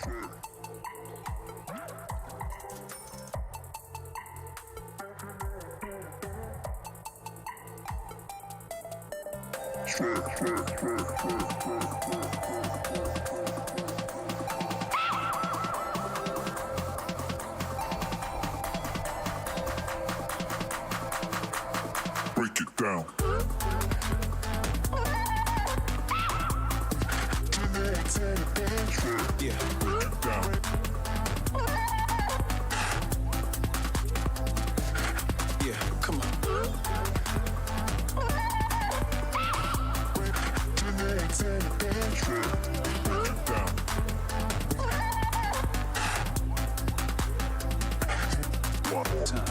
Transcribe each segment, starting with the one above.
Break it down. Yeah, break it down. Yeah, come on. Break it down. One time.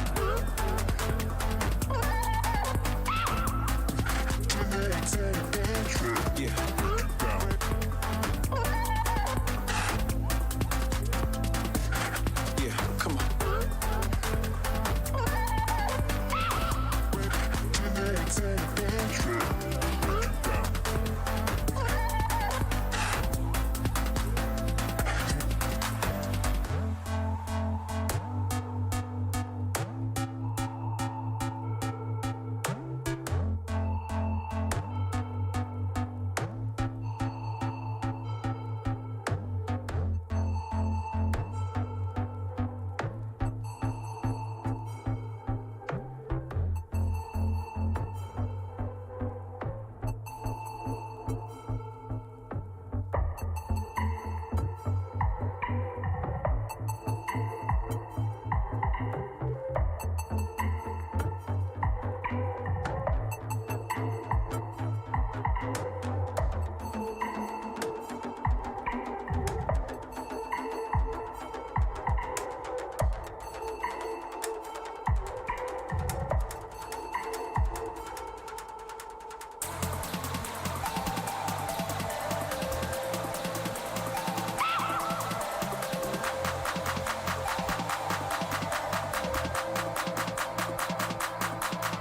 Yeah, break it down. Yeah, come on.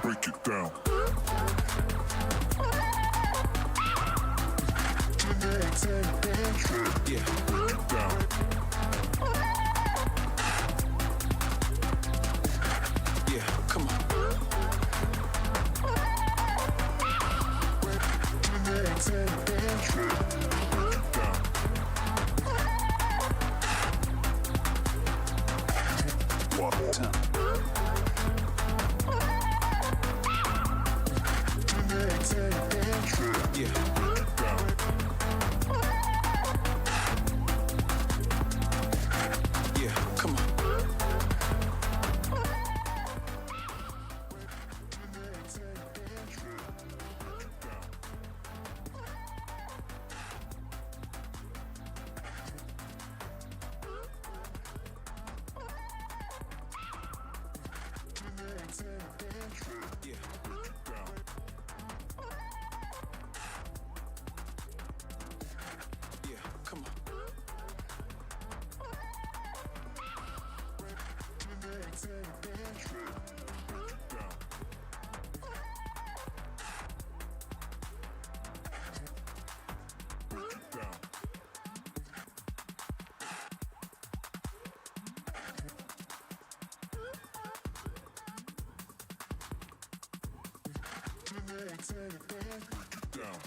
Break it down. Break it down. Yeah, break it down. Yeah, come on. Break it down. One time. Yeah, break it down. Yeah, come on. Yeah, break it down. Yeah, come on. Break it down. Break it down.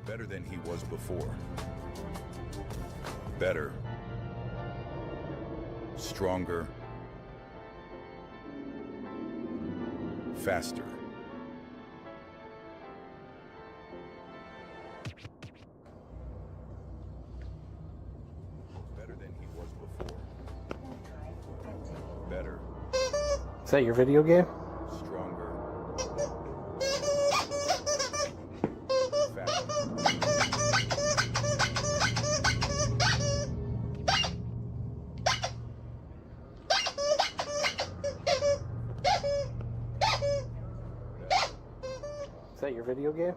Better than he was before. Better. Stronger. Faster. Better than he was before. Better. Is that your video game? Stronger. Faster. Is that your video game?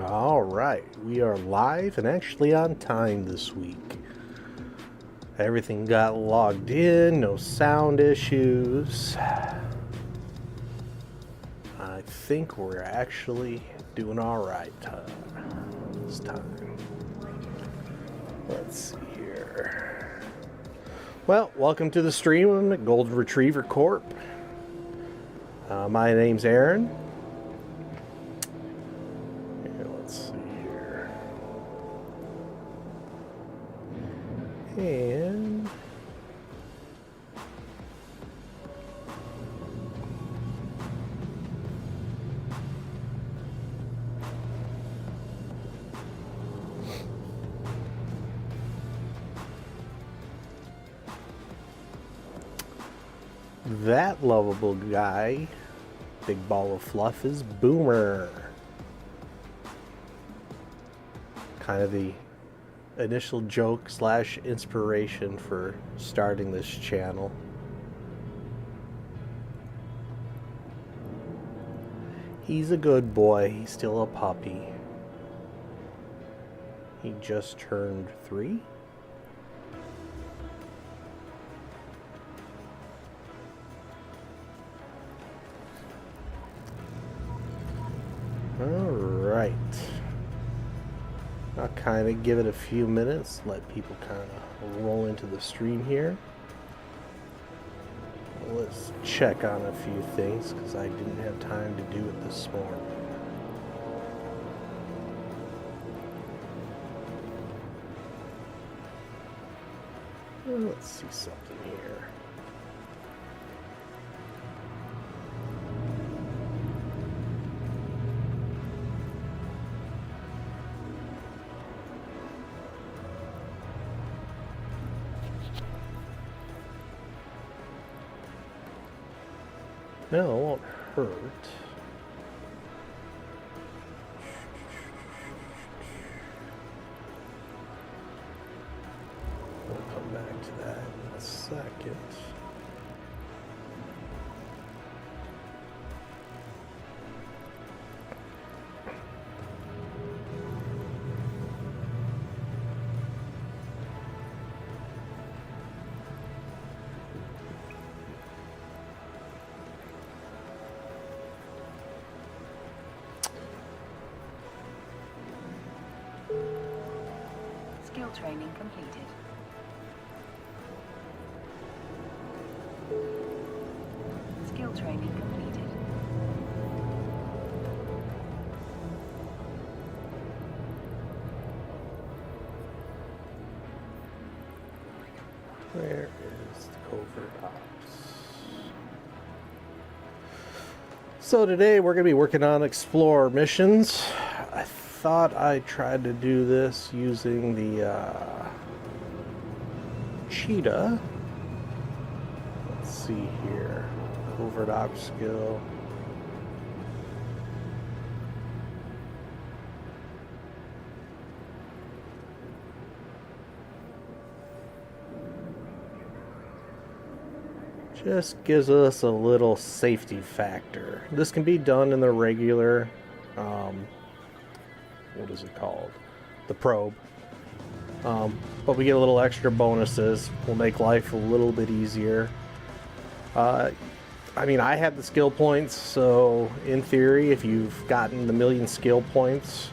All right, we are live and actually on time this week. Everything got logged in, no sound issues. I think we're actually doing all right this time. Let's see here. Well, welcome to the stream. I'm at Golden Retriever Corp. My name's Aaron. Let's see here. And That lovable guy, big ball of fluff, is Boomer. Kind of the initial joke slash inspiration for starting this channel. He's a good boy. He's still a puppy. He just turned 3. Alright. I'll kind of give it a few minutes, let people kind of roll into the stream here. Let's check on a few things because I didn't have time to do it this morning. Let's see something here. No, it won't hurt. We'll come back to that in a second. Skill training completed. Skill training completed. Where is the covert ops? So today we're going to be working on Explorer missions. I thought I tried to do this using the Cheetah. Let's see here. Covert ops skill. Just gives us a little safety factor. This can be done in the regular, what is it called? The probe. But we get a little extra bonuses. Will make life a little bit easier. I mean, I have the skill points, so in theory, if you've gotten the 1,000,000 skill points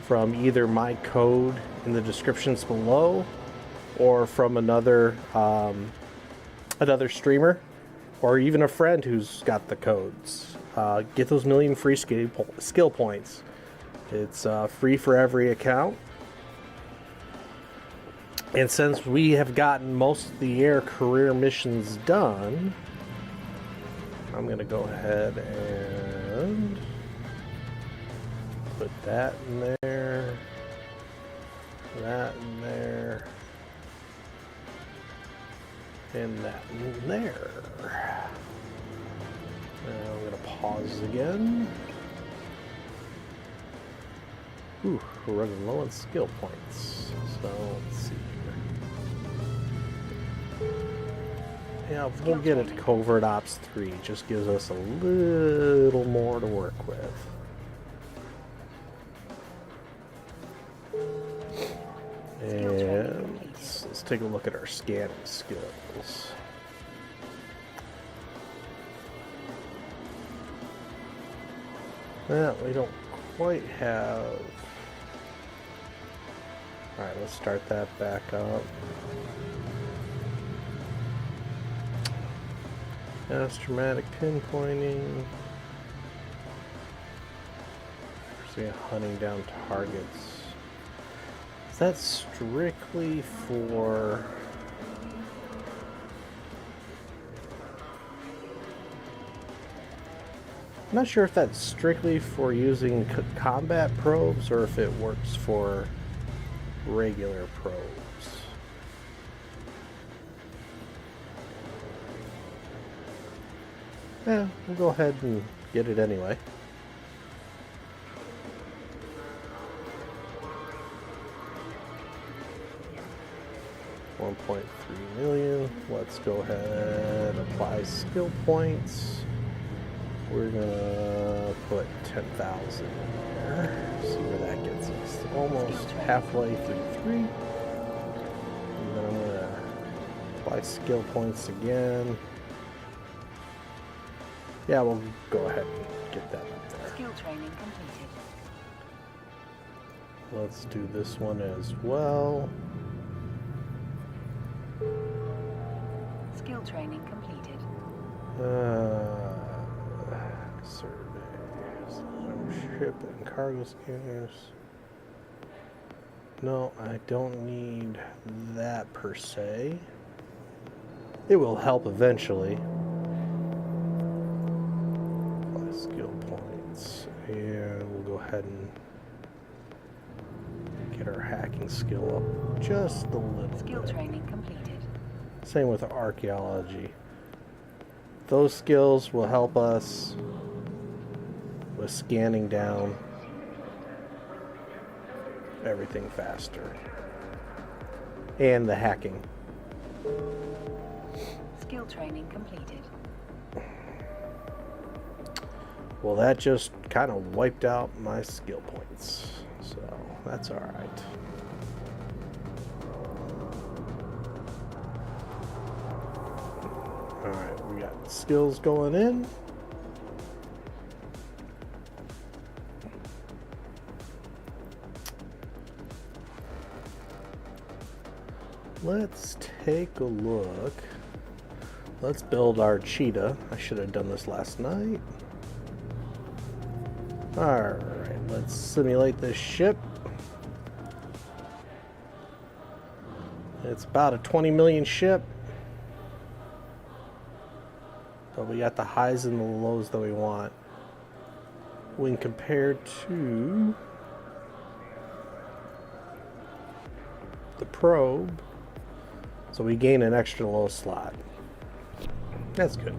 from either my code in the descriptions below or from another streamer or even a friend who's got the codes, get those 1,000,000 free skill points. It's free for every account. And since we have gotten most of the air career missions done, I'm going to go ahead and put that in there, that in there, and that in there. Now I'm going to pause again. Ooh, we're running low on skill points. So let's see here. Yeah, we'll get it to Covert Ops 3. Just gives us a little more to work with. And let's take a look at our scanning skills. Well, we don't quite have... Alright, let's start that back up. Astromatic pinpointing. See, hunting down targets. Is that strictly for... I'm not sure if that's strictly for using combat probes or if it works for regular probes. We'll go ahead and get it anyway. $1.3 million. Let's go ahead, apply skill points. We're gonna put 10,000 in there. See where that gets us. Almost halfway through 3. And then I'm gonna apply skill points again. Yeah, we'll go ahead and get that up there. Skill training completed. Let's do this one as well. Skill training completed. Surveys, ship and cargo scanners. No, I don't need that per se. It will help eventually. Apply skill points, and we'll go ahead and get our hacking skill up just a little Skill bit. training completed. Same with archaeology. Those skills will help us with scanning down everything faster. And the hacking. Skill training completed. Well, that just kind of wiped out my skill points. So that's alright. Alright, we got skills going in. Let's take a look. Let's build our cheetah. I should have done this last night. Alright, let's simulate this ship. It's about a 20 million ship. But we got the highs and the lows that we want. When compared to the probe. So we gain an extra low slot. That's good.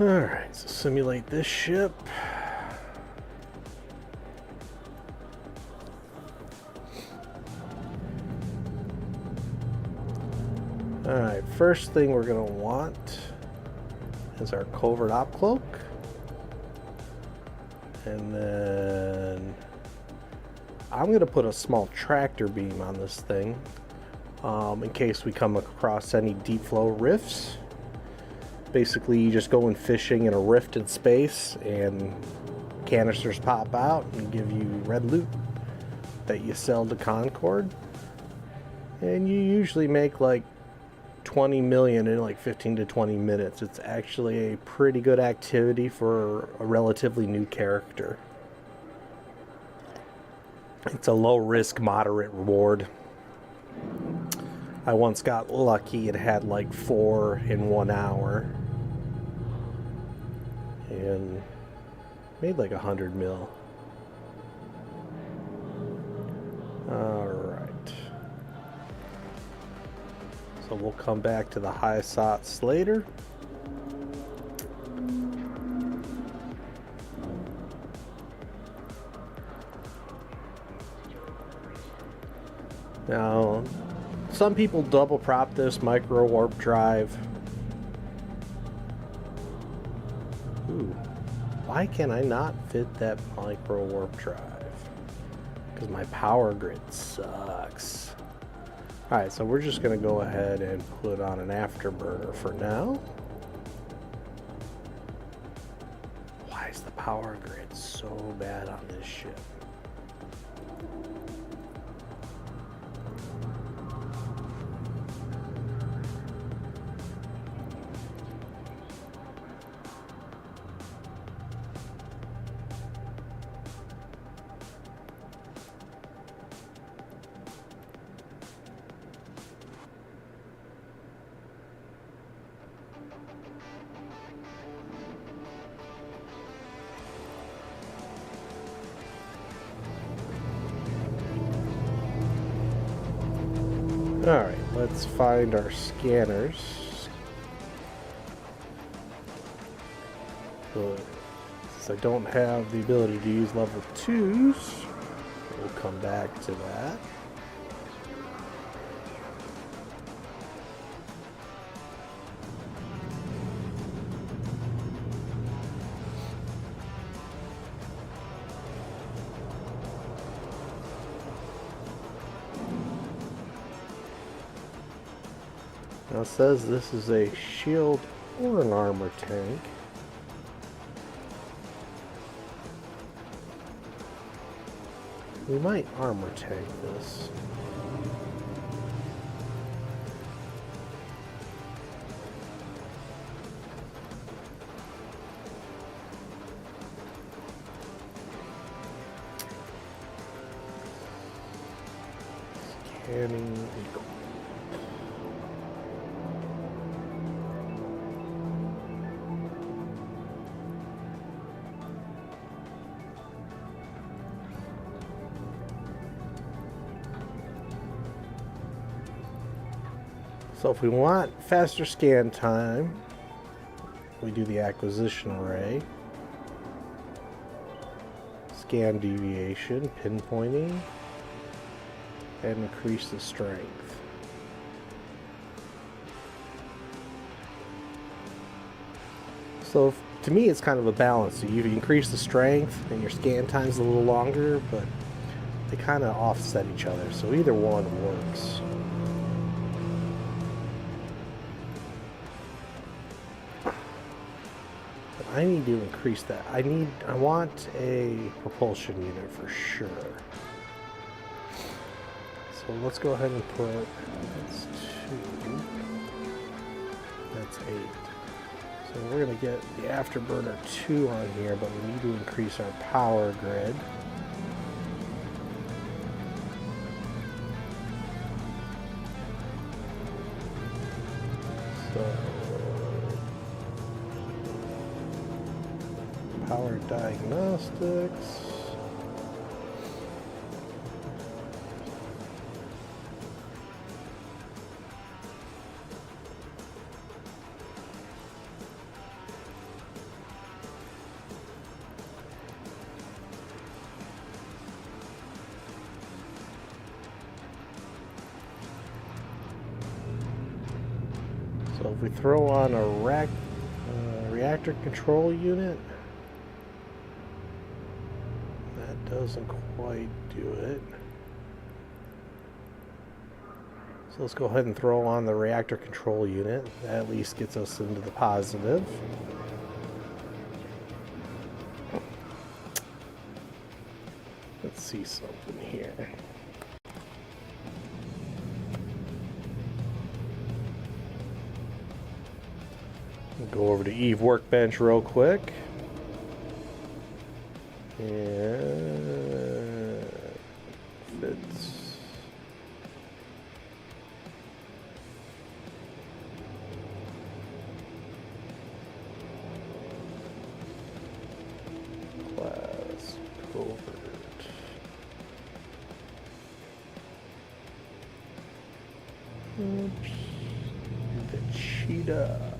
Alright, so simulate this ship. Alright, first thing we're going to want is our covert op cloak. And then I'm going to put a small tractor beam on this thing in case we come across any deep flow rifts. Basically, you just go in fishing in a rift in space and canisters pop out and give you red loot that you sell to Concord. And you usually make like 20 million in like 15 to 20 minutes. It's actually a pretty good activity for a relatively new character. It's a low risk, moderate reward. I once got lucky. It had like 4 in 1 hour. And made like 100 mil. Alright. So we'll come back to the high sots later. Now, some people double prop this micro warp drive. Ooh, why can I not fit that micro warp drive? Because my power grid sucks. Alright, so we're just going to go ahead and put on an afterburner for now. Why is the power grid so bad on this ship? Alright, let's find our scanners. But since I don't have the ability to use level 2s, we'll come back to that. Now it says this is a shield or an armor tank. We might armor tank this. Scanning. So if we want faster scan time, we do the acquisition array, scan deviation, pinpointing, and increase the strength. So to me it's kind of a balance. So you increase the strength and your scan time's a little longer, but they kind of offset each other. So either one works. I need to increase that. I want a propulsion unit for sure. So let's go ahead and put, that's 2, that's 8. So we're gonna get the Afterburner 2 on here, but we need to increase our power grid. So power diagnostics. So if we throw on a reactor control unit, that doesn't quite do it. So let's go ahead and throw on the reactor control unit. That at least gets us into the positive. Let's see something here. Go over to Eve Workbench real quick. And fits. Class covert. Oops. The cheetah.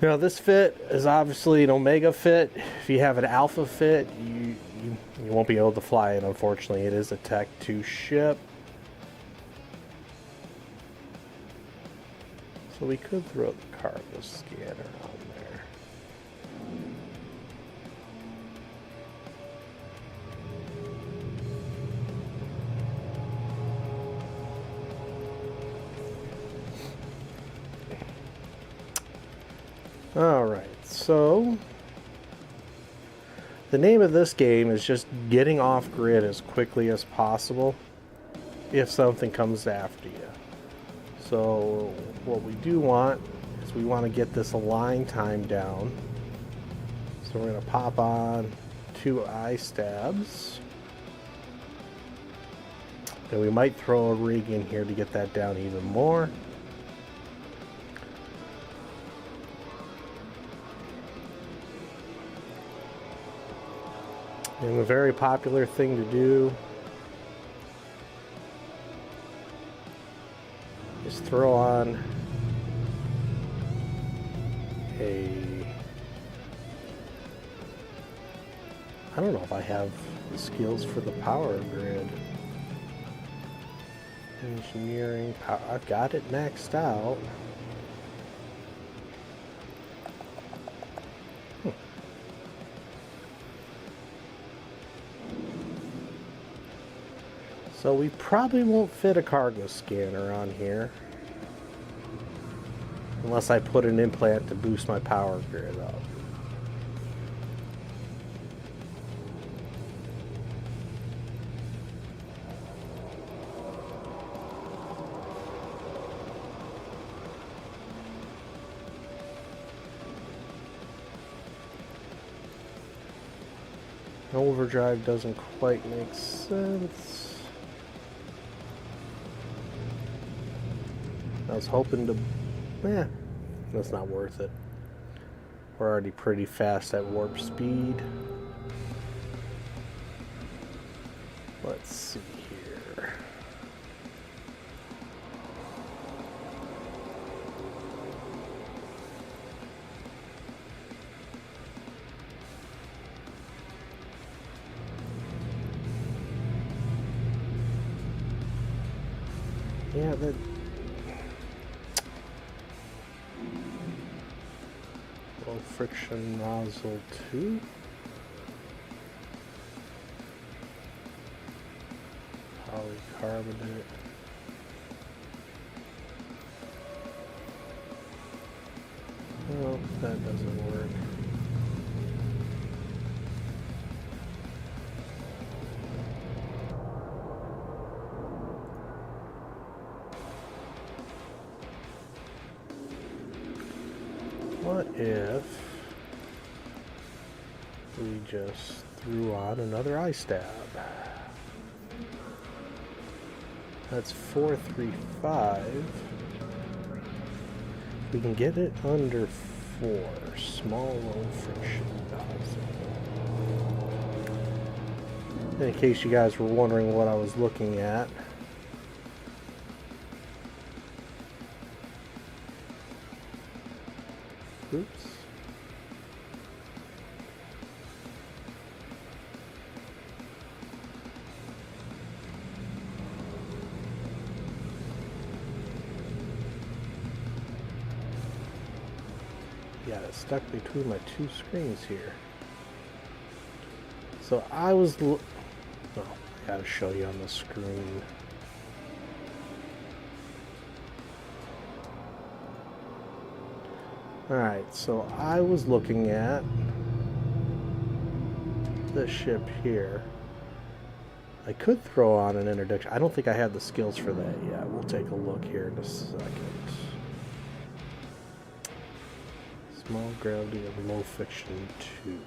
Now this fit is obviously an Omega fit. If you have an Alpha fit, you won't be able to fly it, unfortunately. It is a Tech 2 ship. So we could throw the cargo scanner on there. Alright, so the name of this game is just getting off grid as quickly as possible if something comes after you. So what we do want is we want to get this align time down. So we're going to pop on 2 eye stabs. And we might throw a rig in here to get that down even more. And a very popular thing to do is throw on I don't know if I have the skills for the power grid. Engineering power. I've got it maxed out. So we probably won't fit a cargo scanner on here. Unless I put an implant to boost my power grid up. Overdrive doesn't quite make sense. I was hoping to... that's not worth it. We're already pretty fast at warp speed. Let's see here. Yeah, that... low friction nozzle 2. Polycarbonate. Well, that doesn't work. What if we just threw on another eye stab? That's 435. We can get it under 4. Small low friction nozzle. In case you guys were wondering what I was looking at. Oops. Got it stuck between my two screens here. So I was... oh, I gotta show you on the screen. Alright, so I was looking at this ship here. I could throw on an introduction. I don't think I have the skills for that yet. We'll take a look here in a second. Small gravity of low friction 2.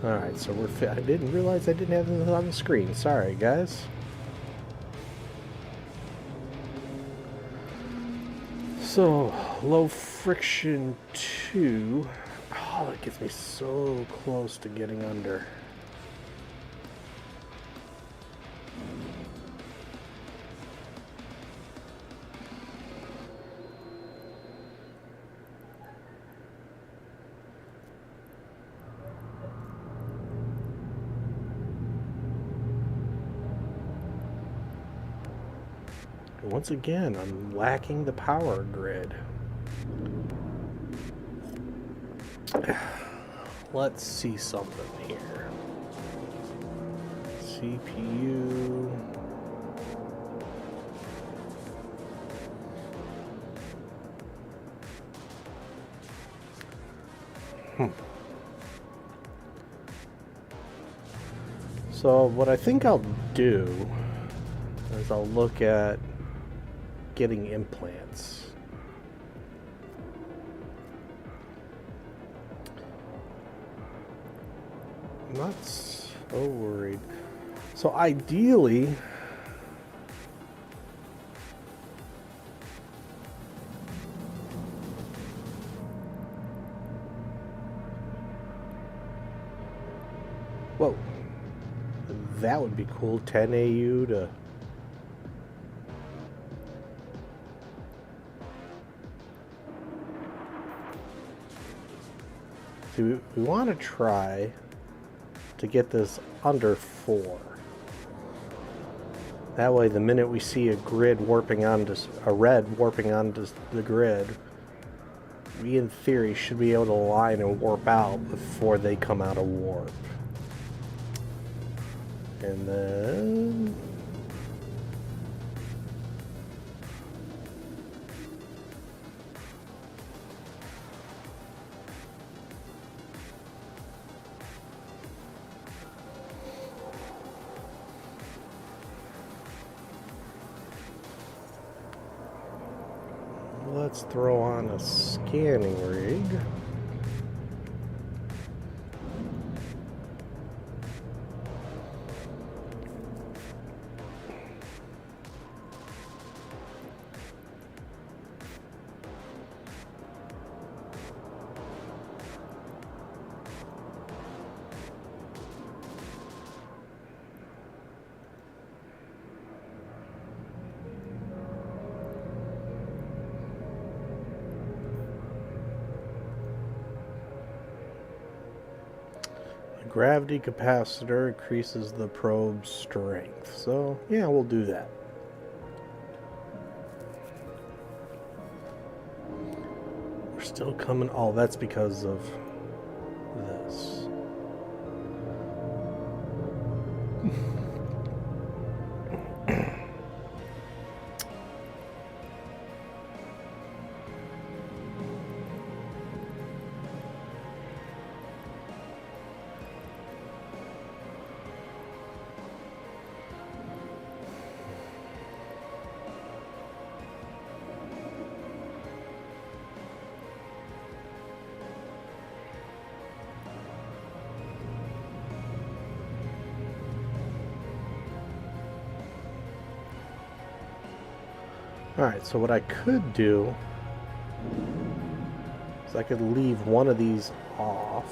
Alright, so we're fit. I didn't realize I didn't have this on the screen. Sorry, guys. So, low friction 2. Oh, it gets me so close to getting under. Once again, I'm lacking the power grid. Let's see something here. CPU. So what I think I'll do is I'll look at getting implants. I'm not so worried. So ideally, whoa, that would be cool. 10 AU to see, we want to try to get this under 4. That way, the minute we see a grid warping onto a red warping onto the grid, we in theory should be able to line and warp out before they come out of warp. And then let's throw on a scanning rig. Gravity capacitor increases the probe's strength. So, yeah, we'll do that. We're still coming. Oh, that's because of this. Alright, so what I could do is I could leave one of these off.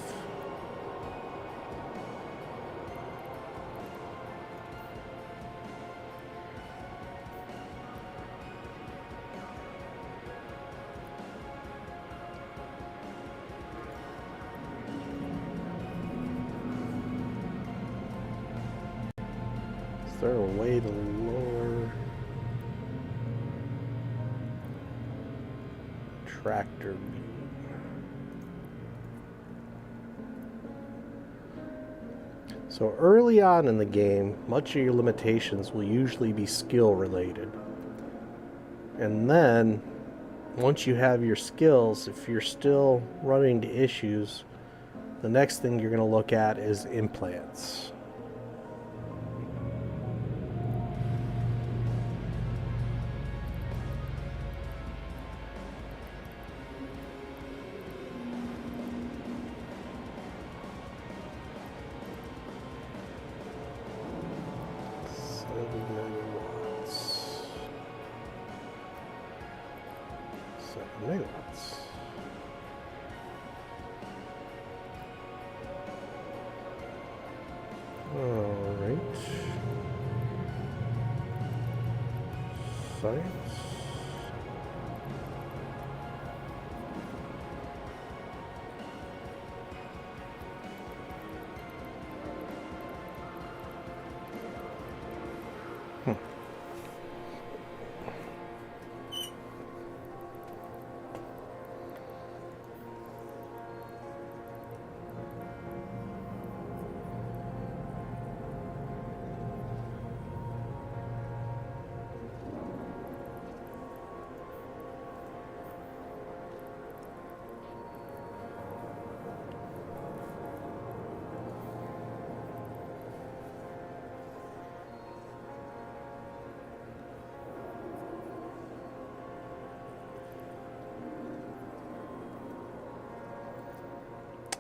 Is there a way to lower tractor beam? So early on in the game, much of your limitations will usually be skill related. And then, once you have your skills, if you're still running into issues, the next thing you're going to look at is implants. Megawatts. All right. Science.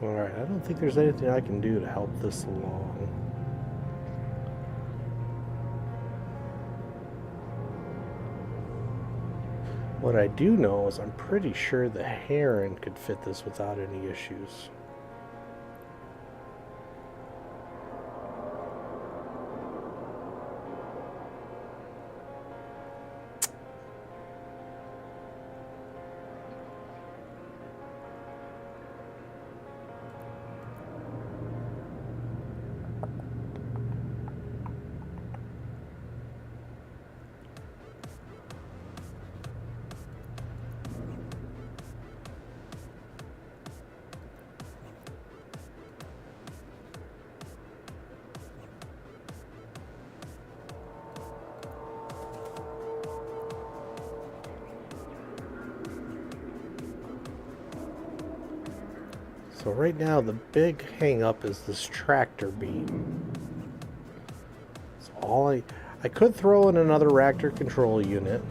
Alright, I don't think there's anything I can do to help this along. What I do know is I'm pretty sure the Heron could fit this without any issues. So right now the big hang up is this tractor beam. So I could throw in another reactor control unit,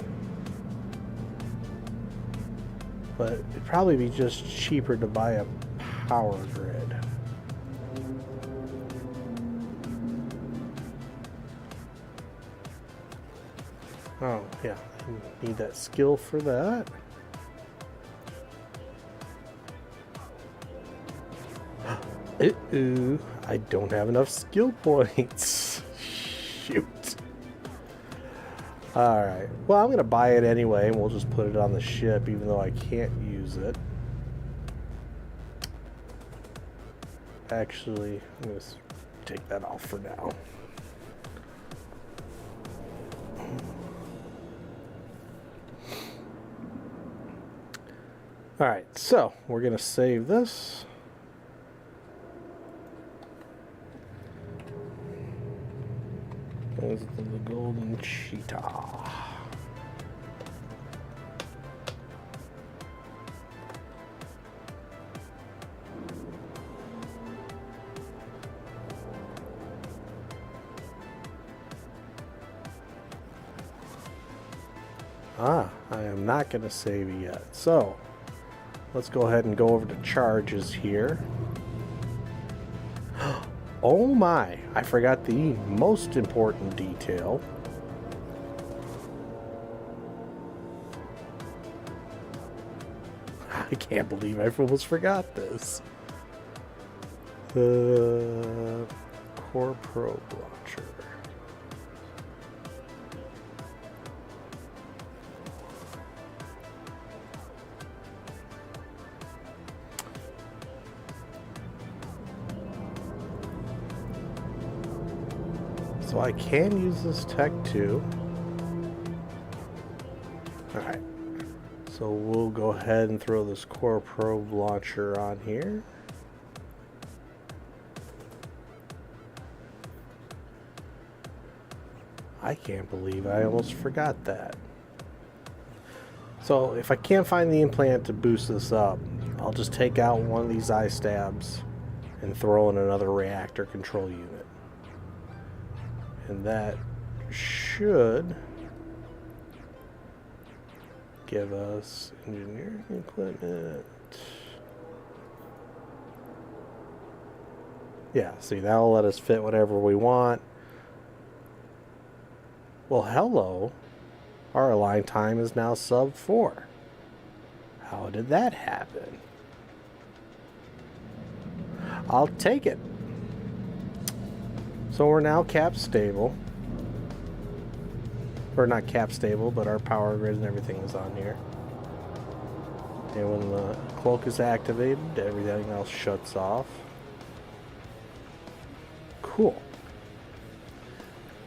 but it'd probably be just cheaper to buy a power grid. Oh yeah, I need that skill for that. Uh-oh, I don't have enough skill points. Shoot. Alright, well I'm going to buy it anyway, and we'll just put it on the ship even though I can't use it. Actually, I'm going to take that off for now. Alright, so we're going to save this. There's the golden cheetah. I am not going to save it yet. So, let's go ahead and go over to charges here. Oh my, I forgot the most important detail. I can't believe I almost forgot this. The core probe launcher. So I can use this tech too. Alright. So we'll go ahead and throw this core probe launcher on here. I can't believe I almost forgot that. So if I can't find the implant to boost this up, I'll just take out one of these eye stabs and throw in another reactor control unit. And that should give us engineering equipment. Yeah, see, that'll let us fit whatever we want. Well, hello. Our align time is now sub 4. How did that happen? I'll take it. So we're now cap stable. Or not cap stable, but our power grid and everything is on here. And when the cloak is activated, everything else shuts off. Cool.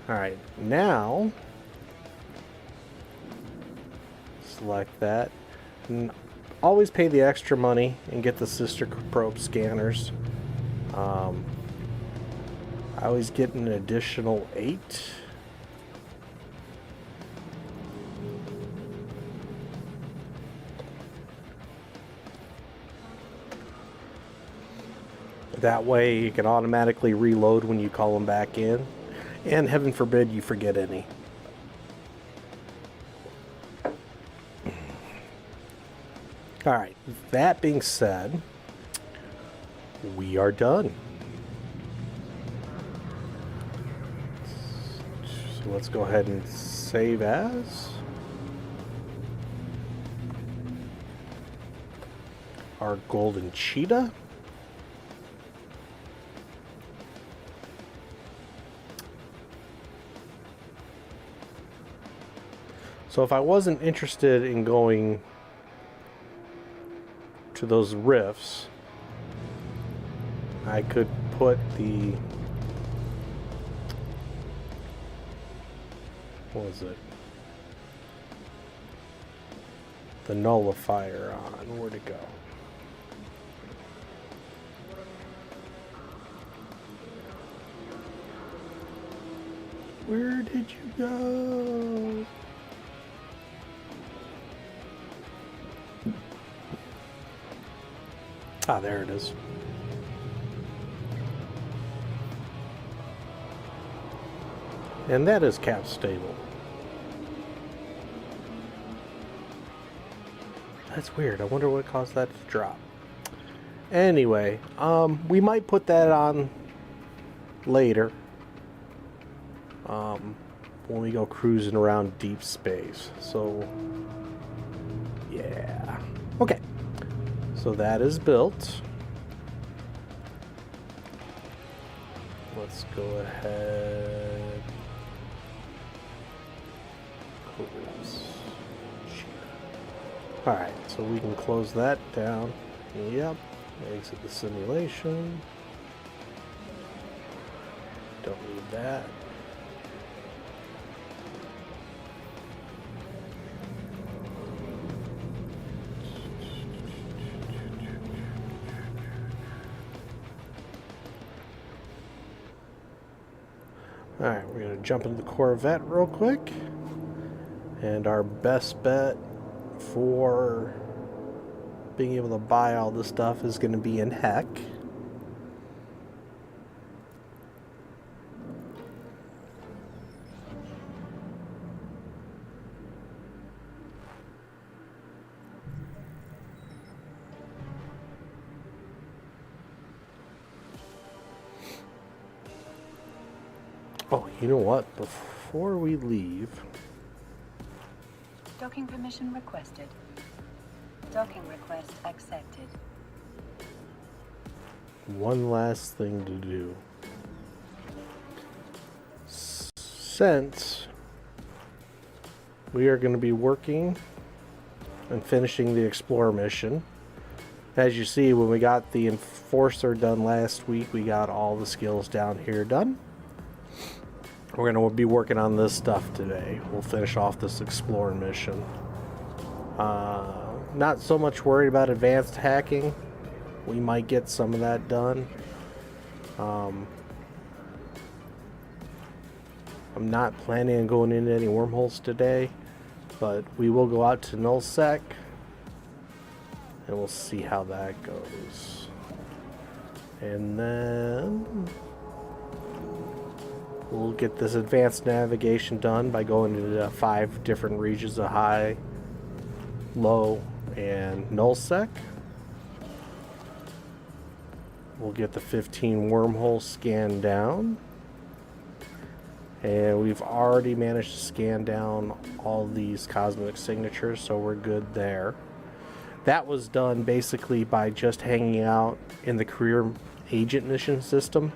Alright, now select that. And always pay the extra money and get the sister probe scanners. I always get an additional 8. That way you can automatically reload when you call them back in. And heaven forbid you forget any. Alright, that being said, we are done. So let's go ahead and save as. our golden cheetah. So if I wasn't interested in going to those rifts, I could put the, what was it? The nullifier on. Where'd it go? Where did you go? Ah, there it is. And that is cap stable. That's weird. I wonder what caused that to drop. Anyway, we might put that on later. When we go cruising around deep space. So, yeah. Okay. So that is built. Let's go ahead. Close. Alright, so we can close that down. Yep. Exit the simulation. Don't need that. Alright, we're going to jump into the Corvette real quick. And our best bet for being able to buy all this stuff is going to be in Heck. Oh, you know what? Before we leave... Docking permission requested. Docking request accepted. One last thing to do. Since we are going to be working and finishing the Explorer mission. As you see, when we got the Enforcer done last week, we got all the skills down here done. We're going to be working on this stuff today. We'll finish off this Explorer mission. Not so much worried about advanced hacking. We might get some of that done. I'm not planning on going into any wormholes today, but we will go out to nullsec and we'll see how that goes. And then we'll get this advanced navigation done by going into 5 different regions of high, low, and nullsec. We'll get the 15 wormholes scanned down. And we've already managed to scan down all these cosmic signatures, so we're good there. That was done basically by just hanging out in the career agent mission system.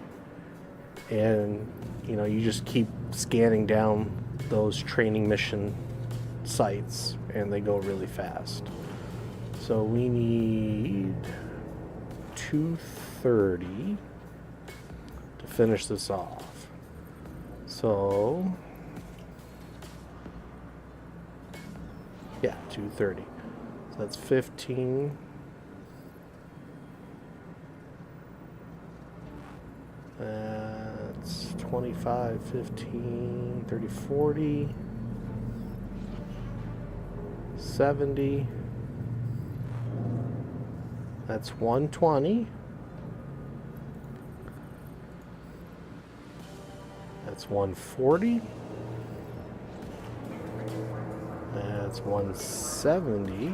And, you know, you just keep scanning down those training mission sites, and they go really fast. So we need 230 to finish this off. So, yeah, 230. So that's 15. That's 25, 15, 30, 40, 70. That's 120. That's 140. That's 170.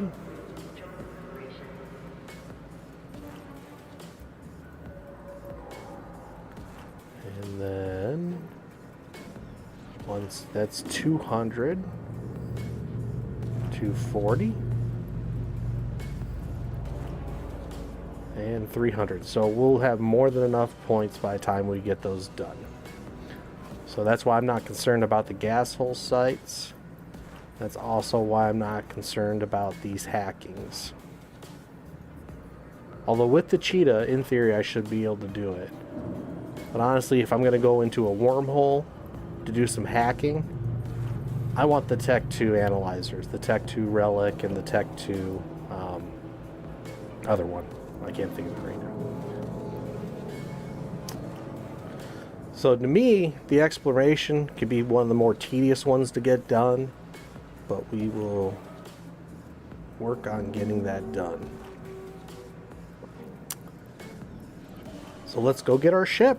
And then once that's 200. 240. And 300. So we'll have more than enough points by the time we get those done. So that's why I'm not concerned about the gas hole sites. That's also why I'm not concerned about these hackings. Although with the cheetah, in theory, I should be able to do it. But honestly, if I'm going to go into a wormhole to do some hacking, I want the Tech 2 analyzers. The Tech 2 Relic and the Tech 2 other one. I can't think of it right now. So to me, the exploration could be one of the more tedious ones to get done, but we will work on getting that done. So let's go get our ship.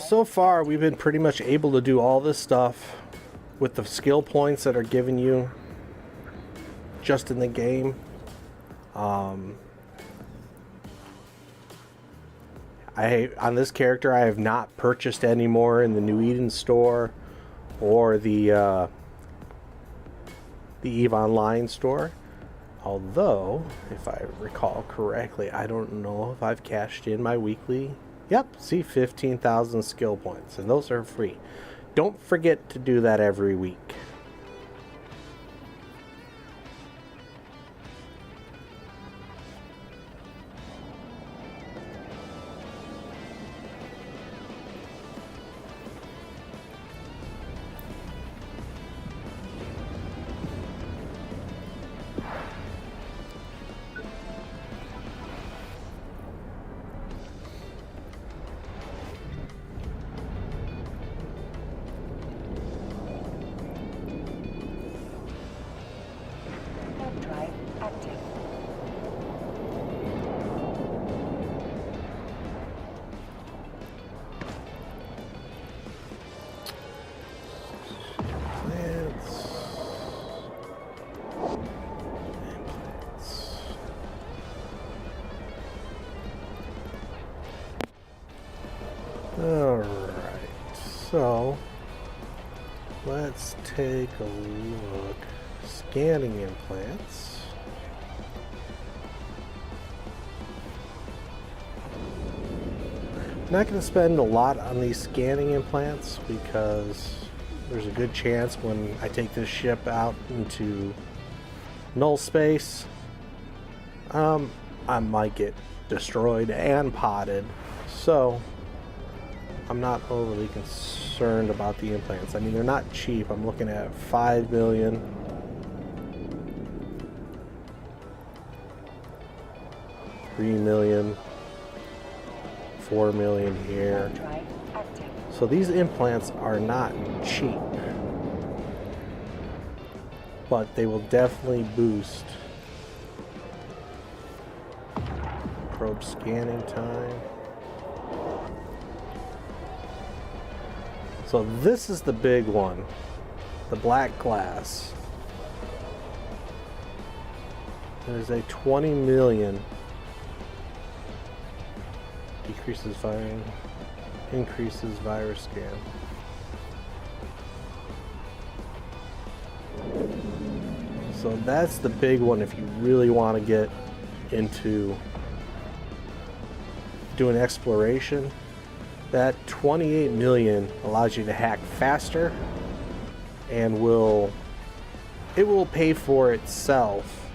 So far we've been pretty much able to do all this stuff with the skill points that are given you just in the game. On this character, I have not purchased any more in the New Eden store or the EVE Online store. Although, if I recall correctly, I don't know if I've cashed in my weekly. Yep, see, 15,000 skill points, and those are free. Don't forget to do that every week. Warp drive active. Plants. Alright, so let's take a look. Scanning implants. I'm not going to spend a lot on these scanning implants because there's a good chance when I take this ship out into null space, I might get destroyed and potted. So I'm not overly concerned about the implants. I mean, they're not cheap. I'm looking at 5 million. $3 million, $4 million here. Drive active. So these implants are not cheap, but they will definitely boost probe scanning time. So this is the big one, the black glass. There's a 20 million. Decreases firing, increases virus scan. So that's the big one if you really want to get into doing exploration. That 28 million allows you to hack faster and it will pay for itself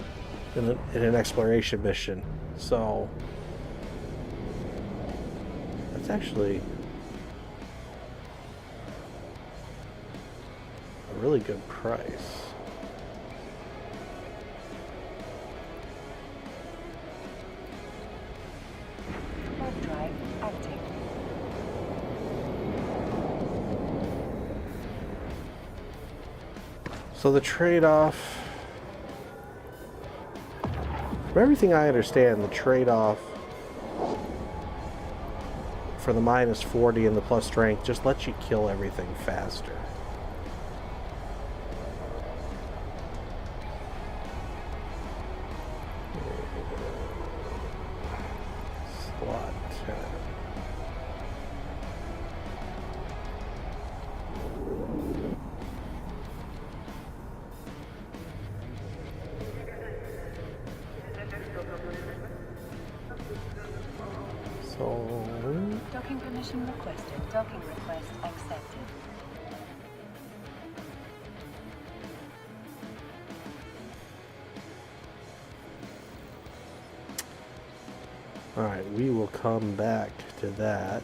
in an exploration mission. So it's actually a really good price. Warp drive active. So the trade-off, from everything I understand, the trade-off for the minus 40 and the plus strength just lets you kill everything faster. Squad 10. So, Docking permission requested. Docking request accepted. alright, we will come back to that.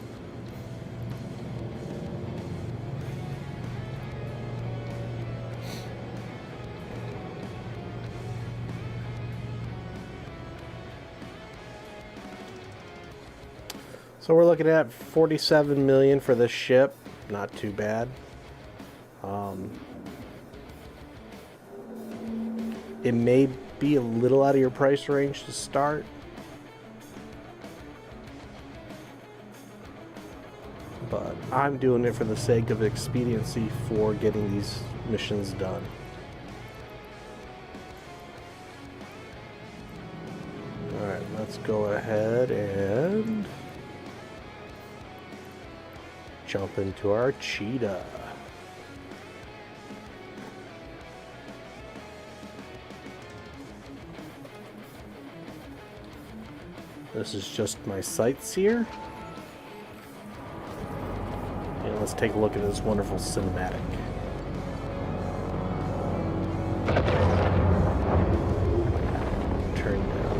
So we're looking at 47 million for this ship. Not too bad. It may be a little out of your price range to start. But I'm doing it for the sake of expediency for getting these missions done. Alright, let's go ahead and jump into our cheetah. This is just my sights here. And let's take a look at this wonderful cinematic. Turn down. Turn down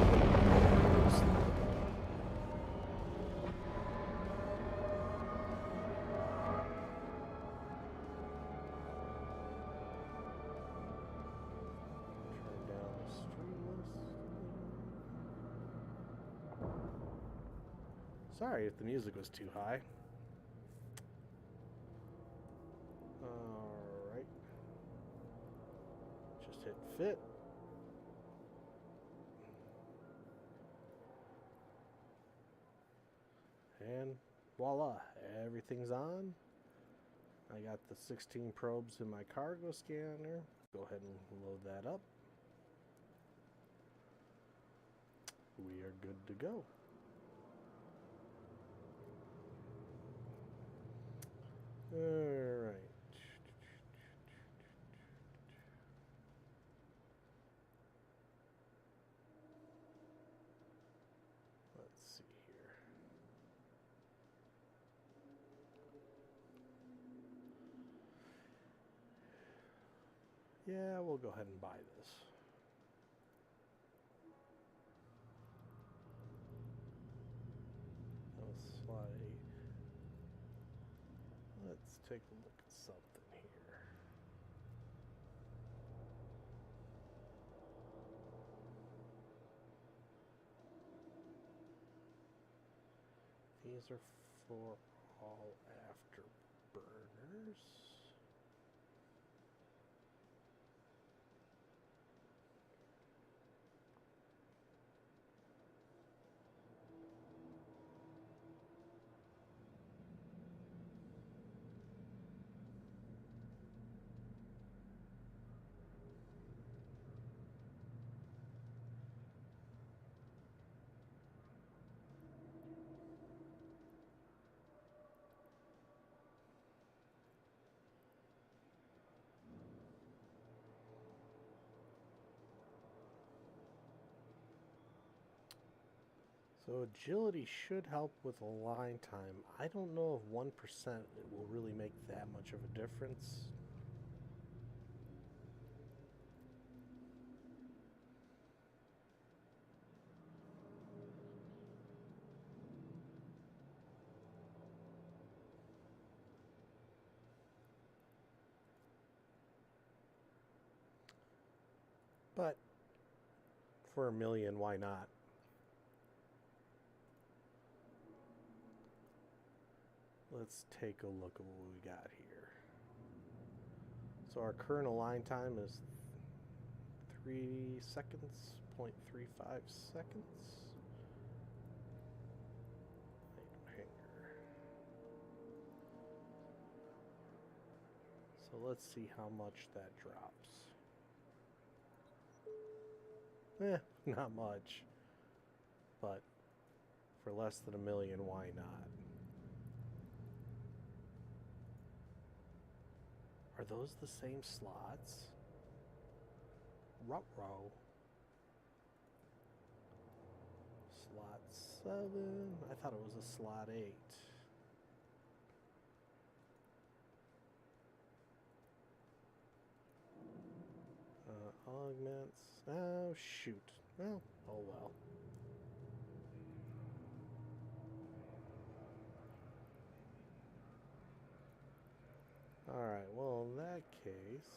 the stream list. Sorry if the music was too high. Alright. Just hit fit. And voila, everything's on. I got the 16 probes in my cargo scanner. Go ahead and load that up. We are good to go. Alright. Let's see here. Yeah, we'll go ahead and buy this. Let's take a look at something here. These are for all afterburners. So agility should help with line time. I don't know if 1% it will really make that much of a difference. But for $1 million, why not? Let's take a look at what we got here. So our current align time is 3 seconds, 0.35 seconds. Hanger. So let's see how much that drops. Not much. But For less than $1 million, why not? Are those the same slots? Ruh-roh. Slot 7. I thought it was a slot 8. Augments. Oh, shoot. Well, oh well. Alright, well, in that case...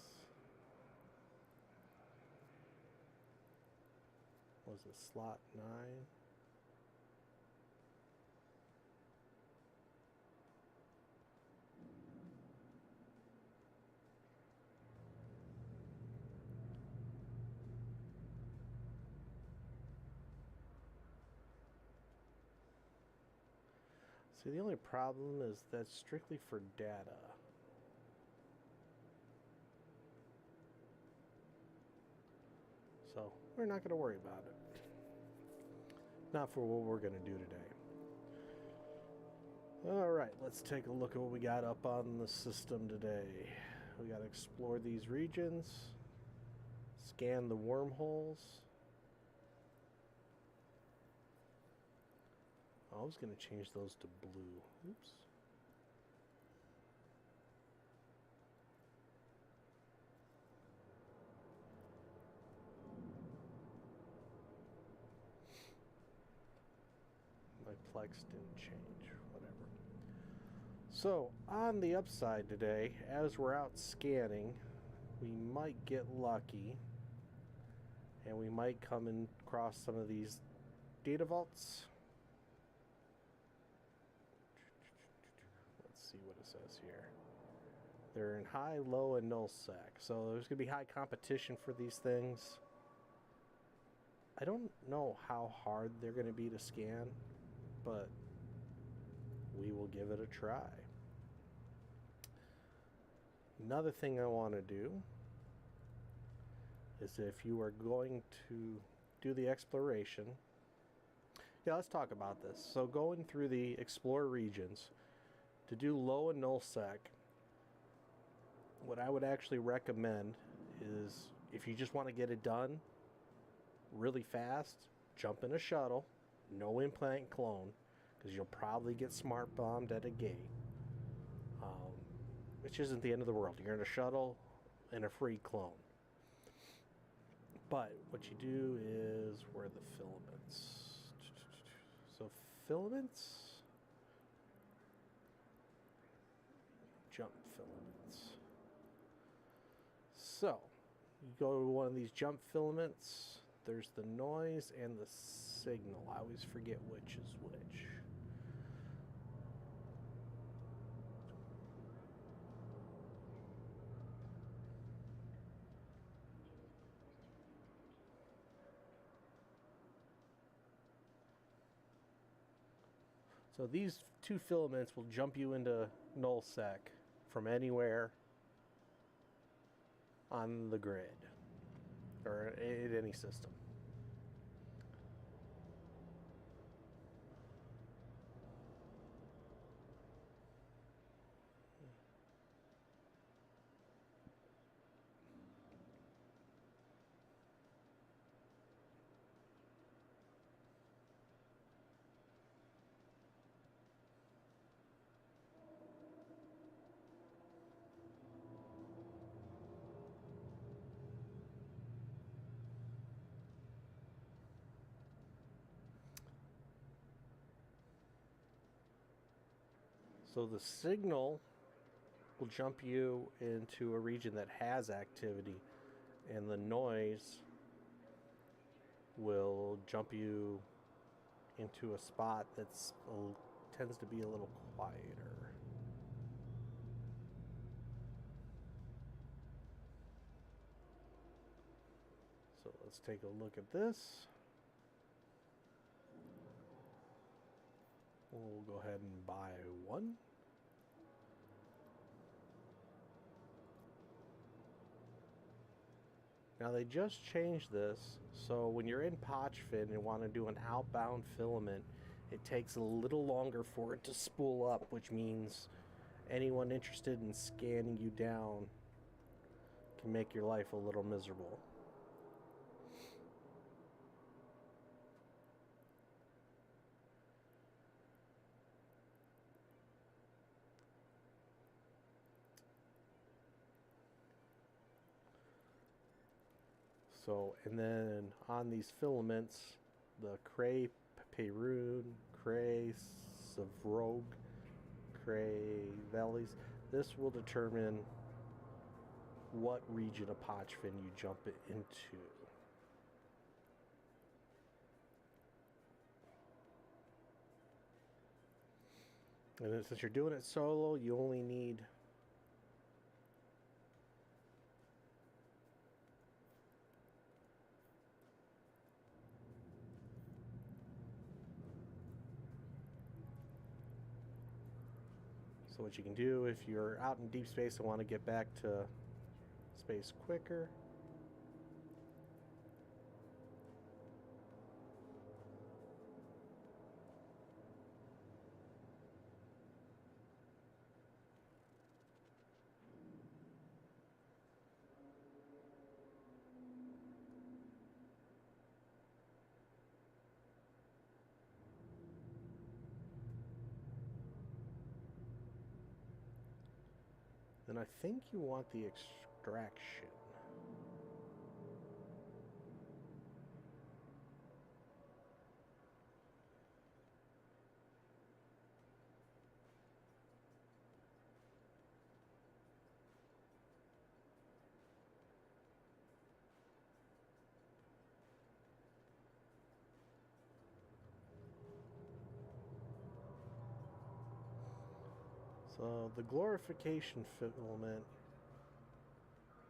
Was it slot 9? See, the only problem is that's strictly for data. So, we're not going to worry about it. Not for what we're going to do today. Alright, let's take a look at what we got up on the system today. We got to explore these regions. Scan the wormholes. I was going to change those to blue. Oops. My plex didn't change. Whatever. So, on the upside today, as we're out scanning, we might get lucky. And we might come across some of these data vaults. Let's see what it says here. They're in high, low, and null sec. So there's going to be high competition for these things. I don't know how hard they're going to be to scan, but we will give it a try. Another thing I want to do is if you are going to do the exploration... Yeah, let's talk about this. So going through the explore regions, to do low and null sec, what I would actually recommend is if you just want to get it done really fast, jump in a shuttle, no implant clone, because you'll probably get smart bombed at a gate. Which isn't the end of the world. You're in a shuttle and a free clone. But what you do is, where are the filaments? So filaments, jump filaments. So you go to one of these jump filaments. There's the noise and the signal. I always forget which is which. So these two filaments will jump you into null sec from anywhere on the grid or at any system. So the signal will jump you into a region that has activity, and the noise will jump you into a spot that's tends to be a little quieter. So let's take a look at this. We'll go ahead and buy one. Now they just changed this, so when you're in Pochfin and want to do an outbound filament, It takes a little longer for it to spool up, which means anyone interested in scanning you down can make your life a little miserable. So, and then on these filaments, the Cray Perun, Cray Savrog, Cray Valleys, this will determine what region of Pochfin you jump it into. And then since you're doing it solo, you only need so what you can do if you're out in deep space and want to get back to space quicker, then I think you want the extraction. So the glorification filament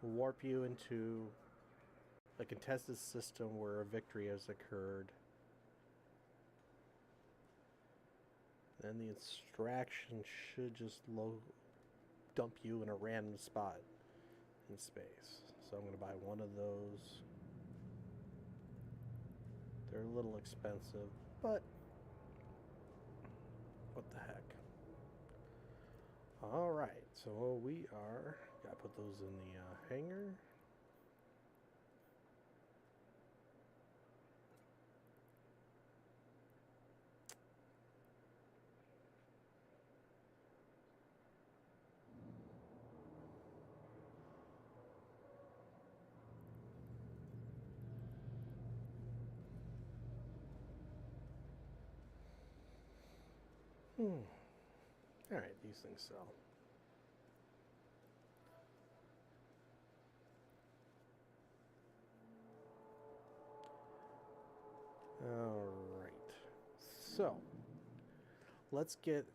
will warp you into a contested system where a victory has occurred. Then the extraction should just dump you in a random spot in space. So I'm going to buy one of those. They're a little expensive, but what the heck. Alright, so we are... Gotta put those in the hangar. Alright, these things sell. Alright. So, let's get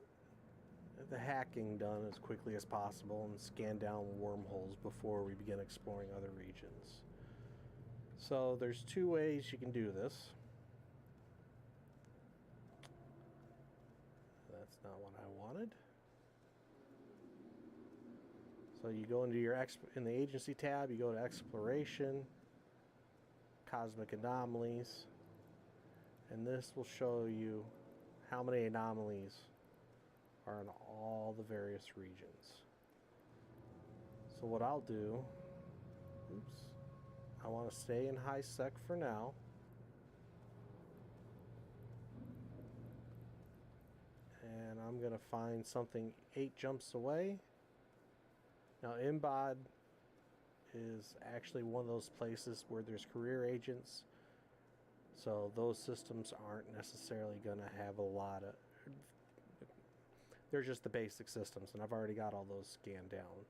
the hacking done as quickly as possible and scan down wormholes before we begin exploring other regions. So, there's two ways you can do this. That's not what I wanted. So you go into your in the agency tab, you go to exploration, cosmic anomalies, and this will show you how many anomalies are in all the various regions. So what I'll do, I want to stay in high sec for now. And I'm going to find something 8 jumps away. Now, Imbod is actually one of those places where there's career agents. So those systems aren't necessarily going to have a lot of... They're just the basic systems, and I've already got all those scanned down.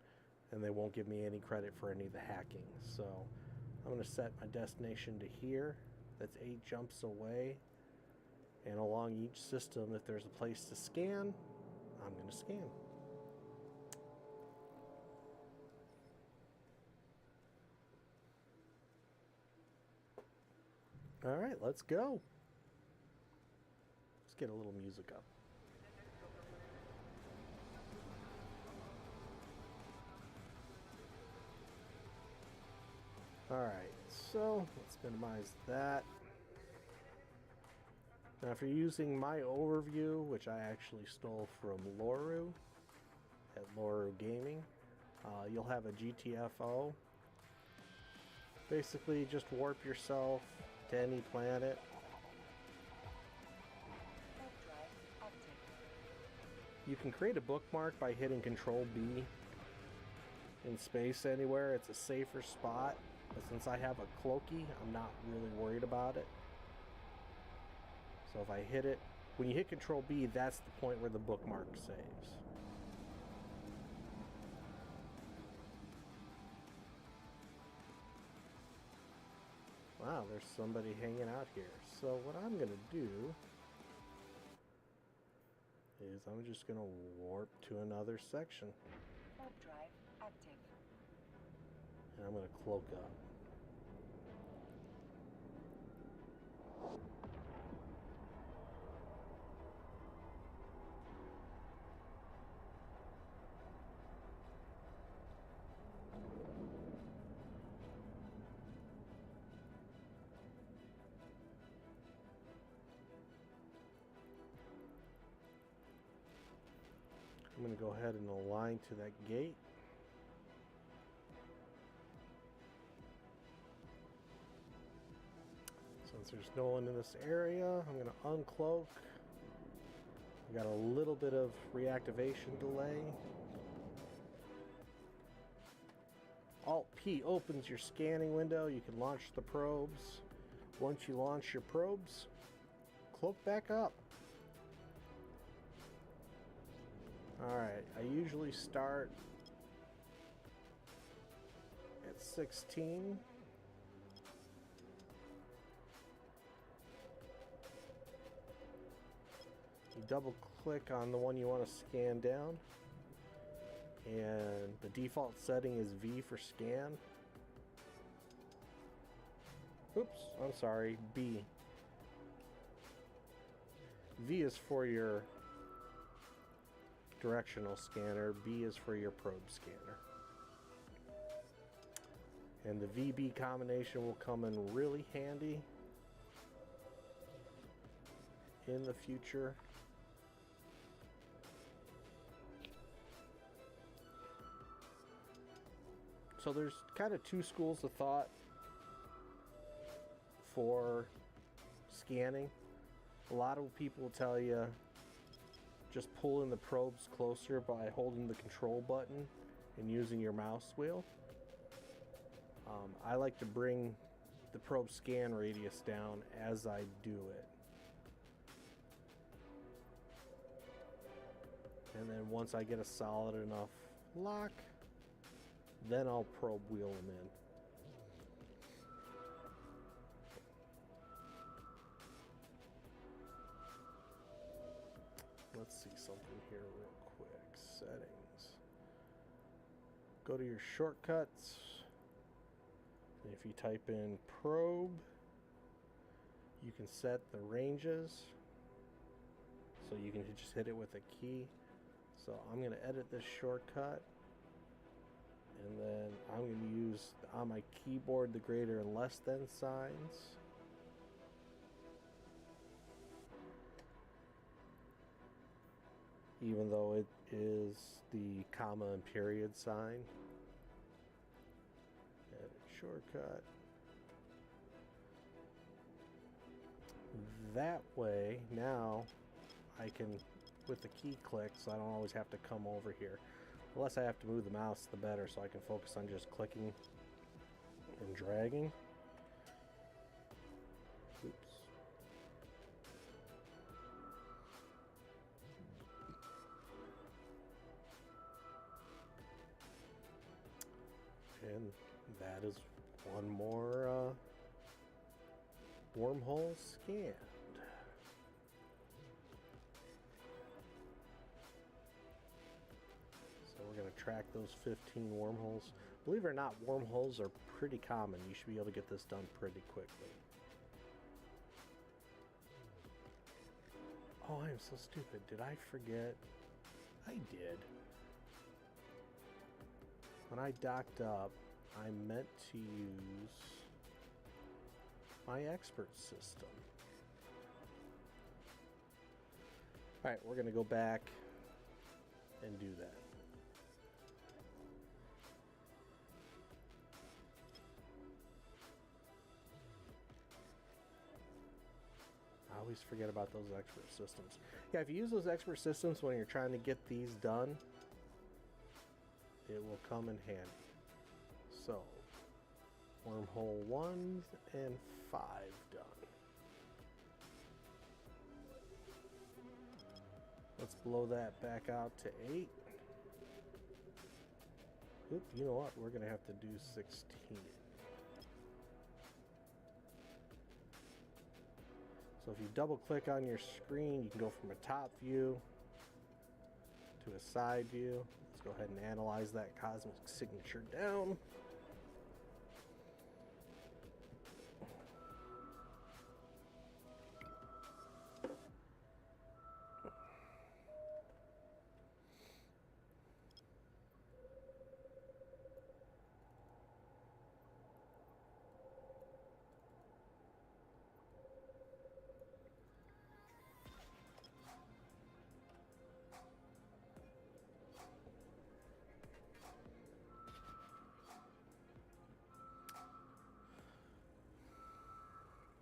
And they won't give me any credit for any of the hacking. So I'm going to set my destination to here. That's 8 jumps away. And along each system, if there's a place to scan, I'm going to scan. All right, let's go. Let's get a little music up. All right, so let's minimize that. Now, if you're using my overview, which I actually stole from Loru at Loru Gaming, you'll have a GTFO. Basically, just warp yourself to any planet. Warp drive active. You can create a bookmark by hitting Control B in space anywhere. It's a safer spot, but since I have a cloaky, I'm not really worried about it. So if I hit it, when you hit Control B, that's the point where the bookmark saves. Wow, there's somebody hanging out here. So what I'm gonna do is I'm just gonna warp to another section. Warp drive active. And I'm gonna cloak up. I'm going to go ahead and align to that gate. Since there's no one in this area, I'm going to uncloak. I got a little bit of reactivation delay. Alt-P opens your scanning window. You can launch the probes. Once you launch your probes, cloak back up. Alright, I usually start at 16. You double click on the one you want to scan down, and the default setting is V for scan. Oops, I'm sorry, B. V is for your directional scanner, B is for your probe scanner. And the VB combination will come in really handy in the future. So there's kind of two schools of thought for scanning. A lot of people tell you just pull in the probes closer by holding the control button and using your mouse wheel. I like to bring the probe scan radius down as I do it. And then once I get a solid enough lock, then I'll probe wheel them in. Let's see something here real quick. Settings. Go to your shortcuts. And if you type in probe, you can set the ranges. So you can just hit it with a key. So I'm going to edit this shortcut. And then I'm going to use on my keyboard the greater and less than signs. Even though it is the comma and period sign. Edit shortcut. That way, now I can, with the key click, so I don't always have to come over here. The less I have to move the mouse, the better, so I can focus on just clicking and dragging. Oops. And that is one more wormhole scanned. So we're going to track those 15 wormholes. Believe it or not, wormholes are pretty common. You should be able to get this done pretty quickly. Oh, I am so stupid. Did I forget? I did. When I docked up, I meant to use my expert system. Alright, we're going to go back and do that. I always forget about those expert systems. Yeah, if you use those expert systems when you're trying to get these done, it will come in handy. So, wormhole 1 and 5 done. Let's blow that back out to 8. Oop, you know what? We're going to have to do 16. So if you double click on your screen, you can go from a top view to a side view. Let's go ahead and analyze that cosmic signature down.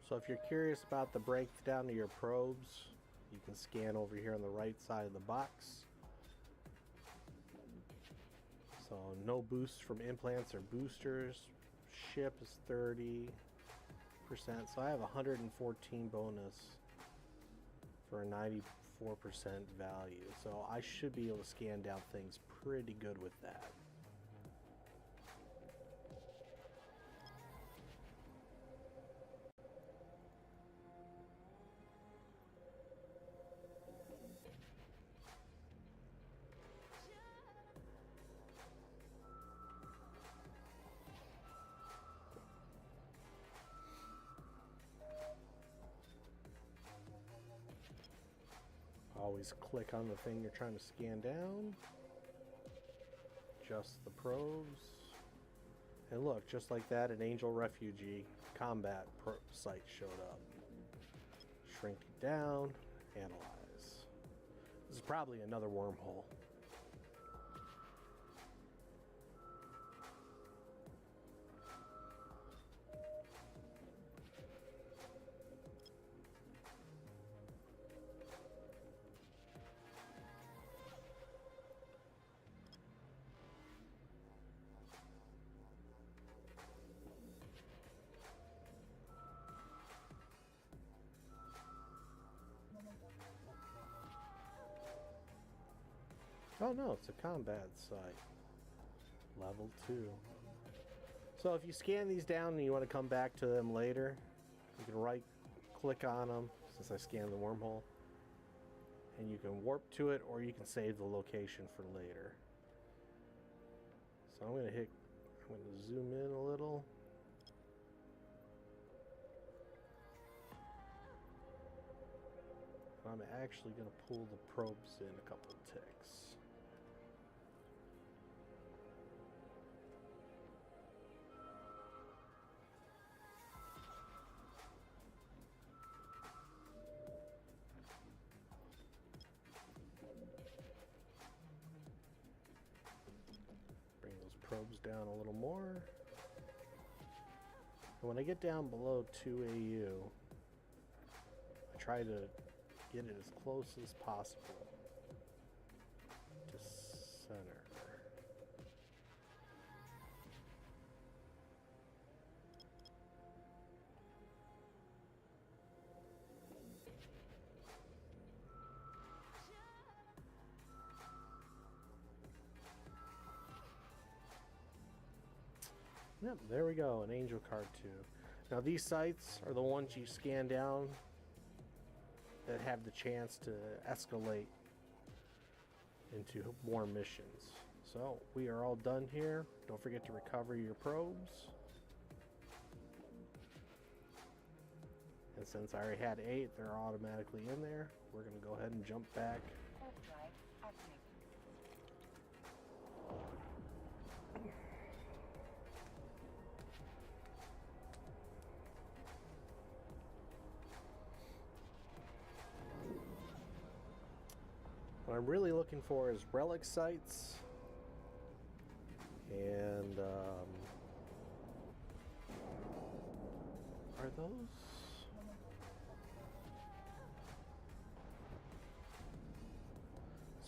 So if you're curious about the breakdown of your probes, you can scan over here on the right side of the box. So no boosts from implants or boosters. Ship is 30%. So I have 114 bonus for a 94% value. So I should be able to scan down things pretty good with that. Always click on the thing you're trying to scan down. Adjust the probes. And look, just like that, an Angel Refugee combat site showed up. Shrink it down, analyze. This is probably another wormhole. Oh no, it's a combat site. Level 2. So if you scan these down and you want to come back to them later, you can right click on them, since I scanned the wormhole, and you can warp to it, or you can save the location for later. So I'm going to zoom in a little. I'm actually going to pull the probes in a couple of ticks. Bring those probes down a little more. And when I get down below 2 AU, I try to get it as close as possible to center. Yep, there we go, an angel card too. Now these sites are the ones you scan down that have the chance to escalate into more missions. So we are all done here. Don't forget to recover your probes. And since I already had 8, they're automatically in there. We're going to go ahead and jump back. Warp drive active. I'm really looking for is relic sites and are those?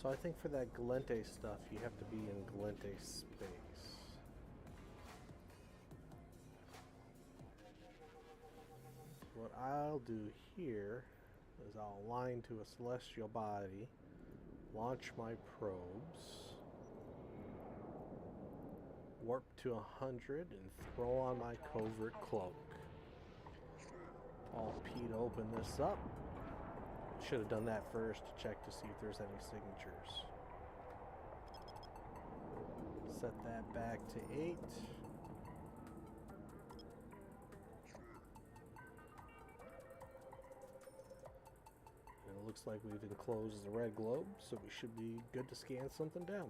So I think for that Galente stuff, you have to be in Galente space. What I'll do here is I'll align to a celestial body, launch my probes, warp to 100, and throw on my covert cloak. I'll Pete open this up. Should have done that first to check to see if there's any signatures. Set that back to 8. And it looks like we've enclosed the red globe, so we should be good to scan something down.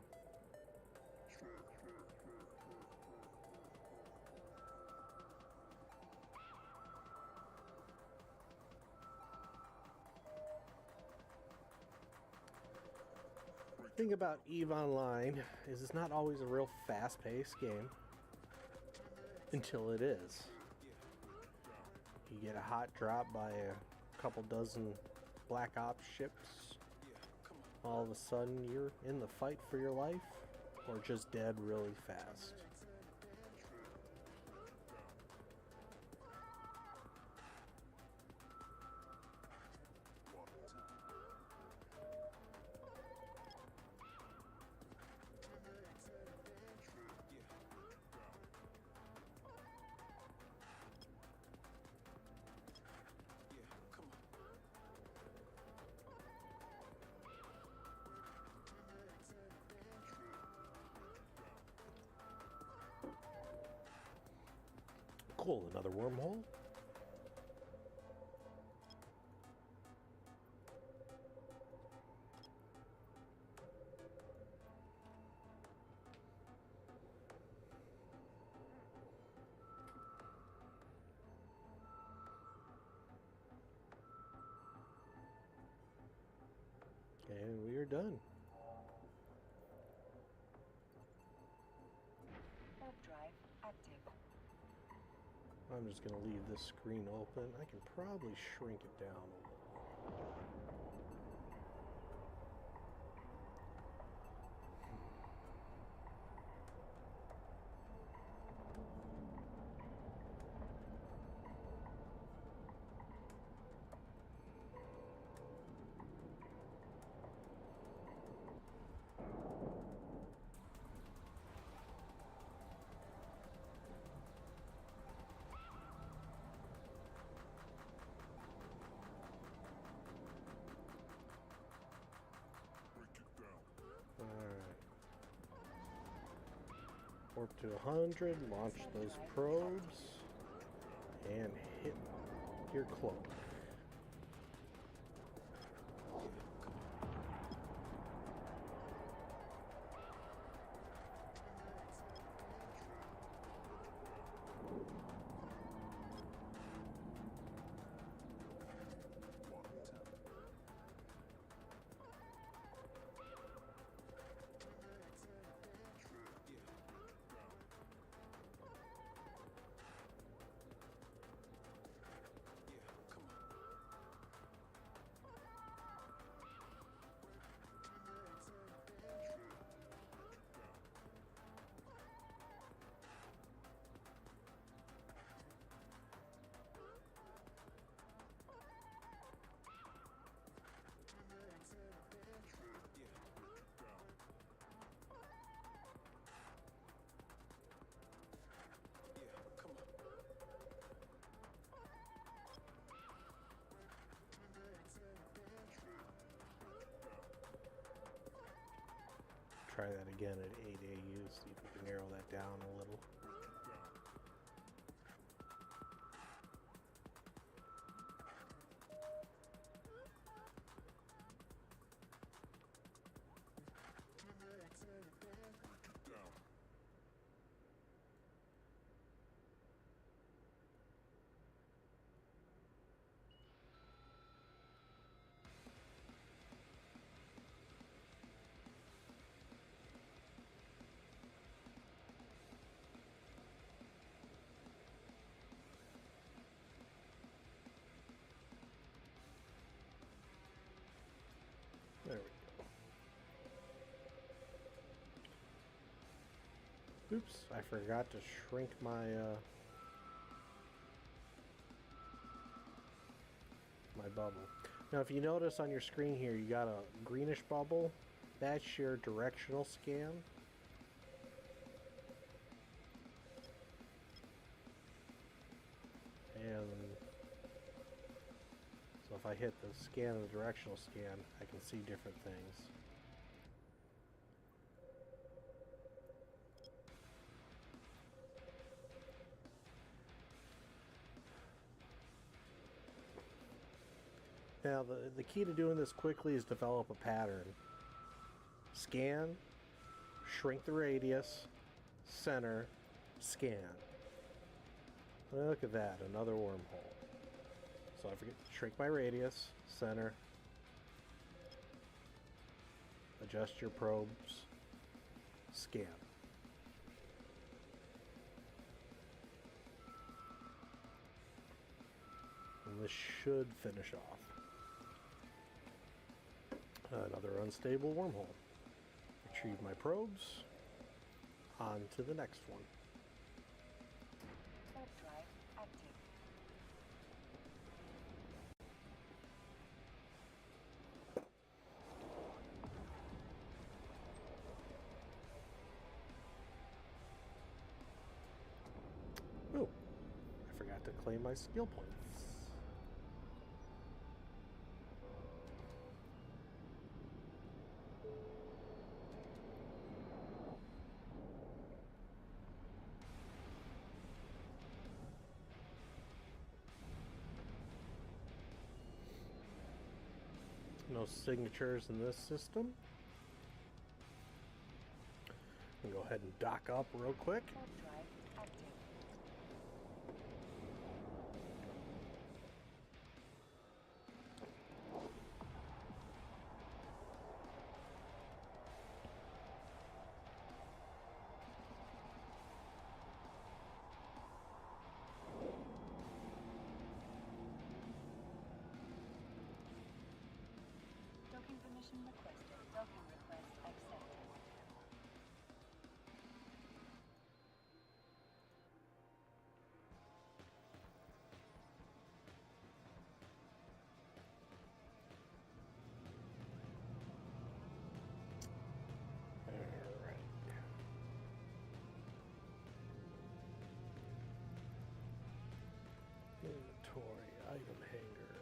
The thing about EVE Online is it's not always a real fast-paced game until it is. You get a hot drop by a couple dozen Black Ops ships, all of a sudden you're in the fight for your life or just dead really fast. Cool, another wormhole. And we are done. Warp drive active. I'm just going to leave this screen open. I can probably shrink it down a little. Break it down. Alright. Warp to 100, launch those probes, and hit your cloak. Try that again at 8 AU, see if we can narrow that down a little. Down. Oops, I forgot to shrink my my bubble. Now if you notice on your screen here, you got a greenish bubble. That's your directional scan. And so if I hit the scan and the directional scan, I can see different things. Now the key to doing this quickly is develop a pattern. Scan, shrink the radius, center, scan. Look at that, another wormhole. So I forget to shrink my radius, center, adjust your probes, scan. And this should finish off. Another unstable wormhole. Retrieve my probes. On to the next one. Warp drive active. Oh, I forgot to claim my skill points. No signatures in this system. We'll go ahead and dock up real quick. Warp drive active. Docking permission requested. Docking request accepted. Alright. Inventory, item hanger.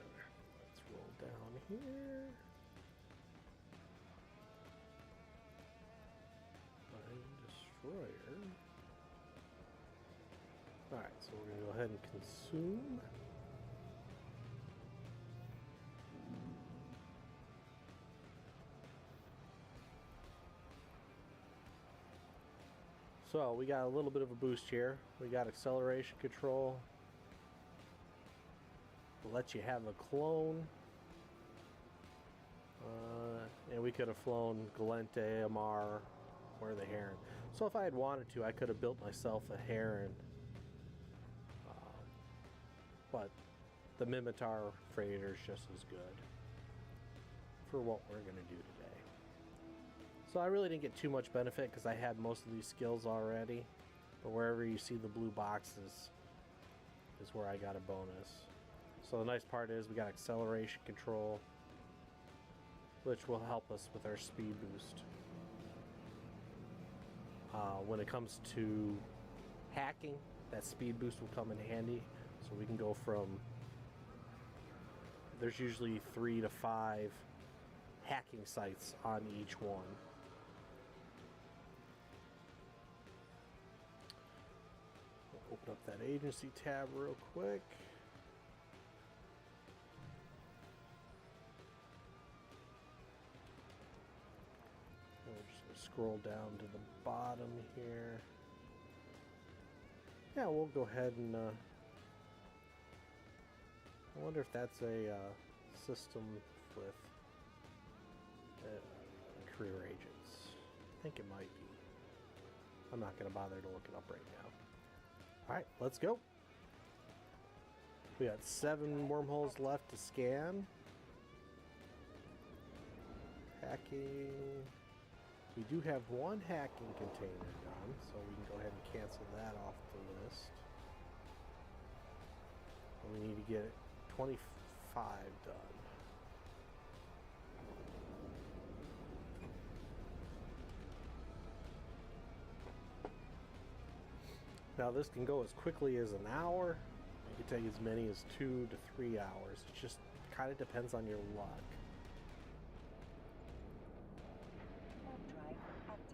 Let's roll down here. Mine destroyer. Alright, so we're going to go ahead and consume. So we got a little bit of a boost here. We got acceleration control. We'll let you have a clone. And we could have flown Galente, Amar, or the Heron. So if I had wanted to, I could have built myself a Heron. But the Mimitar freighter is just as good for what we're going to do today. So I really didn't get too much benefit because I had most of these skills already. But wherever you see the blue boxes is where I got a bonus. So the nice part is we got acceleration control, which will help us with our speed boost. When it comes to hacking, that speed boost will come in handy. So we can go from, there's usually 3 to 5 hacking sites on each one. We'll open up that agency tab real quick. We're just going to scroll down to the bottom here. Yeah, we'll go ahead and I wonder if that's a system with career agents. I think it might be. I'm not going to bother to look it up right now. Alright, let's go. We got 7 wormholes left to scan. Hacking. We do have one hacking container done, so we can go ahead and cancel that off the list. And we need to get 25 done. Now this can go as quickly as an hour. It can take as many as 2 to 3 hours. It just kind of depends on your luck. Warp drive active.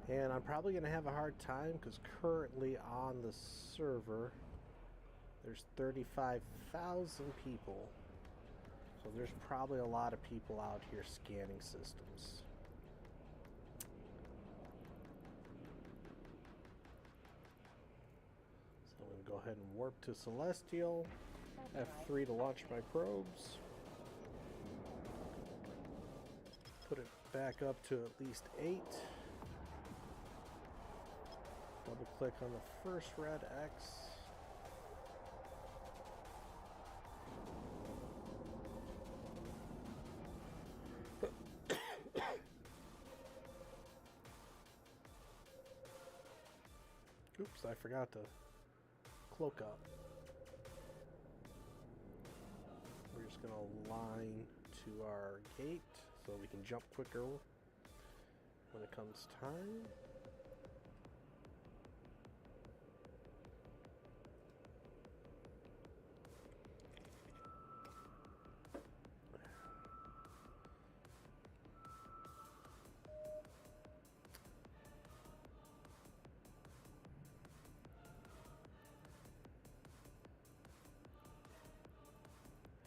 And I'm probably going to have a hard time because currently on the server there's 35,000 people. So there's probably a lot of people out here scanning systems. So I'm going to go ahead and warp to Celestial. F3 to launch my probes. Put it back up to at least 8. Double click on the first red X. Oops, I forgot to cloak up. We're just going to align to our gate so we can jump quicker when it comes time.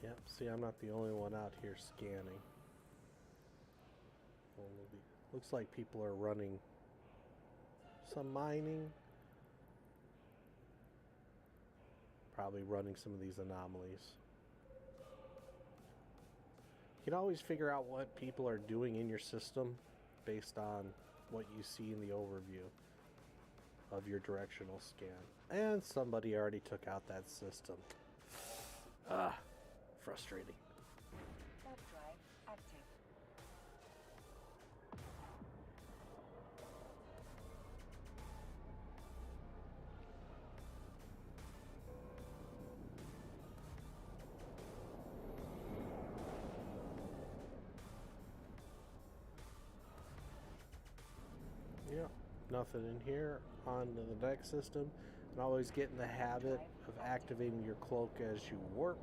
Yep, see, I'm not the only one out here scanning. Well, looks like people are running some mining. Probably running some of these anomalies. You can always figure out what people are doing in your system based on what you see in the overview of your directional scan. And somebody already took out that system. Ah! Frustrating. Warp drive active. Yep, nothing in here. On to the next system. And always get in the habit of activating your cloak as you warp.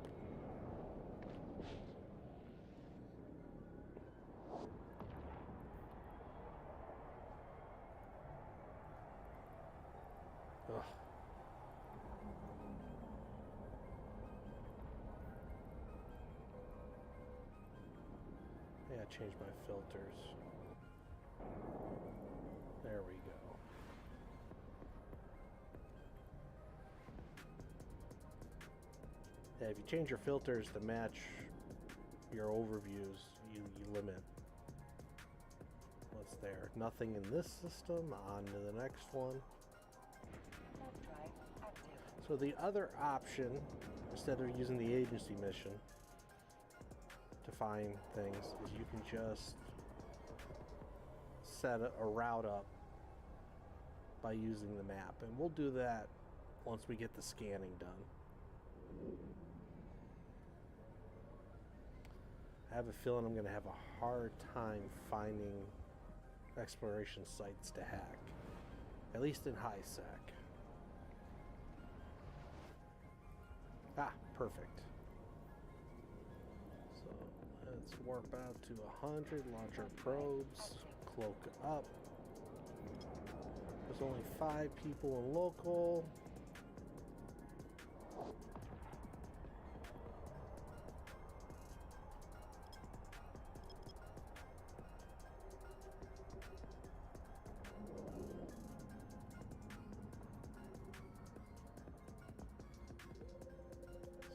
Ugh. Yeah, change my filters. There we go. Yeah, if you change your filters to match your overviews, you limit what's there. Nothing in this system. On to the next one. Warp drive active. So the other option, instead of using the agency mission to find things, is you can just set a route up by using the map. And we'll do that once we get the scanning done. I have a feeling I'm going to have a hard time finding exploration sites to hack, at least in high sec. Ah, perfect. So let's warp out to 100, launch our probes, cloak up. There's only 5 people in local.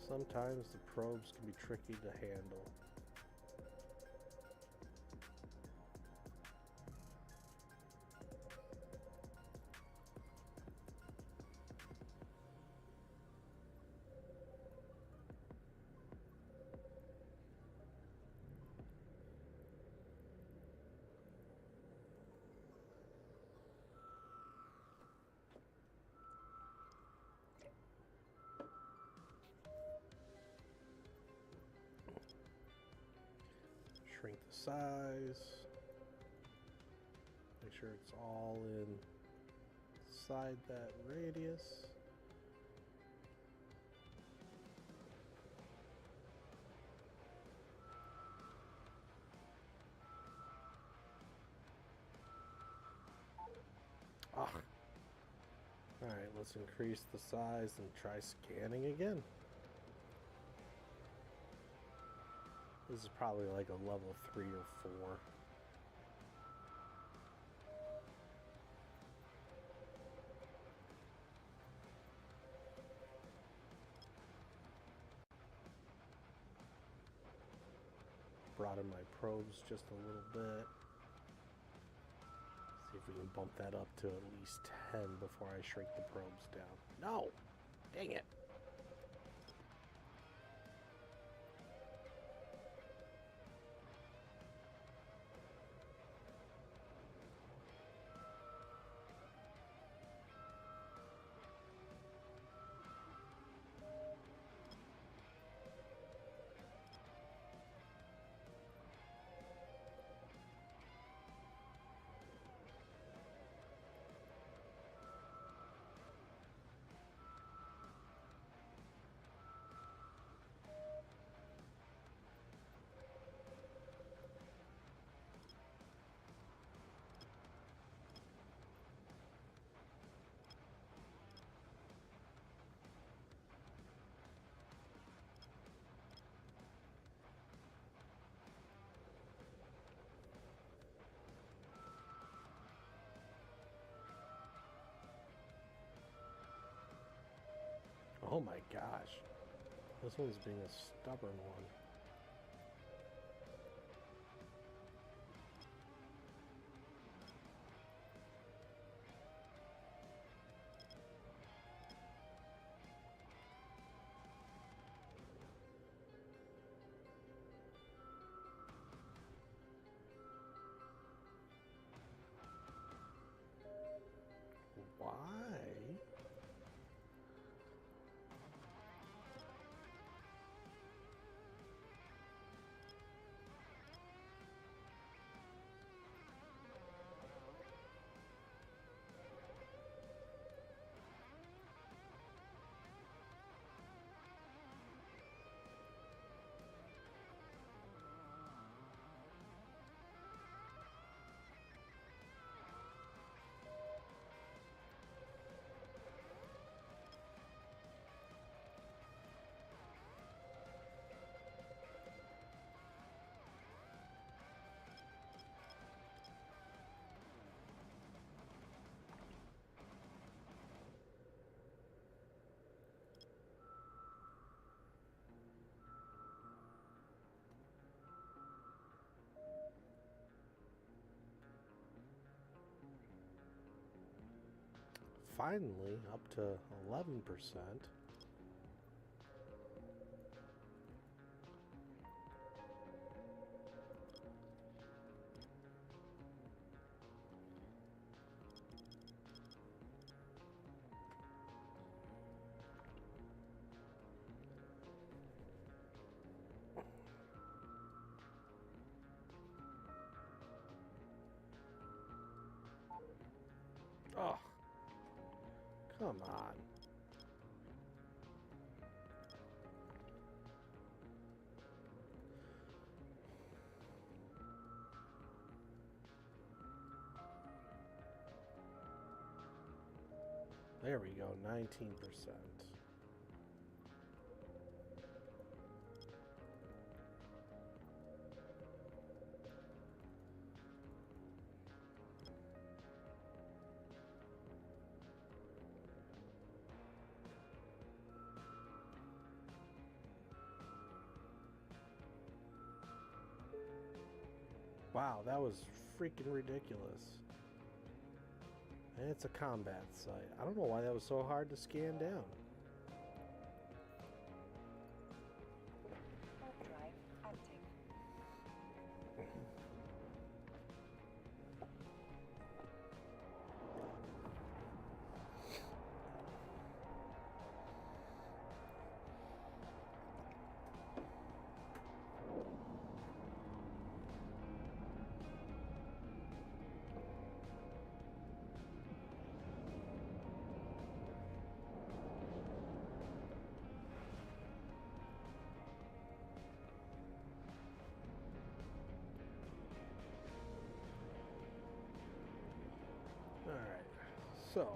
Sometimes the probes can be tricky to handle. shrink the size. Make sure it's all inside that radius. Ah. Alright, let's increase the size and try scanning again. This is probably like a level 3 or 4. Broaden my probes just a little bit. See if we can bump that up to at least 10 before I shrink the probes down. No! Dang it! Oh my gosh. This one's being a stubborn one. Why? Finally, up to 11%. Oh, come on. There we go, 19%. Wow, that was freaking ridiculous. And it's a combat site. I don't know why that was so hard to scan down. Warp drive active. So,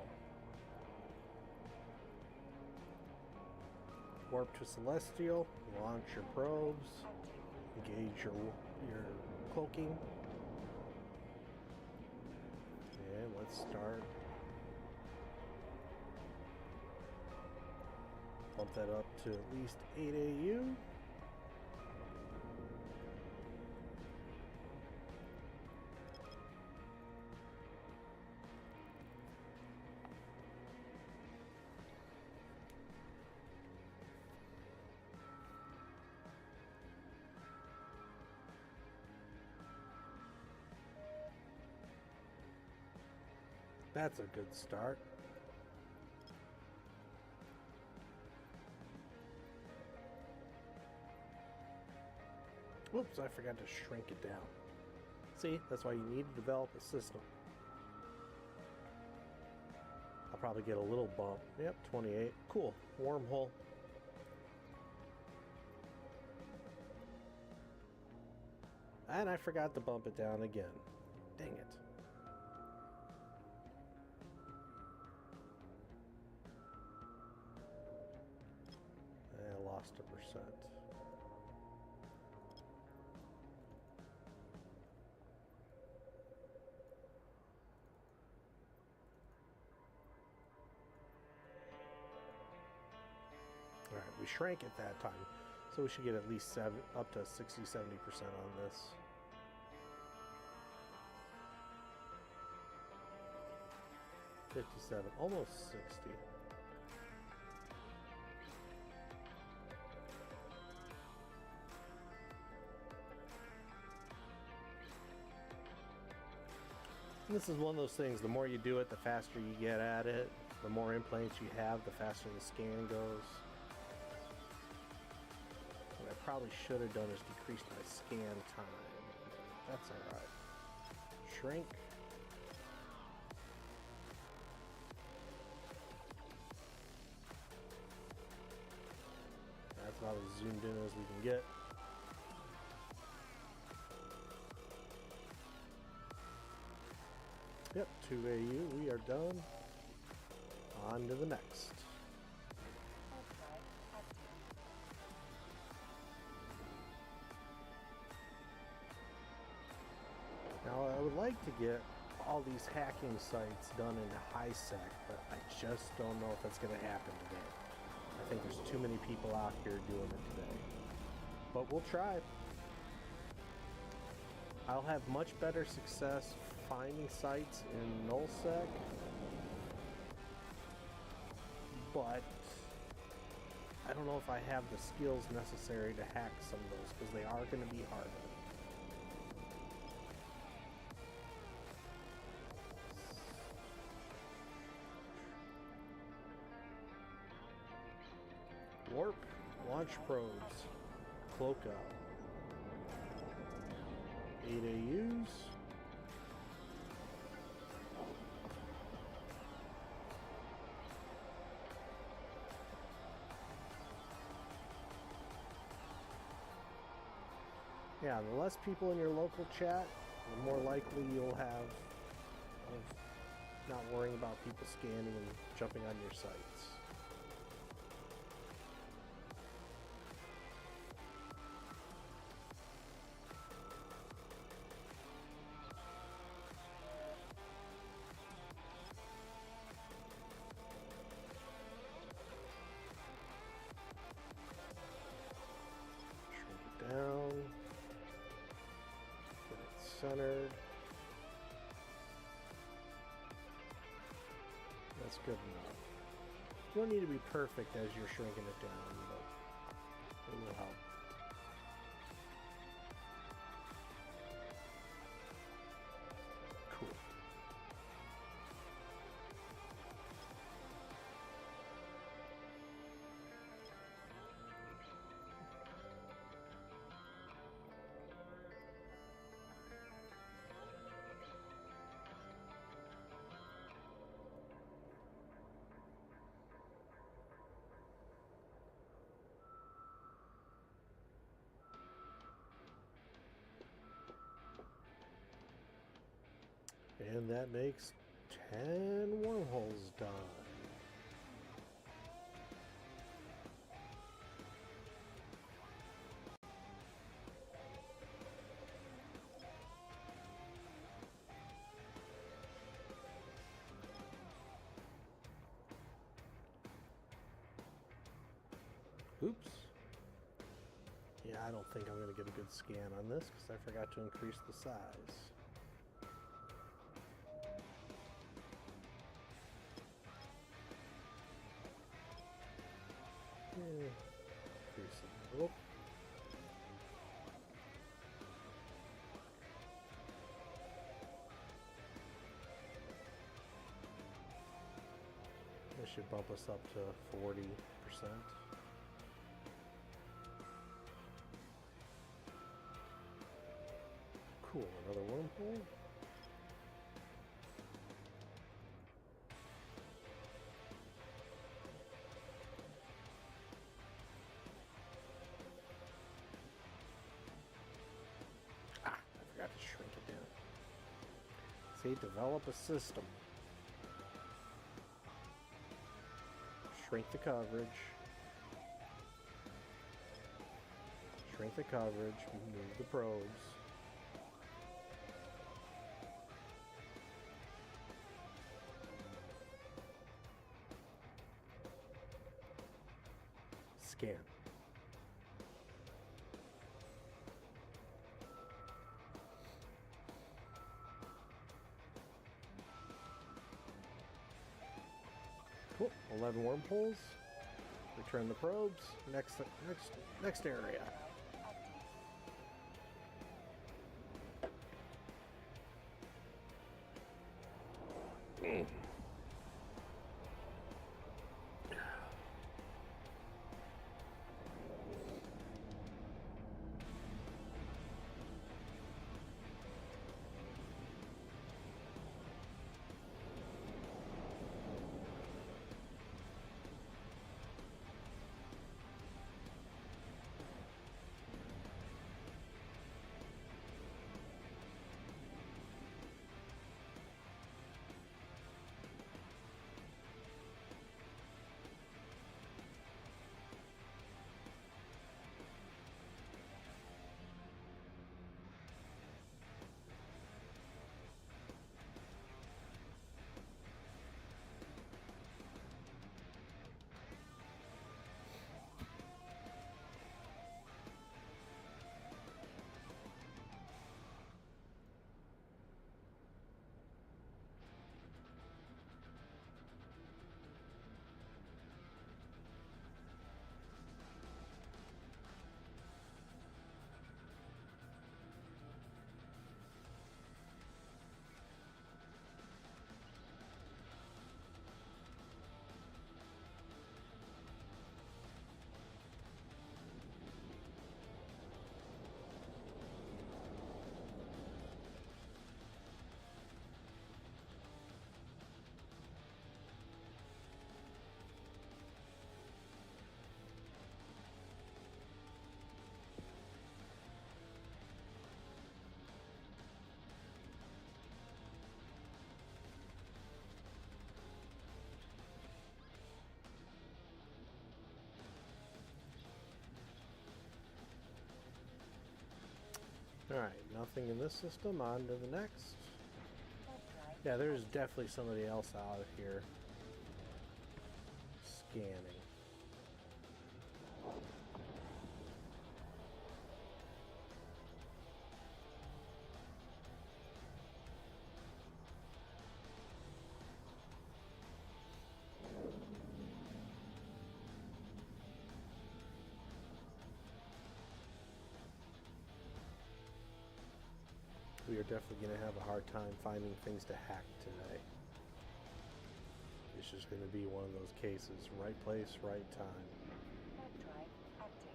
warp to Celestial, launch your probes, engage your cloaking, and let's start. Bump that up to at least 8 AU. That's a good start. Whoops, I forgot to shrink it down. See, that's why you need to develop a system. I'll probably get a little bump. Yep, 28. Cool. Wormhole. And I forgot to bump it down again. Dang it. I lost a percent. Alright, we shrank it that time. So we should get at least up to 60-70% on this. $57, almost 60. And this is one of those things, the more you do it, the faster you get at it. The more implants you have, the faster the scan goes. What I probably should have done is decrease my scan time. That's alright. Shrink. That's about as zoomed in as we can get. Yep, 2 AU, we are done. On to the next. Now I would like to get all these hacking sites done into high sec, but I just don't know if that's going to happen today. I think there's too many people out here doing it today. But we'll try. I'll have much better success finding sites in nullsec, but I don't know if I have the skills necessary to hack some of those, because they are going to be harder. Warp, launch probes, cloak out. 8 AUs. Yeah, the less people in your local chat, the more likely you'll have of not worrying about people scanning and jumping on your sites. Shrink it down. Get it centered. That's good enough. You don't need to be perfect as you're shrinking it down, but it will help. Cool. And that makes 10 wormholes done. Oops. Yeah, I don't think I'm going to get a good scan on this because I forgot to increase the size. Yeah, increase it a little. This should bump us up to 40%. Cool, another wormhole. Ah, I forgot to shrink it down. See, develop a system. Shrink the coverage. Shrink the coverage, move the probes. Scan. Cool. 11 wormholes. Return the probes. Next area. Alright, nothing in this system. On to the next. Yeah, there's definitely somebody else out here scanning. We are definitely going to have a hard time finding things to hack today. It's just going to be one of those cases. Right place, right time. Warp drive active.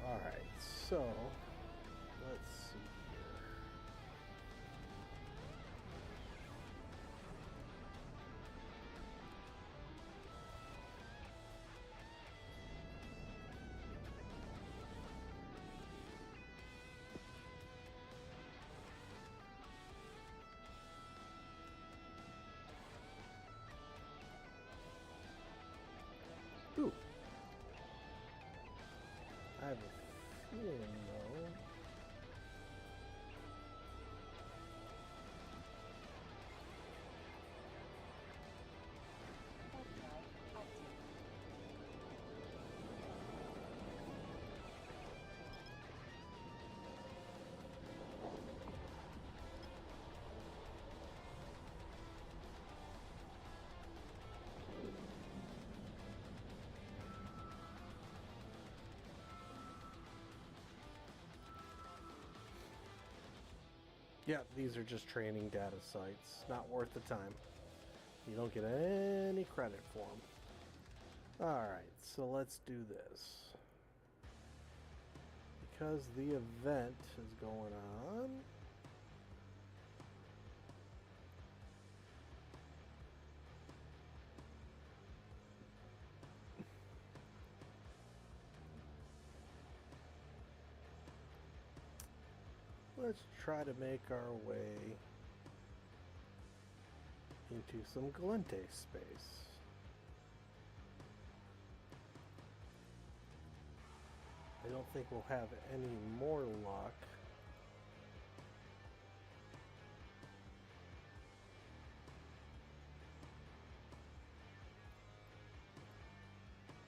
Alright, so I have a feeling though. Warp drive active. Yeah, these are just training data sites. Not worth the time. You don't get any credit for them. Alright, so let's do this. Because the event is going on. Let's try to make our way into some Galente space. I don't think we'll have any more luck.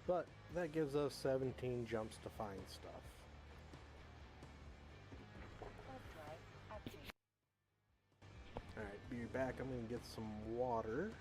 But that gives us 17 jumps to find stuff. Warp drive active. Alright, be back. I'm going to get some water.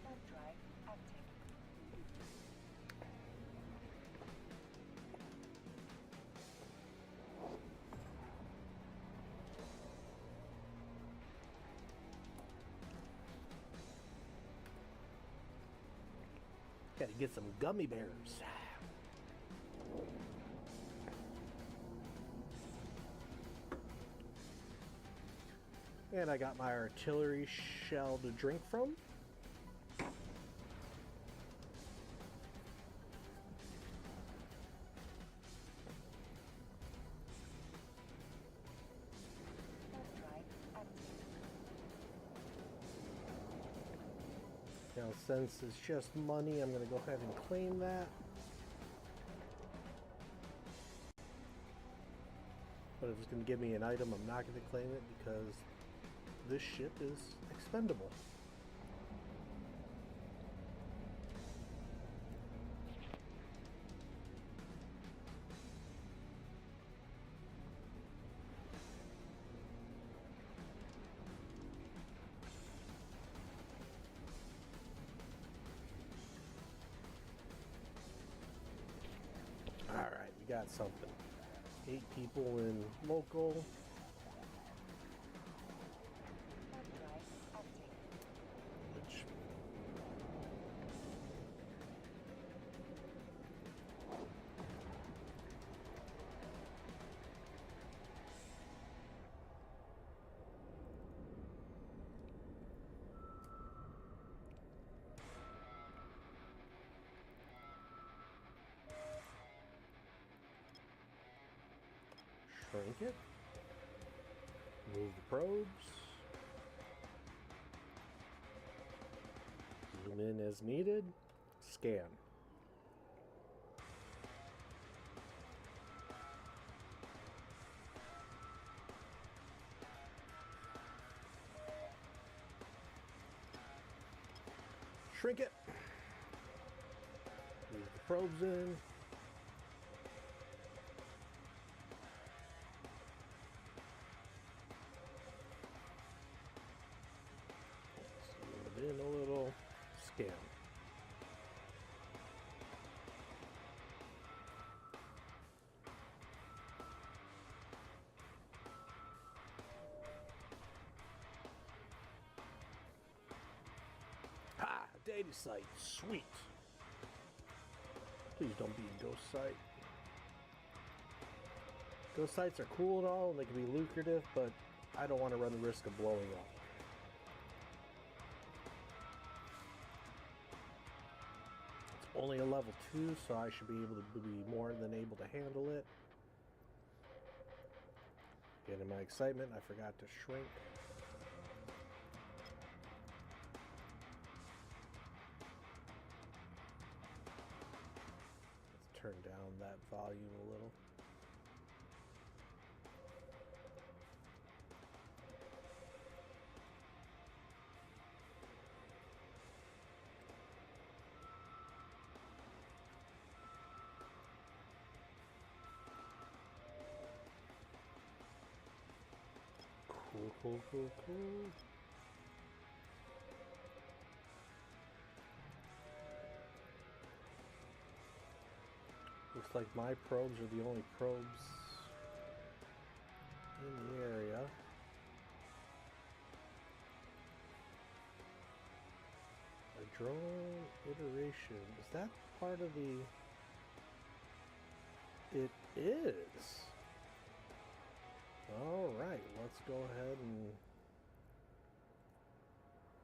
Warp drive active. Gotta get some gummy bears. And I got my artillery shell to drink from. Warp drive active. Now, since it's just money, I'm going to go ahead and claim that. But if it's going to give me an item, I'm not going to claim it because this ship is expendable. Alright, we got something. 8 people in local. Shrink it. Move the probes. Zoom in as needed. Scan. Shrink it. Move the probes in. Zoom it in a little. Scan. Ha! Data site. Sweet. Please don't be a ghost site. Ghost sites are cool and all, and they can be lucrative, but I don't want to run the risk of blowing up. It's only a level 2, so I should be able to be more than able to handle it. Again, in my excitement, I forgot to shrink. Let's turn down that volume a little. Cool. Looks like my probes are the only probes in the area. A drone iteration. Is that part of the... It is. Alright, let's go ahead and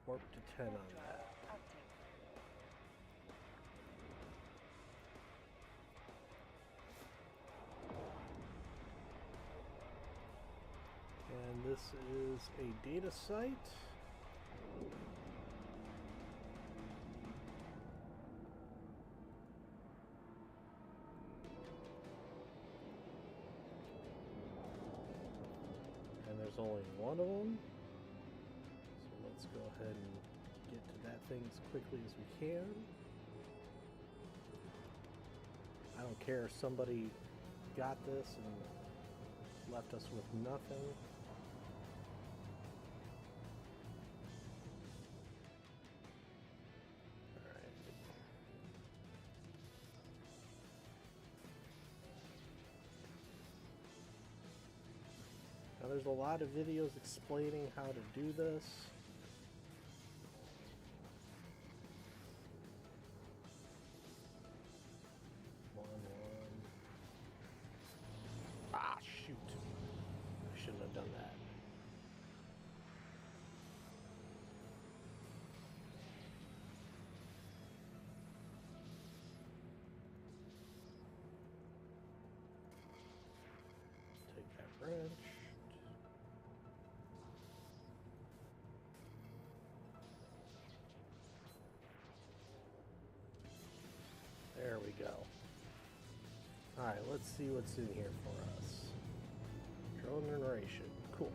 warp to 10 on that. And this is a data site. And there's only one of them. So let's go ahead and get to that thing as quickly as we can. I don't care if somebody got this and left us with nothing. Now there's a lot of videos explaining how to do this. Ah, shoot. I shouldn't have done that. Take that branch. There we go. Alright, let's see what's in here for us. Drone narration. Cool.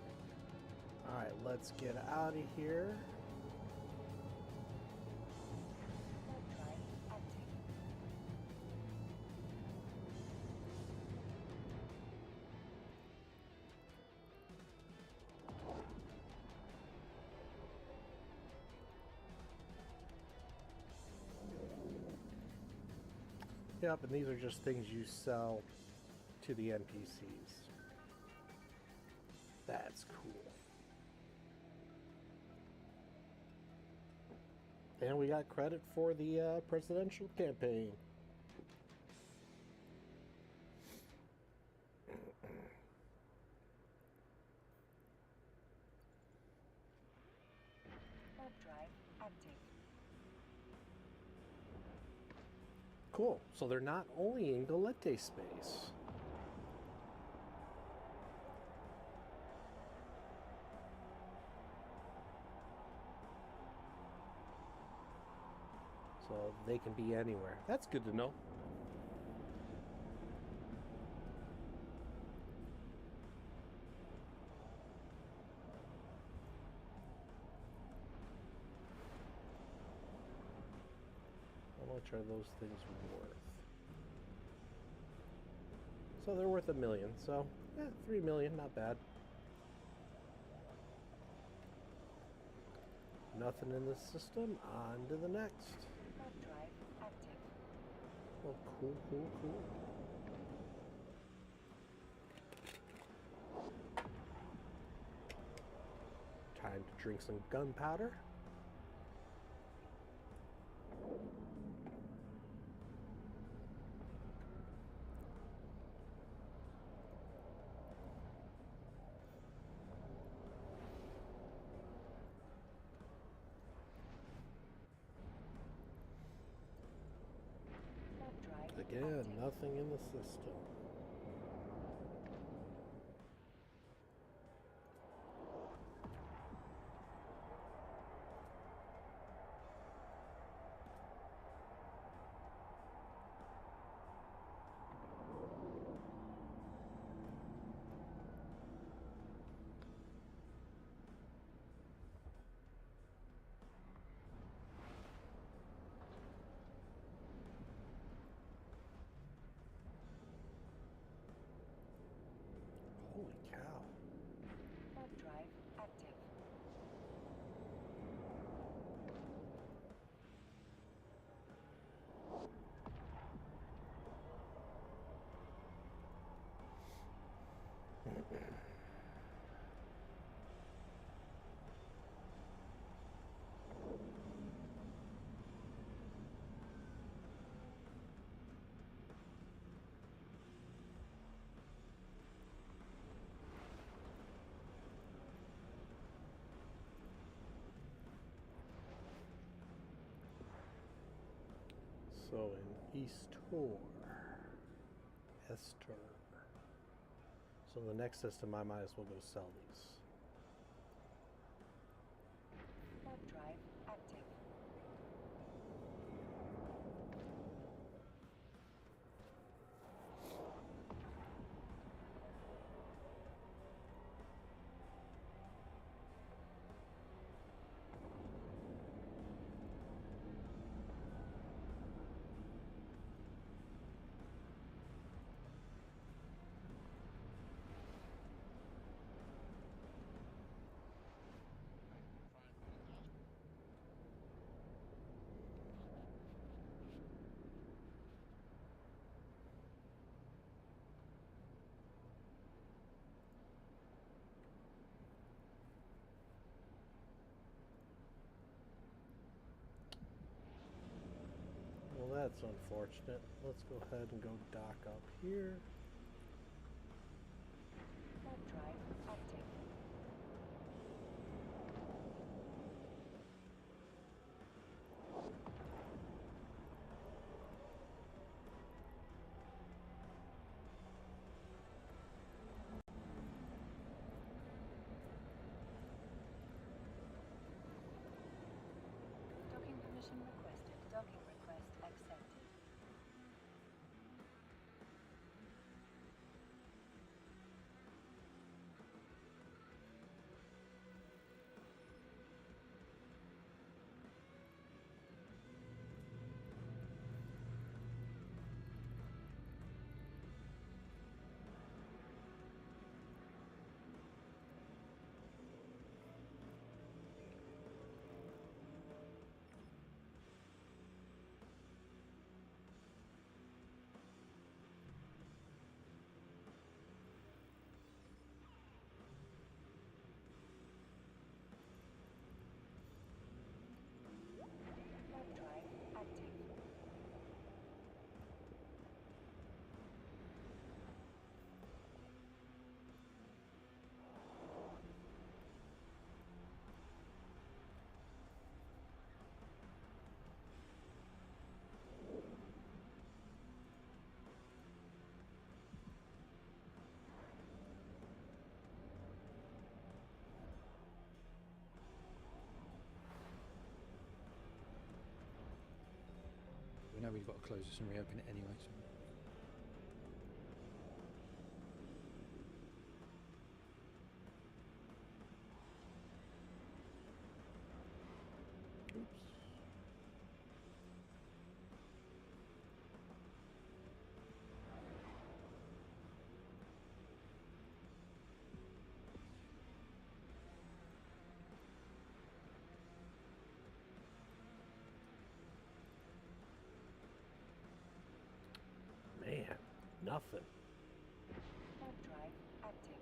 Alright, let's get out of here. Yep, and these are just things you sell to the NPCs. That's cool. And we got credit for the presidential campaign. Warp drive active. Cool. So they're not only in Galete space. So they can be anywhere. That's good to know. How much are those things worth? So they're worth $1 million. So, 3 million, not bad. Nothing in the system. On to the next. Warp drive active. Oh, cool, cool, cool. Time to drink some gunpowder. Warp drive Again, active. nothing in the system. Holy cow. Warp drive active. So in Eastor, Estor. So the next system, I might as well go sell these. Warp drive active. Well, that's unfortunate. Let's go ahead and go dock up here. Warp drive active. Docking permission requested. Docking request accepted. we know we've got to close this and reopen it anyway. So. Oops. Man, nothing. Third drive active.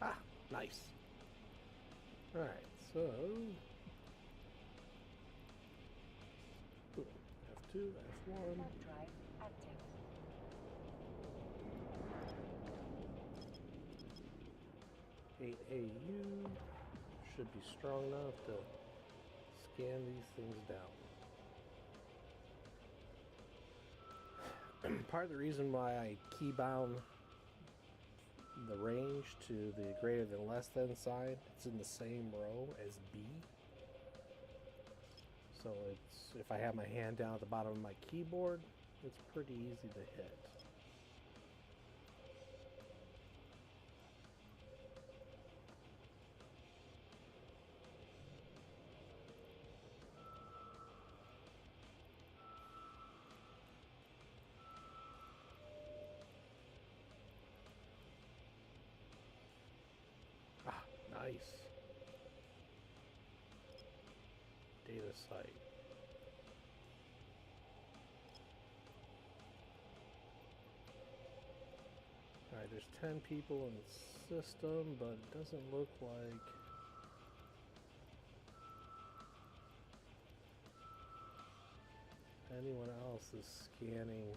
Ah, nice. Alright, so F2, F1. Third drive active. 8AU should be strong enough to scan these things down. Part of the reason why I keybound the range to the greater than less than sign, it's in the same row as B. So it's, if I have my hand down at the bottom of my keyboard, it's pretty easy to hit. Ah, nice. Data site. Alright, there's 10 people in the system, but it doesn't look like anyone else is scanning.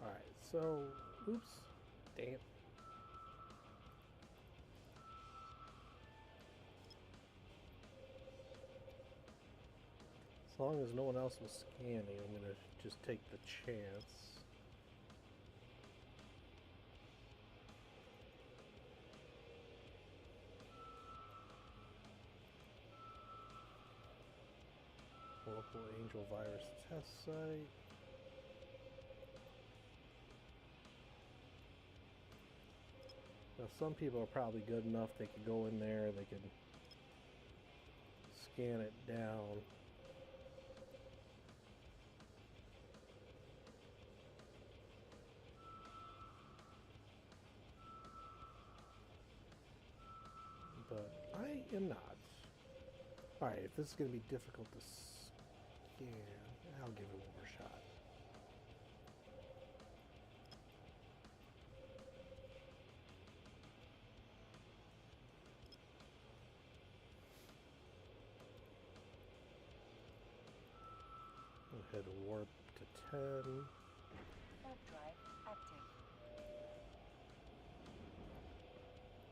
Alright, so, oops, damn. As long as no one else was scanning, I'm gonna just take the chance. Local Angel virus test site. Now some people are probably good enough, they could go in there, they could scan it down. But I am not. Alright, if this is going to be difficult to scan, I'll give it one more shot. Go ahead and warp to 10. Third drive active.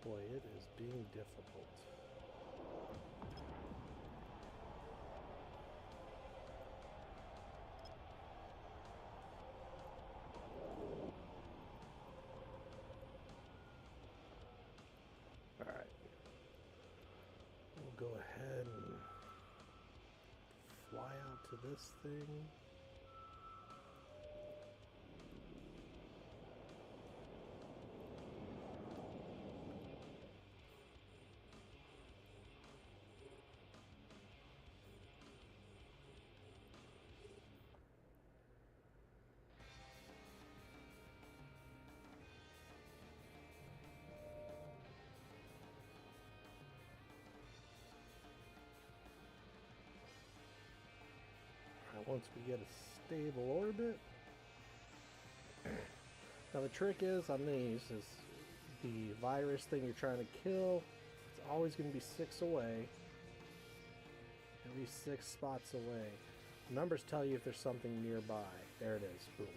Boy, it is being difficult. Alright. We'll go ahead and fly out to this thing. once we get a stable orbit. Now the trick is on these is the virus thing you're trying to kill, it's always going to be 6 away. At least 6 spots away. The numbers tell you if there's something nearby. There it is. Boom.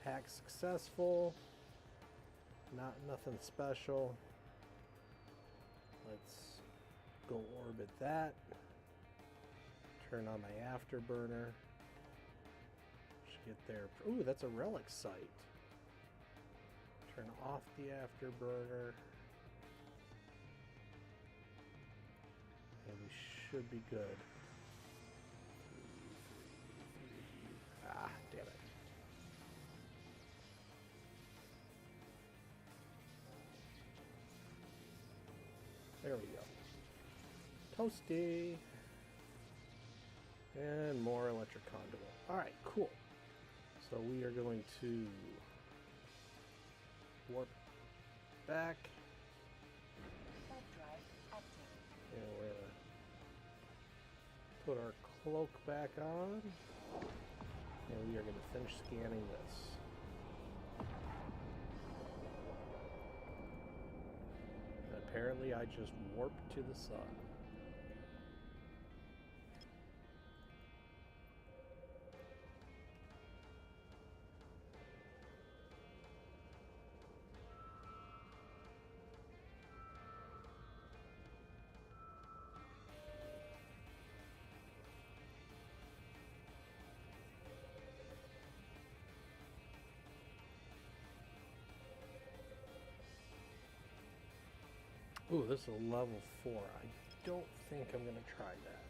Hack successful. Nothing special. Let's go orbit that. Turn on my afterburner. Should get there. Ooh, that's a relic site. Turn off the afterburner. And we should be good. Ah, damn it. There we go. Toasty. And more electric conduit. Alright, cool. So we are going to warp back. Warp drive active. And we're going to put our cloak back on. And we are going to finish scanning this. And apparently I just warped to the sun. Ooh, this is a level 4. I don't think I'm going to try that.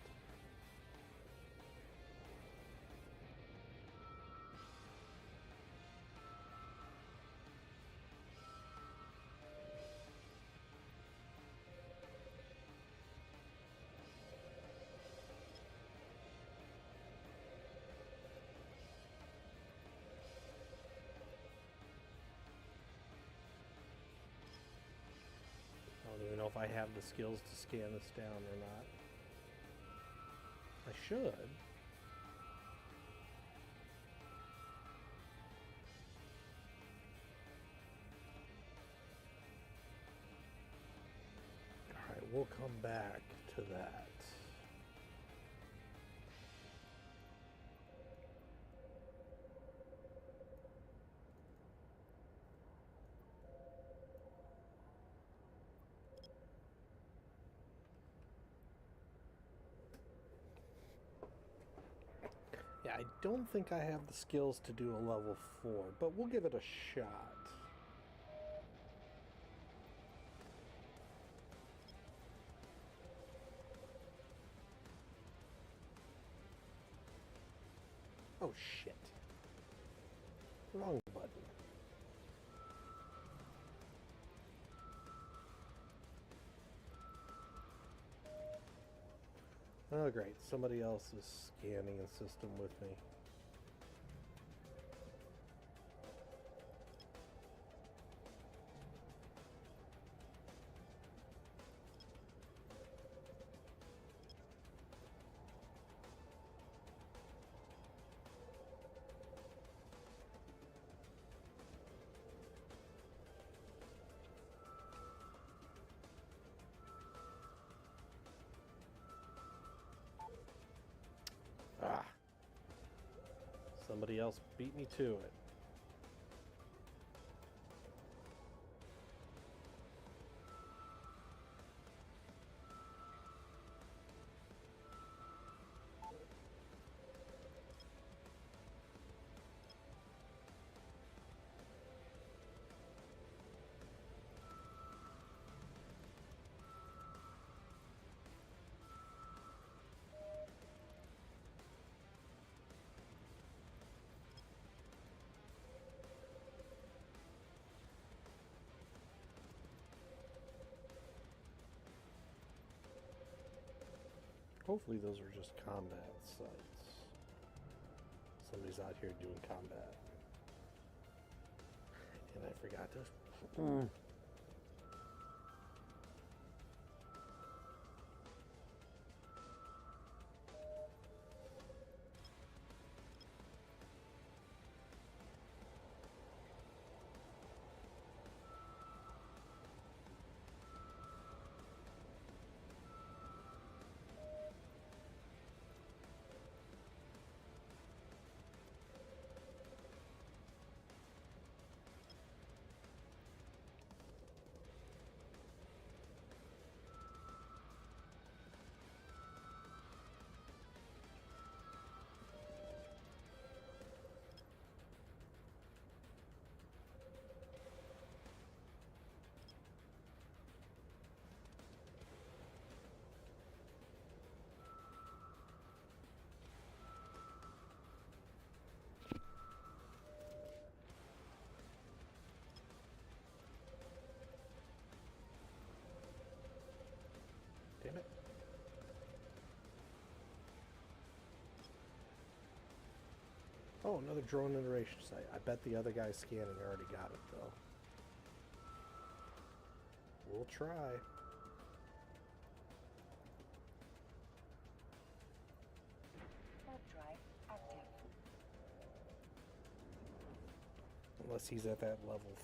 I don't even know if I have the skills to scan this down or not. I should. Alright, we'll come back to that. Yeah, I don't think I have the skills to do a level 4, but we'll give it a shot. Oh shit. Wrong button. Oh great, somebody else is scanning the system with me. Ah. Somebody else beat me to it. Hopefully those are just combat sites. Somebody's out here doing combat. And I forgot to... Damn it. Oh, another drone iteration site. I bet the other guy scanning already got it, though. We'll try. Warp drive active. Unless he's at that level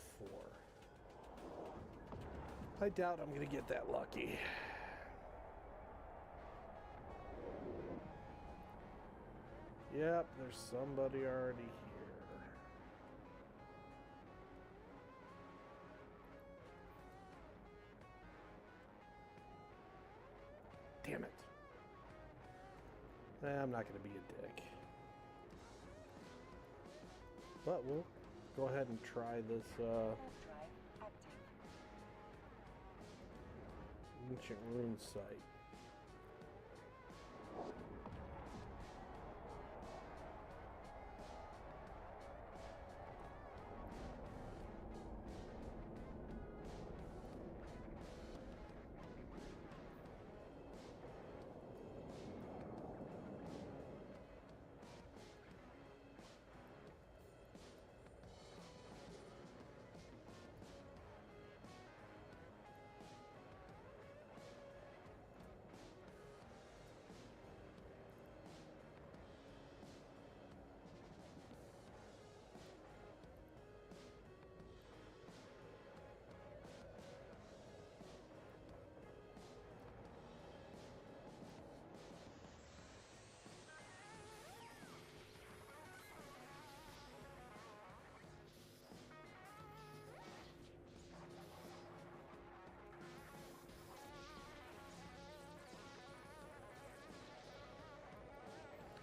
4. I doubt I'm going to get that lucky. Yep, there's somebody already here. Damn it. I'm not going to be a dick. But we'll go ahead and try this Warp drive active. ancient rune site.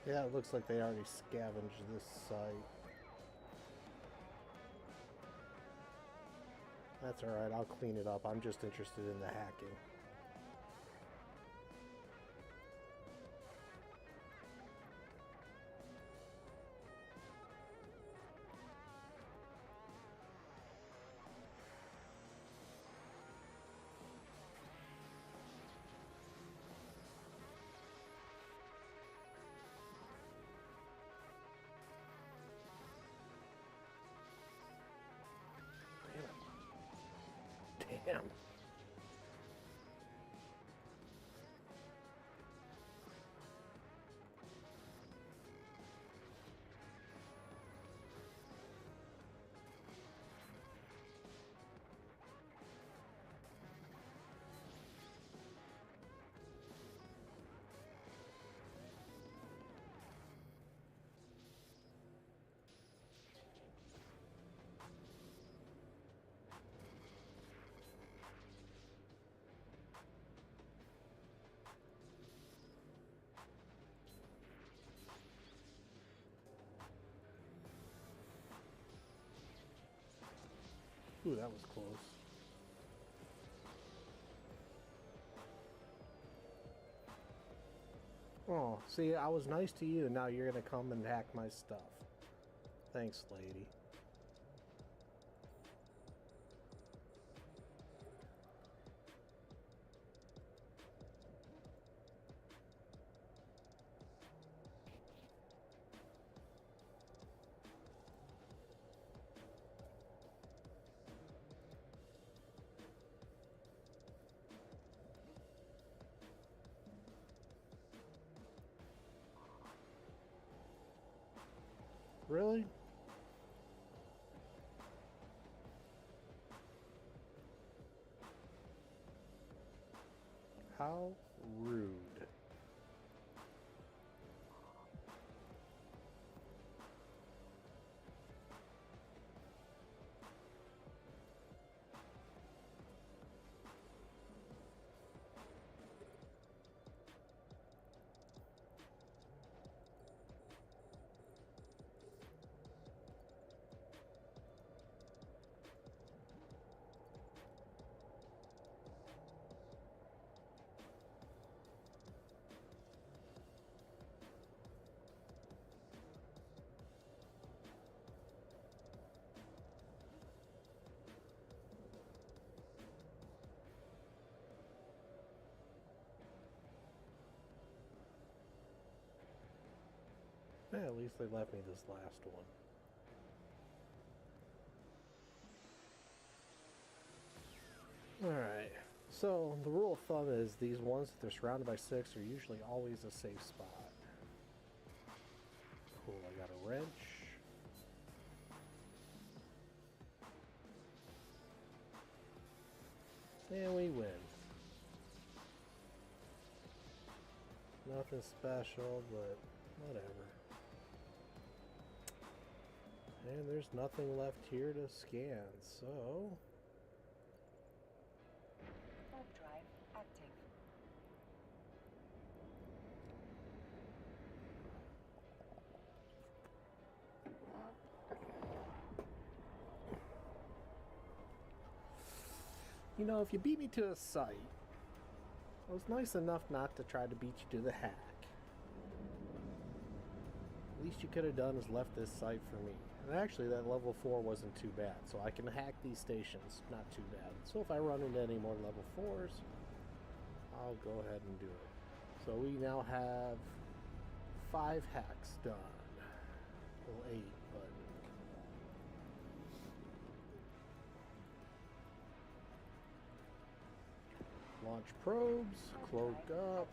Yeah, it looks like they already scavenged this site. That's alright, I'll clean it up. I'm just interested in the hacking. Damn. Ooh, that was close. Oh, see, I was nice to you, now you're gonna come and hack my stuff. Thanks, lady. Really? How rude. Yeah, at least they left me this last one. Alright, so the rule of thumb is these ones, if they're surrounded by 6, are usually always a safe spot. Cool, I got a wrench. And we win. Nothing special, but whatever. And there's nothing left here to scan, so... Warp drive active. You know, if you beat me to a site, it was nice enough not to try to beat you to the hack. Least you could have done is left this site for me. And actually, that level 4 wasn't too bad, so I can hack these stations. Not too bad. So if I run into any more level 4s, I'll go ahead and do it. So we now have 5 hacks done. Well, 8, but... Launch probes, cloak up.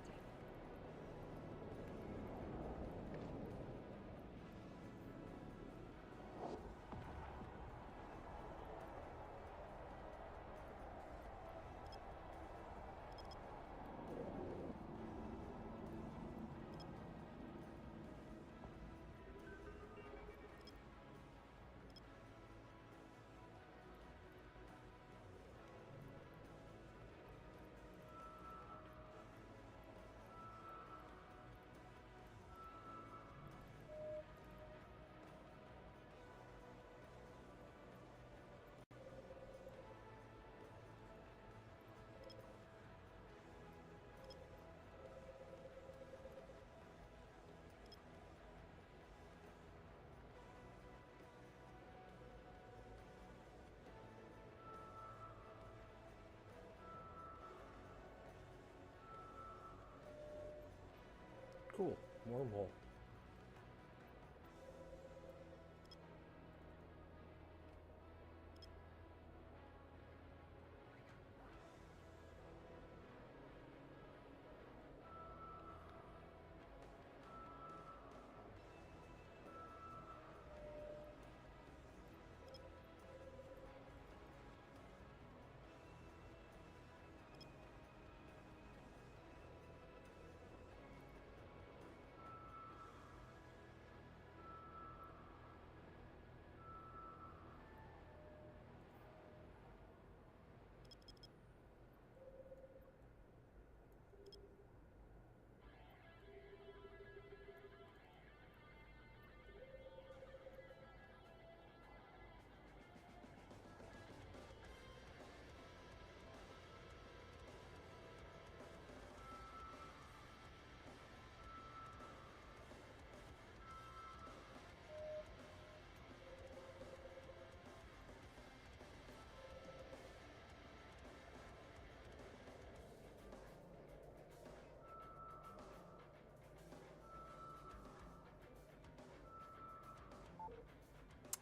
Cool, wormhole.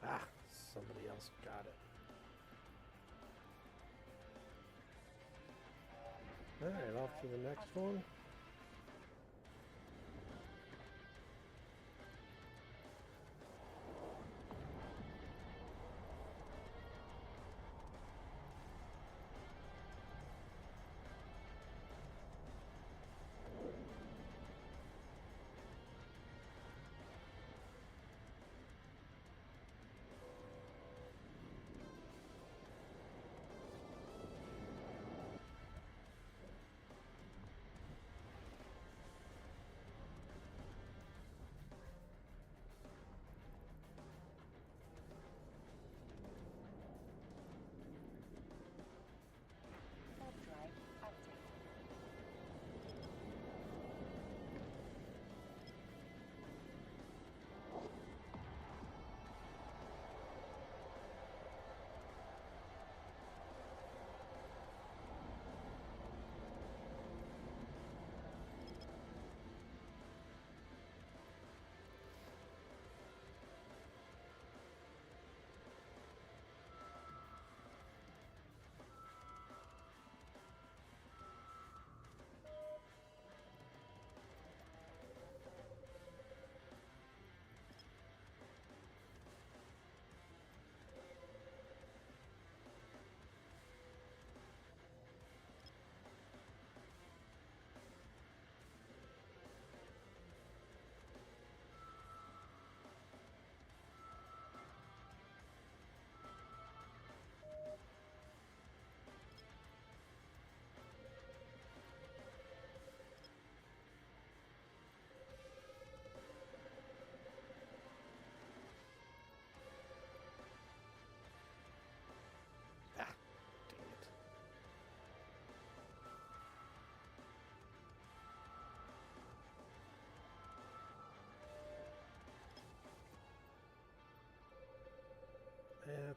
Ah, somebody else got it. Alright, off to the next one.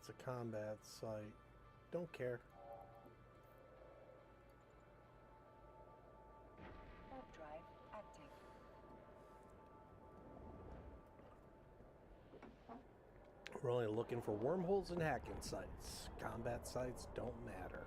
It's a combat site. Don't care. Warp drive active. We're only looking for wormholes and hacking sites. Combat sites don't matter.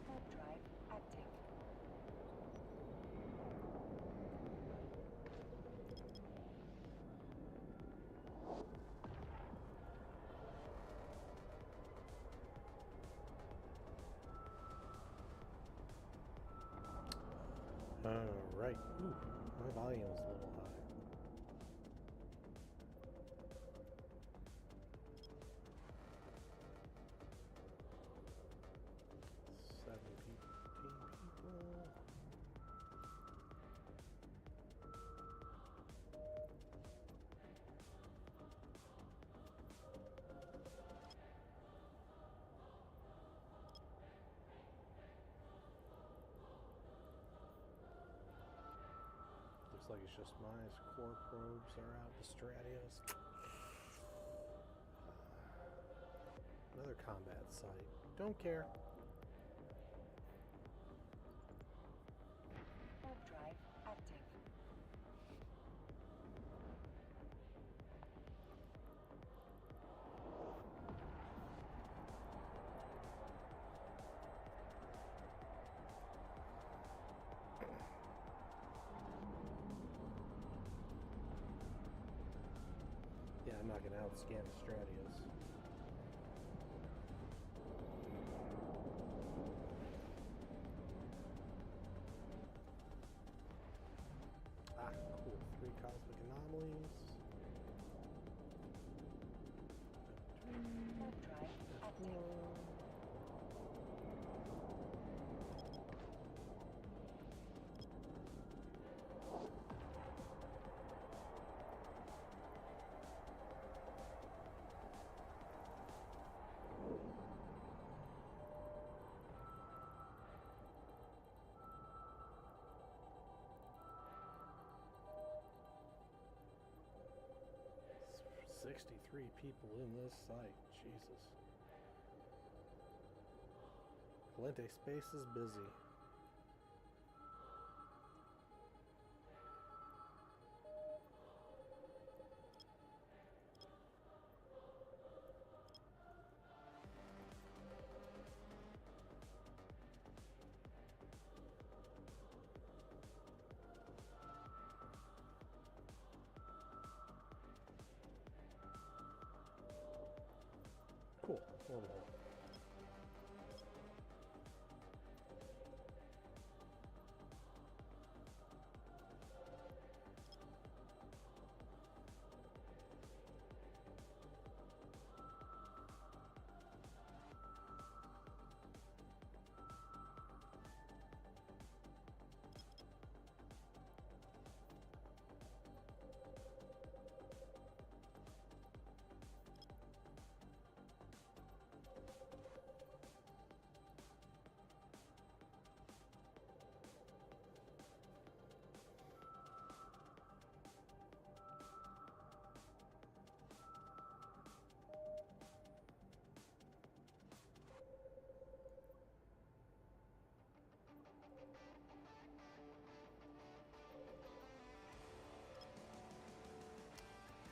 Warp drive active. Alright. Ooh, my volume is a little high. People. Looks like it's just my core probes are out the Stratios. Another combat site. Don't care. Warp drive active. Yeah, I'm not gonna outscan the Stratios. Ah, cool. 3 cosmic anomalies. Warp drive active. It's 63 people in this site. Jesus. Valente space is busy. Cool. Wonderful.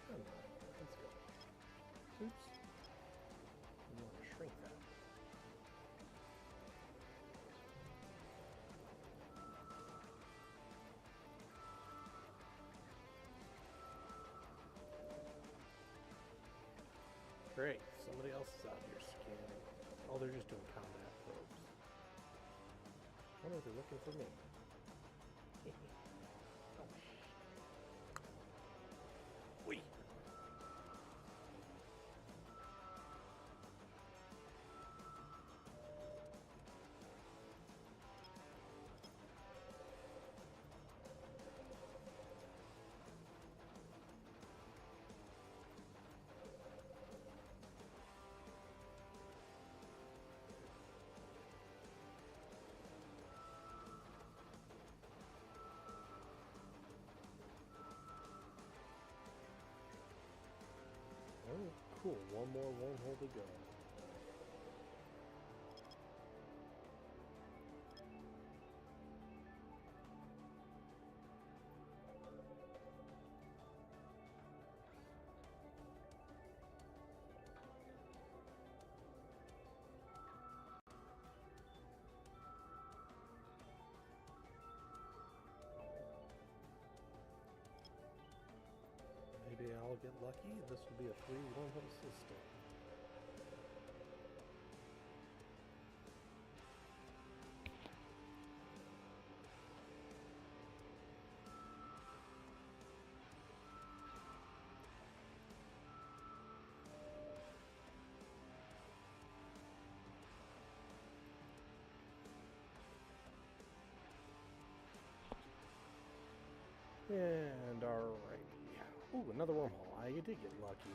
Come on, let's go. Oops. I want to shrink that. Great, somebody else is out here scanning. Oh, they're just doing combat probes. I wonder if they're looking for me. Oh. Wee. Cool, one more wormhole to go. Maybe I'll get lucky. This will be a free wormhole system. And alrighty. Ooh, another wormhole. I did get lucky.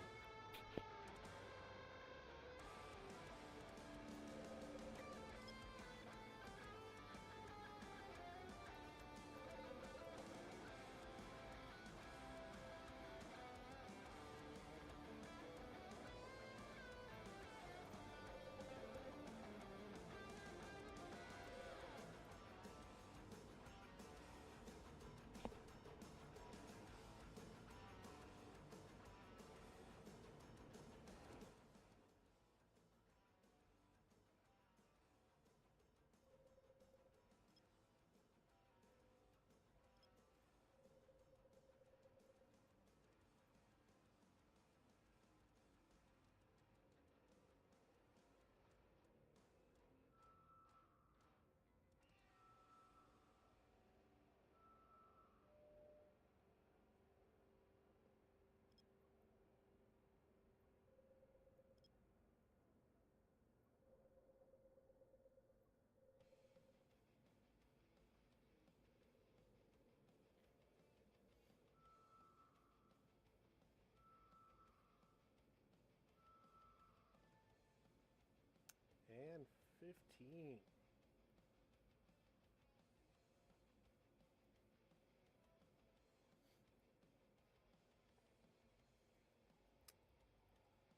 And 15.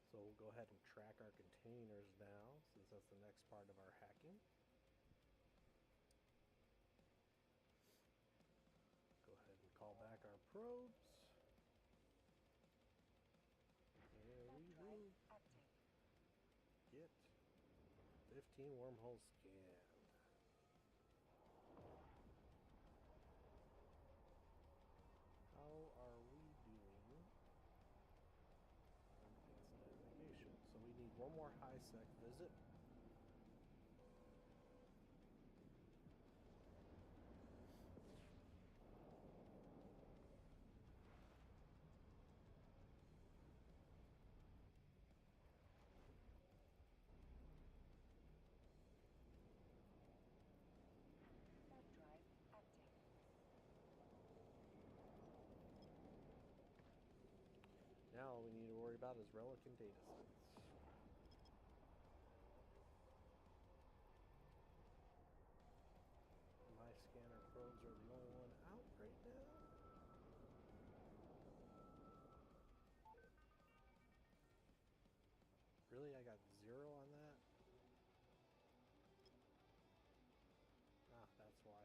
So we'll go ahead and track our containers now, since that's the next part of our hacking. Go ahead and call back our probes. And we will get 15 wormholes scanned. How are we doing on advanced navigation? So we need one more high sec visit. Now all we need to worry about is relic and data sets. My scanner probes are the only one out right now. Really? I got 0 on that? Ah, that's why.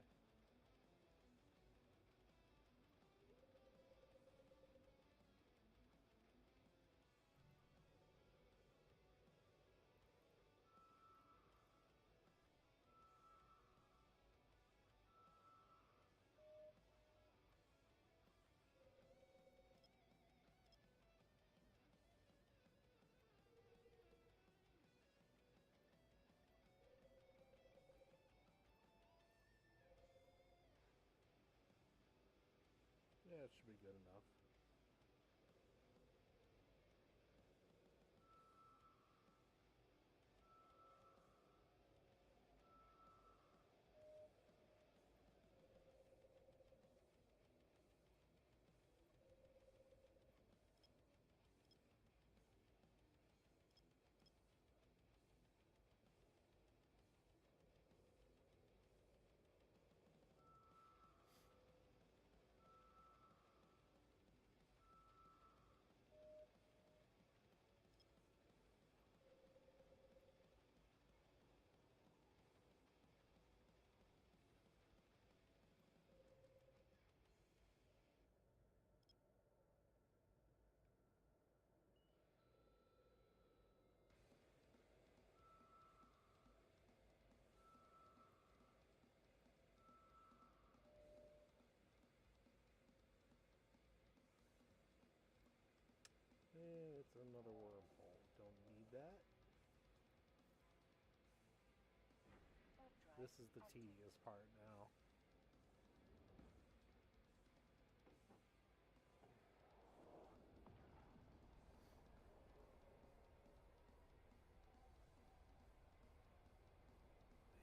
Yeah, it should be good enough. another wormhole. Don't need that. Warp drive This is the active. tedious part now.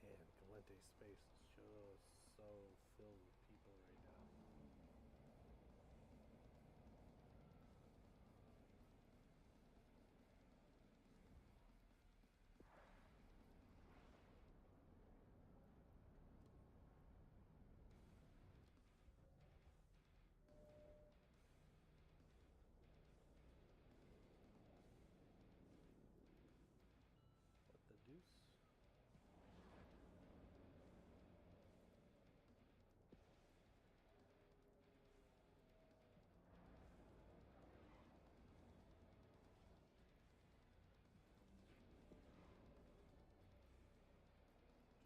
Man, Galente space is just so filled with people right now. What the deuce?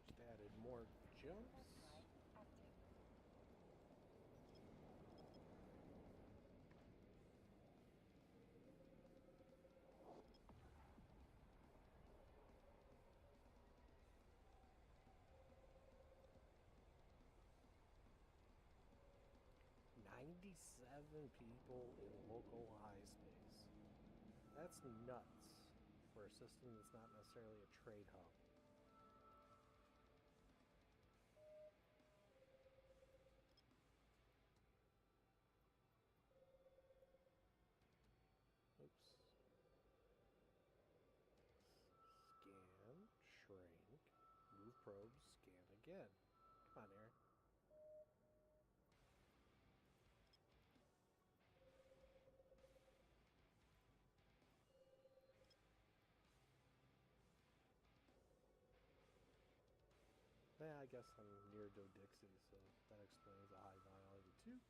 Just added more Warp jumps. drive active. "97 people in local high space. That's nuts for a system that's not necessarily a trade hub. Oops. Scan, shrink, move probes, scan again. Come on, Aaron. Yeah, I guess I'm near Dodixie, so that explains the high vitality too.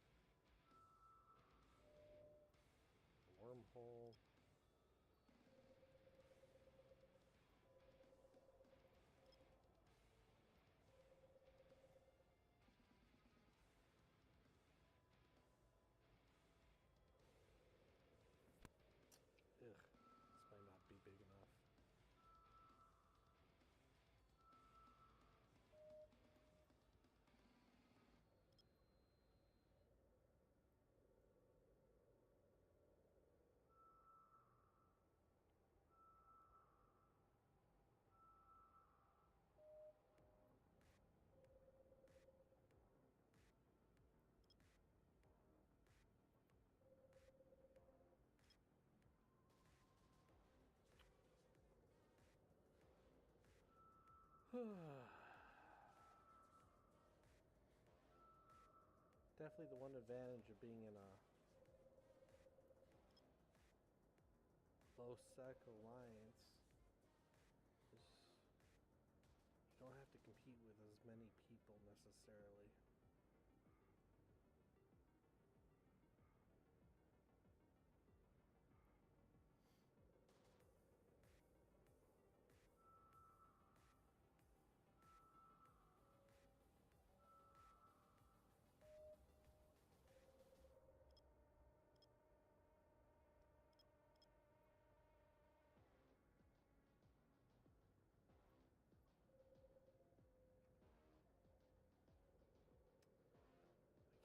Wormhole. Ugh, this might not be big enough. Definitely the one advantage of being in a low-sec alliance is you don't have to compete with as many people necessarily.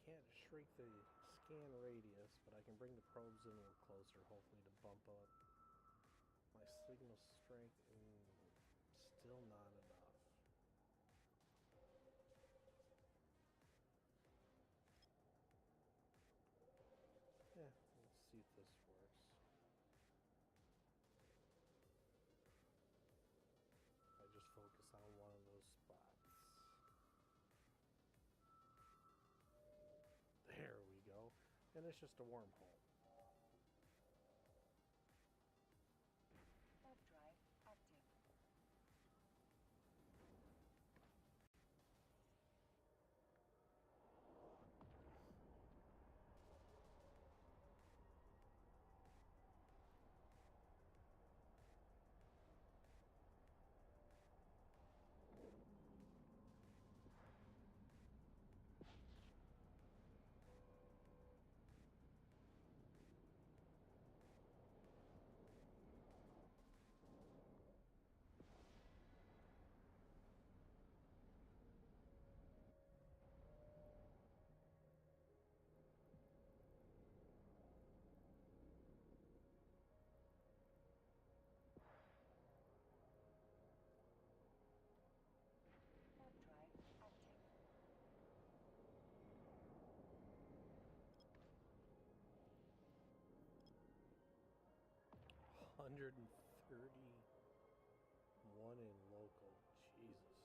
Can't shrink the scan radius, but I can bring the probes in a little closer, hopefully to bump up my signal strength, and still not enough. Yeah, let's see if this works. I just focus on one of those spots. There we go. And it's just a wormhole. Warp drive active. 131 in local. Jesus.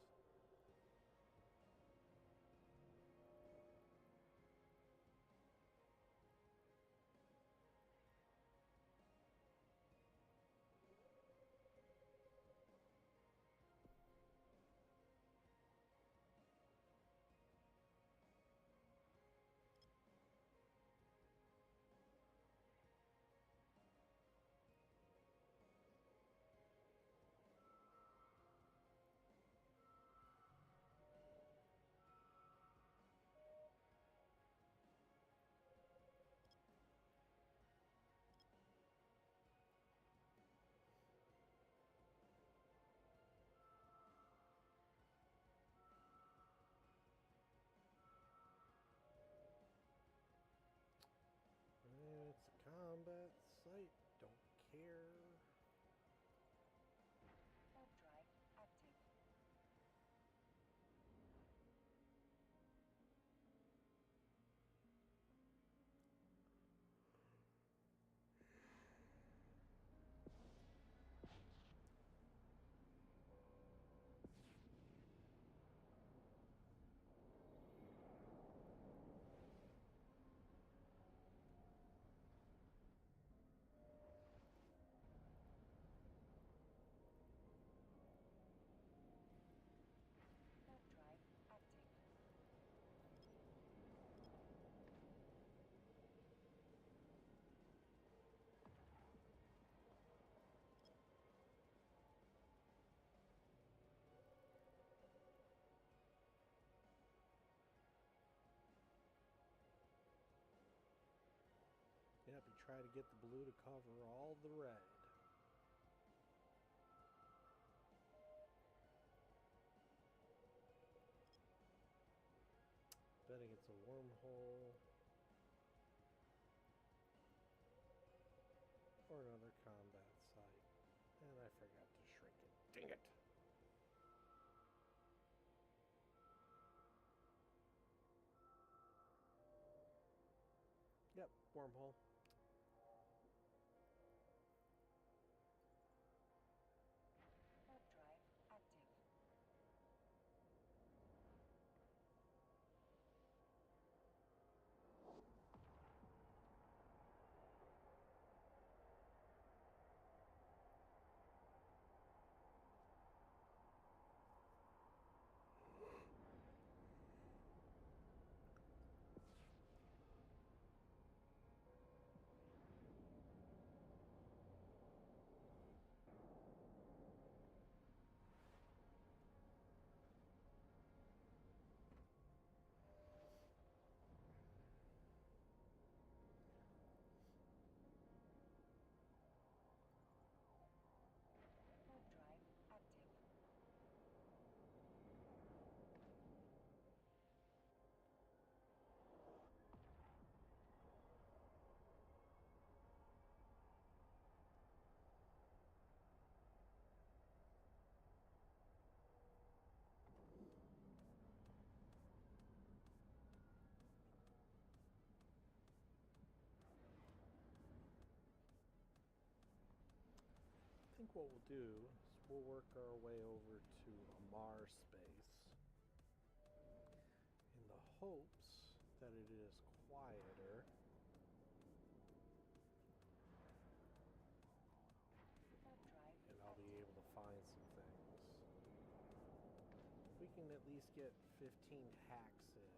It's a combat site. Don't care. Warp drive active. Warp drive active. Yep, you try to get the blue to cover all the red. Betting it's a wormhole. Or another combat site. And I forgot to shrink it. Dang it! Yep, wormhole. Warp drive active. Warp drive active. I think what we'll do is we'll work our way over to a Mars space in the hopes that it is quieter. Warp drive And I'll be active. able to find some things. If we can at least get 15 hacks in,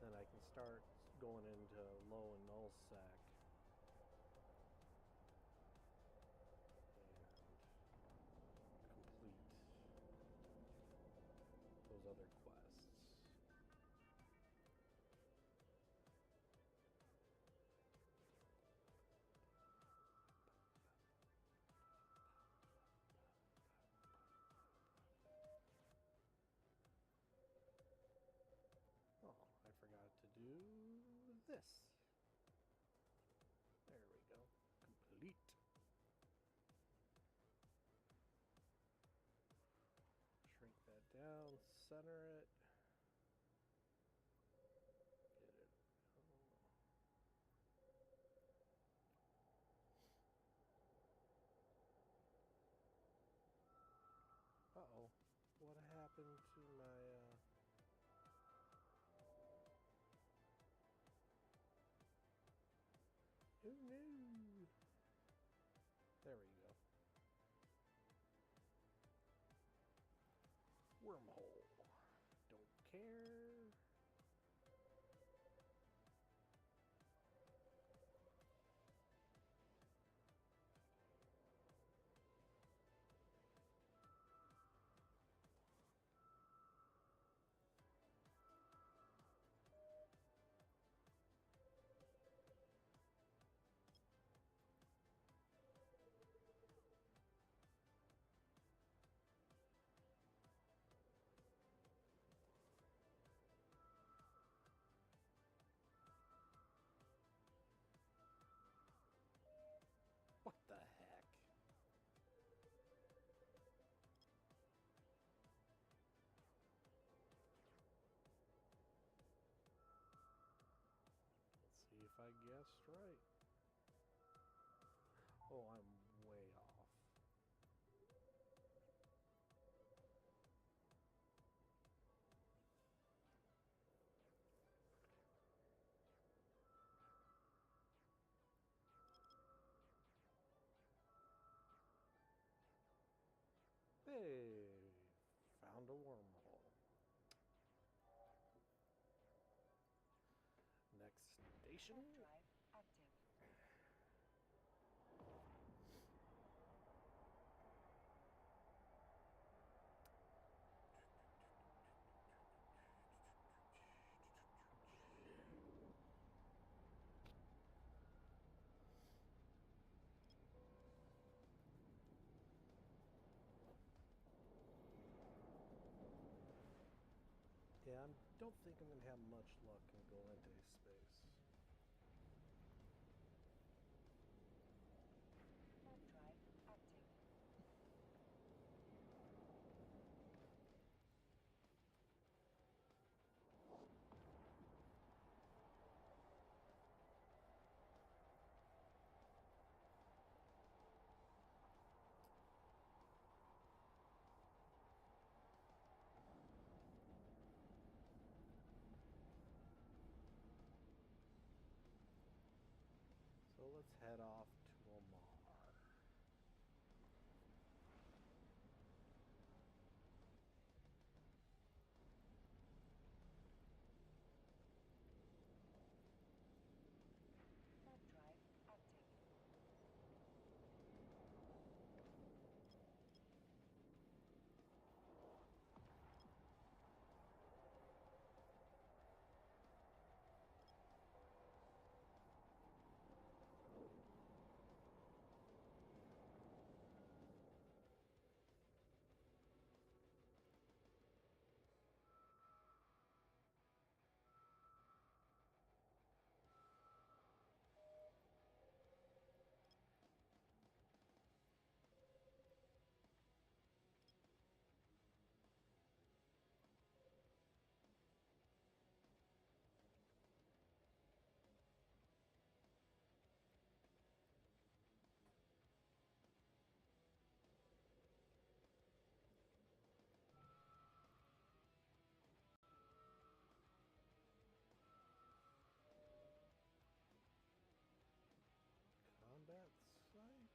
then I can start going into low and null sec. And complete those other quests. Oh, I forgot to do this. There we go. Complete. Shrink that down, center it. Get it. Oh. happened to my, oh no! There we go. Wormhole. Don't care. What the heck? Let's see if I guessed right. Oh, I'm way off. Hey, found a wormhole. Next station. Drive active. Yeah, I don't think I'm gonna have much luck in Galente space. Drive active. So let's head off to Omar. Drive active. Combat site?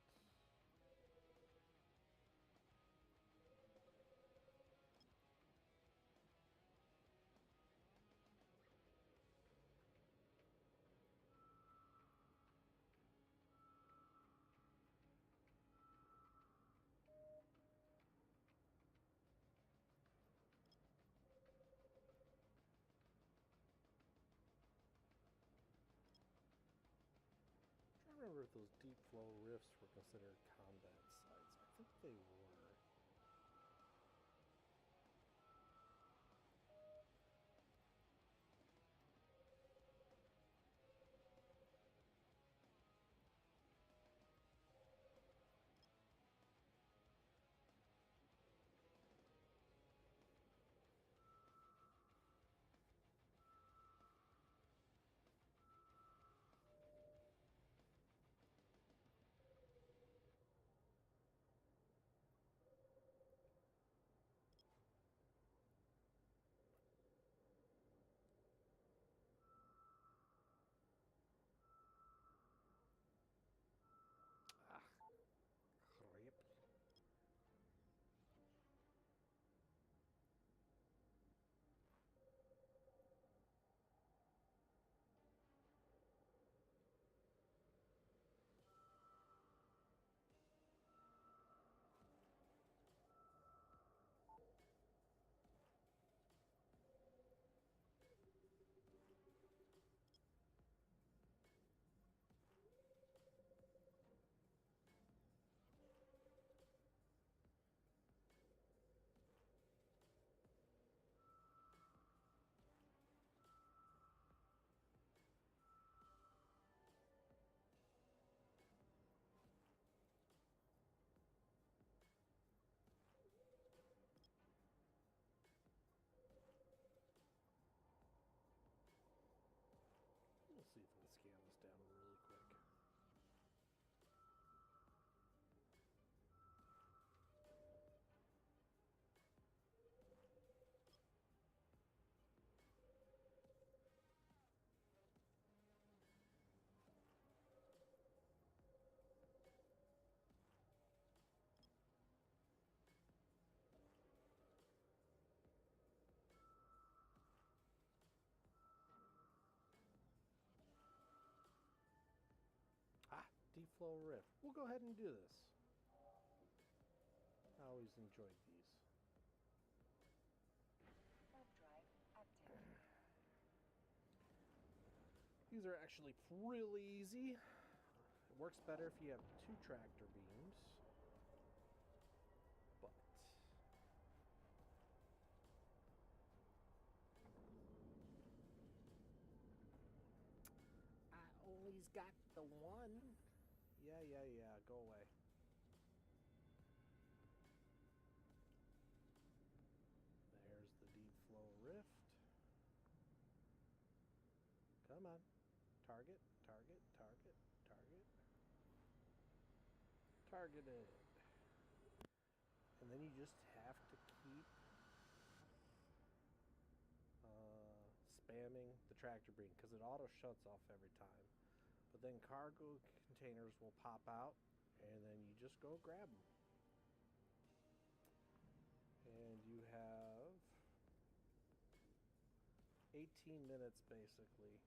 I don't remember if those deep flow rifts were considered combat sites. I think they were. flow rift. We'll go ahead and do this. I always enjoyed these. Warp drive active. These are actually really easy. It works better if you have 2 tractor beams. But I always got the one. Yeah. Go away. There's the deep flow rift. Come on. Target. Targeted. And then you just have to keep spamming the tractor beam because it auto shuts off every time. But then cargo containers will pop out and then you just go grab them. And you have 18 minutes basically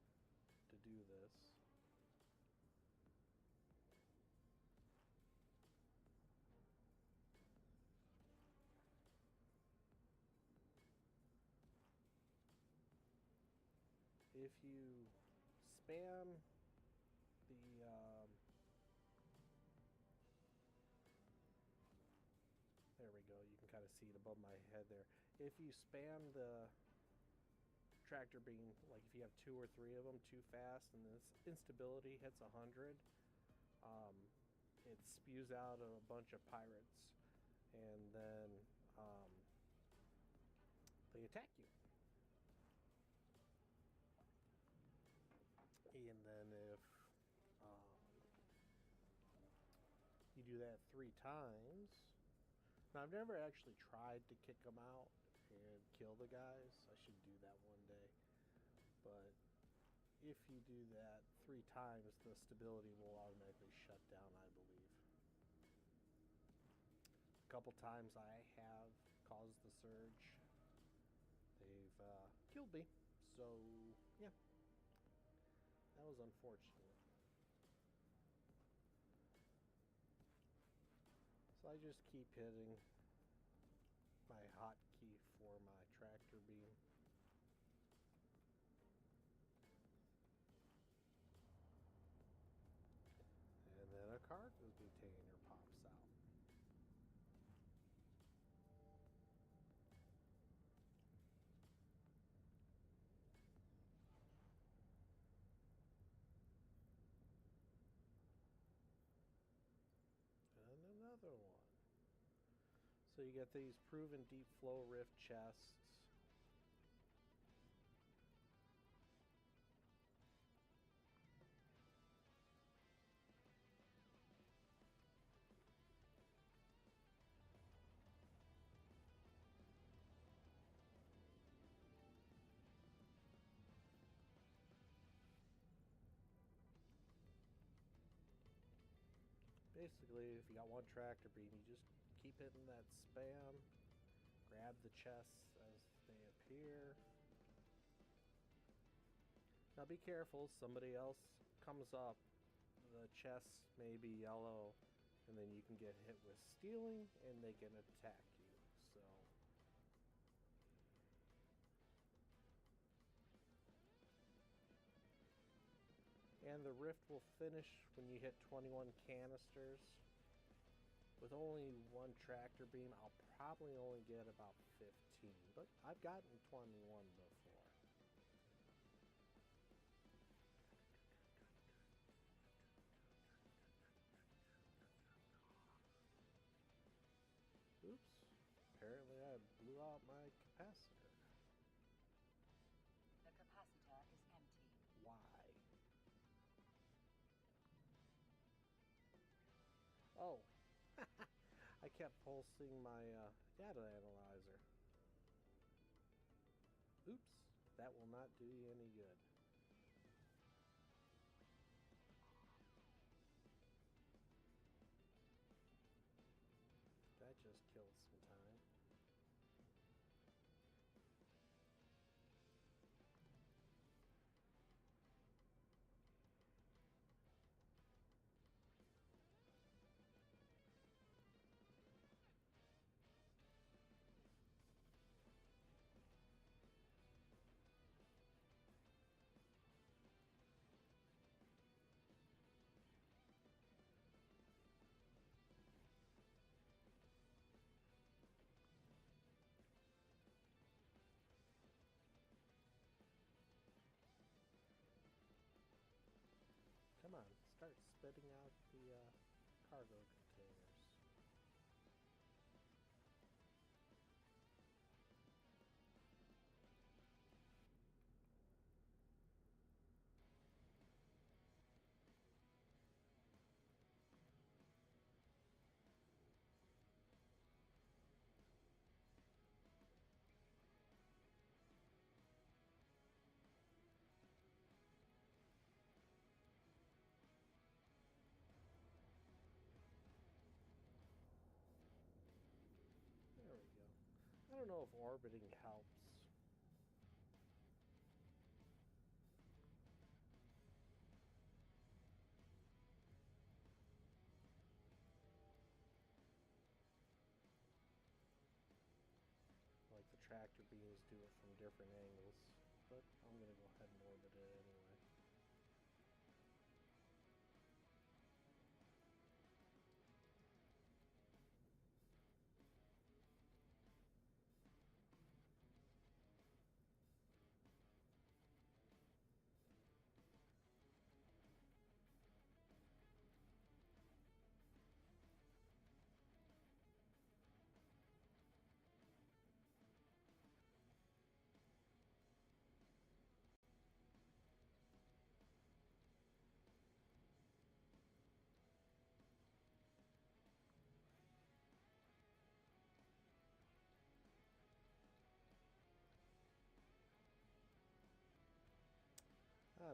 to do this. If you spam the there we go, you can kind of see it above my head there. If you spam the tractor beam, like if you have 2 or 3 of them too fast and this instability hits 100, it spews out a bunch of pirates and then they attack you. And then if you do that 3 times, now I've never actually tried to kick them out and kill the guys. I should do that one day. But if you do that 3 times, the stability will automatically shut down, I believe. A couple times I have caused the surge. They've killed me. So, yeah. That was unfortunate. So I just keep hitting my hotkey for my tractor beam. And then a cargo container pops out. And another one. So you get these proven deep flow rift chests. Basically, if you got one tractor beam, you just keep hitting that spam, grab the chests as they appear. Now be careful, somebody else comes up, the chest may be yellow, and then you can get hit with stealing and they can attack you. So and the rift will finish when you hit 21 canisters. With only one tractor beam, I'll probably only get about 15, but I've gotten 21 before. Oops, apparently I blew out my capacitor. The capacitor is empty. Why? Oh, I kept pulsing my data analyzer. Oops, that will not do you any good. That just killed some time. spitting out the cargo containers. There we go. I don't know if orbiting helps. Like the tractor beams do it from different angles, but I'm gonna go ahead and orbit it anyway.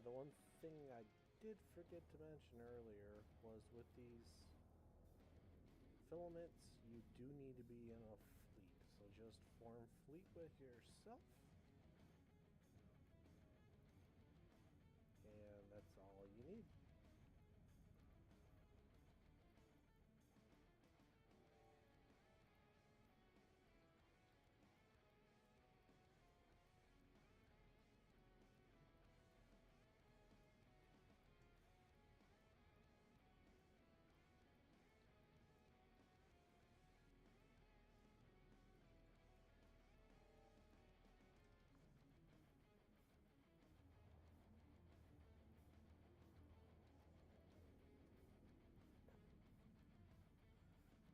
The one thing I did forget to mention earlier was with these filaments, you do need to be in a fleet. So just form fleet with yourself. And that's all you need.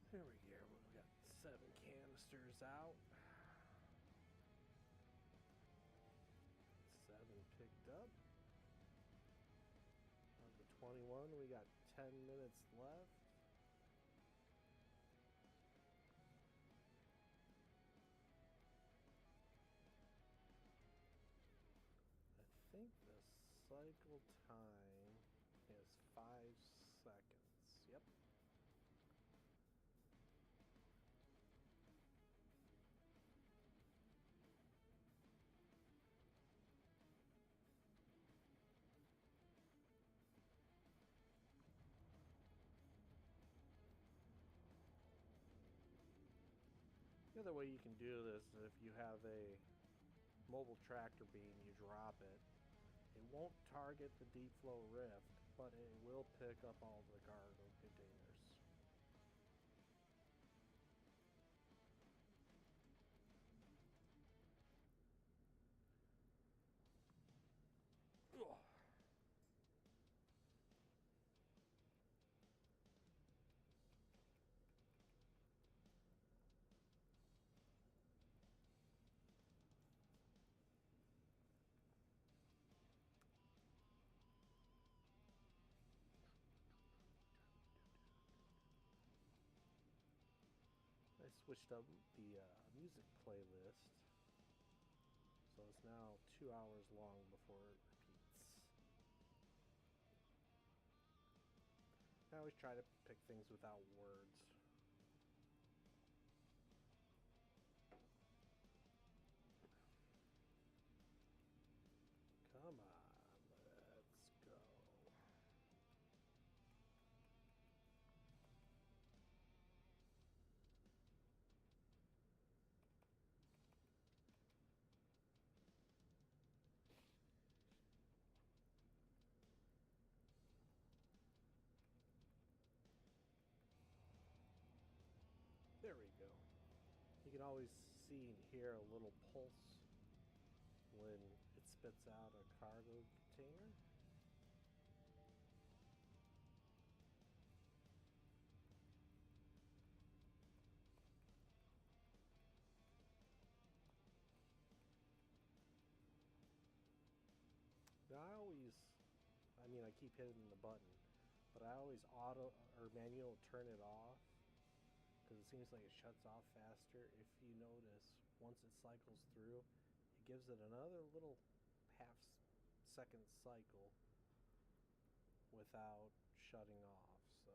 There we go. We've got 7 canisters out. 7 picked up. Of the 21, we got 10 minutes left. I think the cycle time is 5 seconds. Yep. The other way you can do this is if you have a mobile tractor beam, you drop it. It won't target the deep flow rift, but it will pick up all the cargo containers. Ugh. I switched up the music playlist, so it's now 2 hours long before it repeats. I always try to pick things without words. Come on, let's go. There we go. You can always see and hear a little pulse when it spits out a cargo container. mean, I keep hitting the button, but I always auto or manual turn it off because it seems like it shuts off faster. If you notice, once it cycles through, it gives it another little half-second cycle without shutting off. So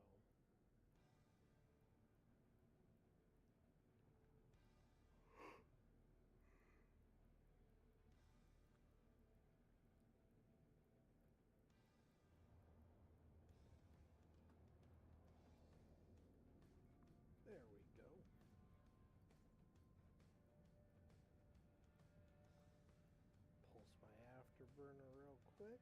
there we go. Pulse my afterburner real quick.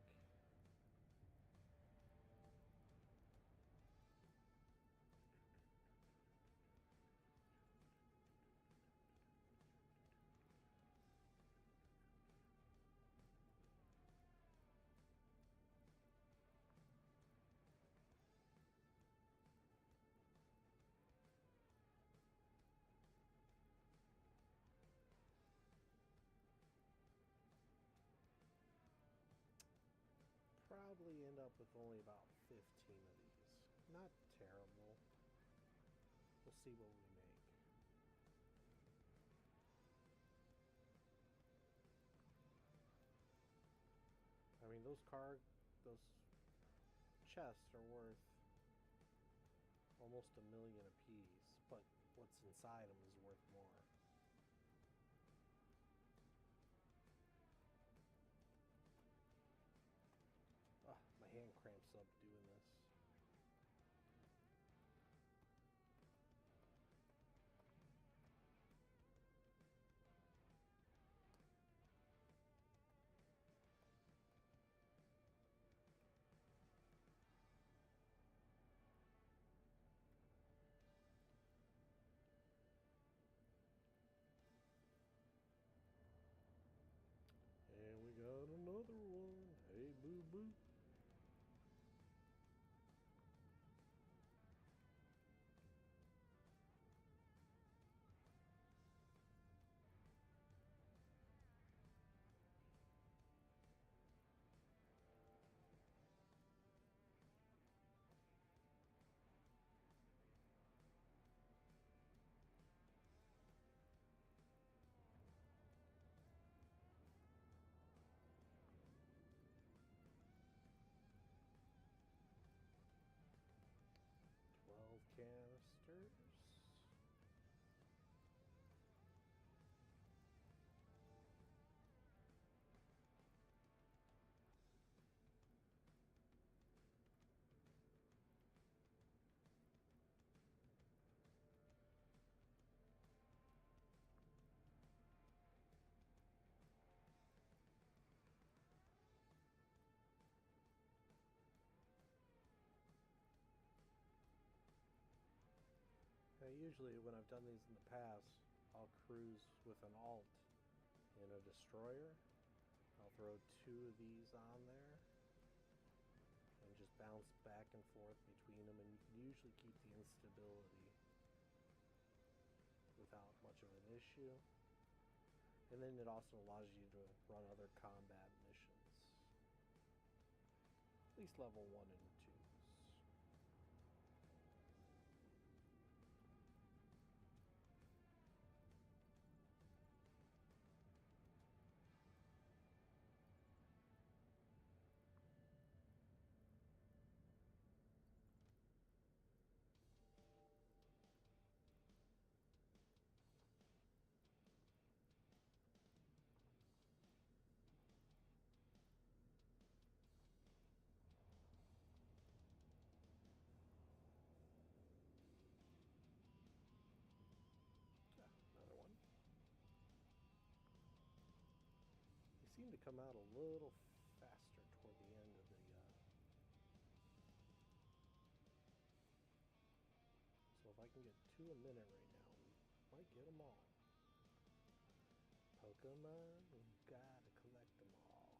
Probably end up with only about 15 of these. Not terrible. We'll see what we make. I mean, those chests are worth almost $1 million apiece, but what's inside them is worth more. Ah, my hand cramps up doing this. And we got another one. Hey, boo boo. Canisters. Now, usually when I've done these in the past, I'll cruise with an alt in a destroyer. I'll throw 2 of these on there and just bounce back and forth between them, and you can usually keep the instability without much of an issue. And then it also allows you to run other combat missions, at least level 1 and 2s. Another one. They seem to come out a little faster toward the end of the so if I can get 2 a minute right now, we might get them all. Pokemon, we gotta collect them all.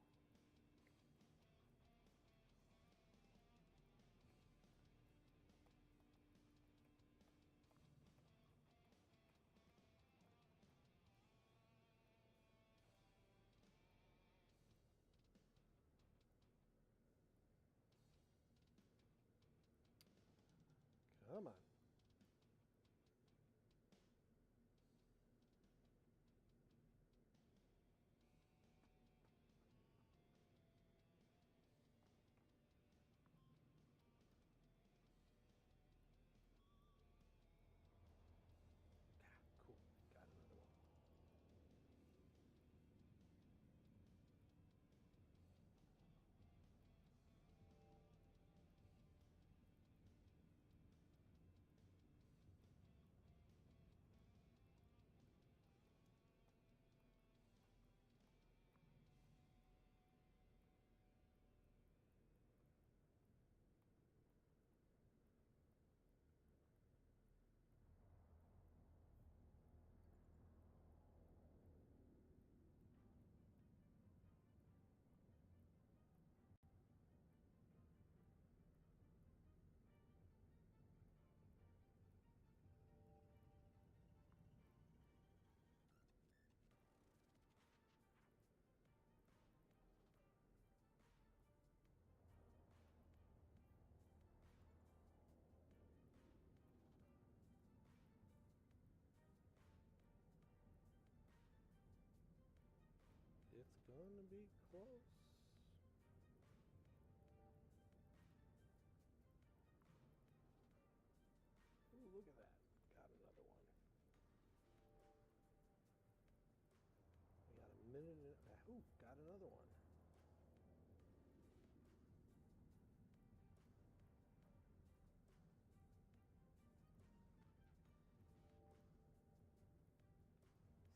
Come on. Cool. Got another one. It's gonna be close. Ooh, look at that. Got another one. We got a minute and ooh, got another one.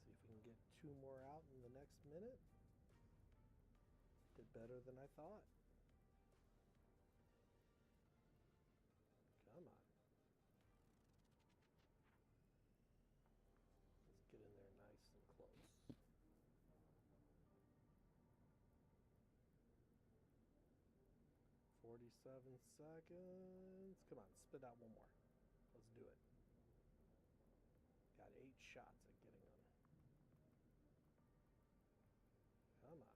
See if we can get 2 more out in the next minute. Did better than I thought. Come on. Let's get in there nice and close. "47 seconds. Come on, spit out one more. Let's do it. Got 8 shots at getting them. Come on.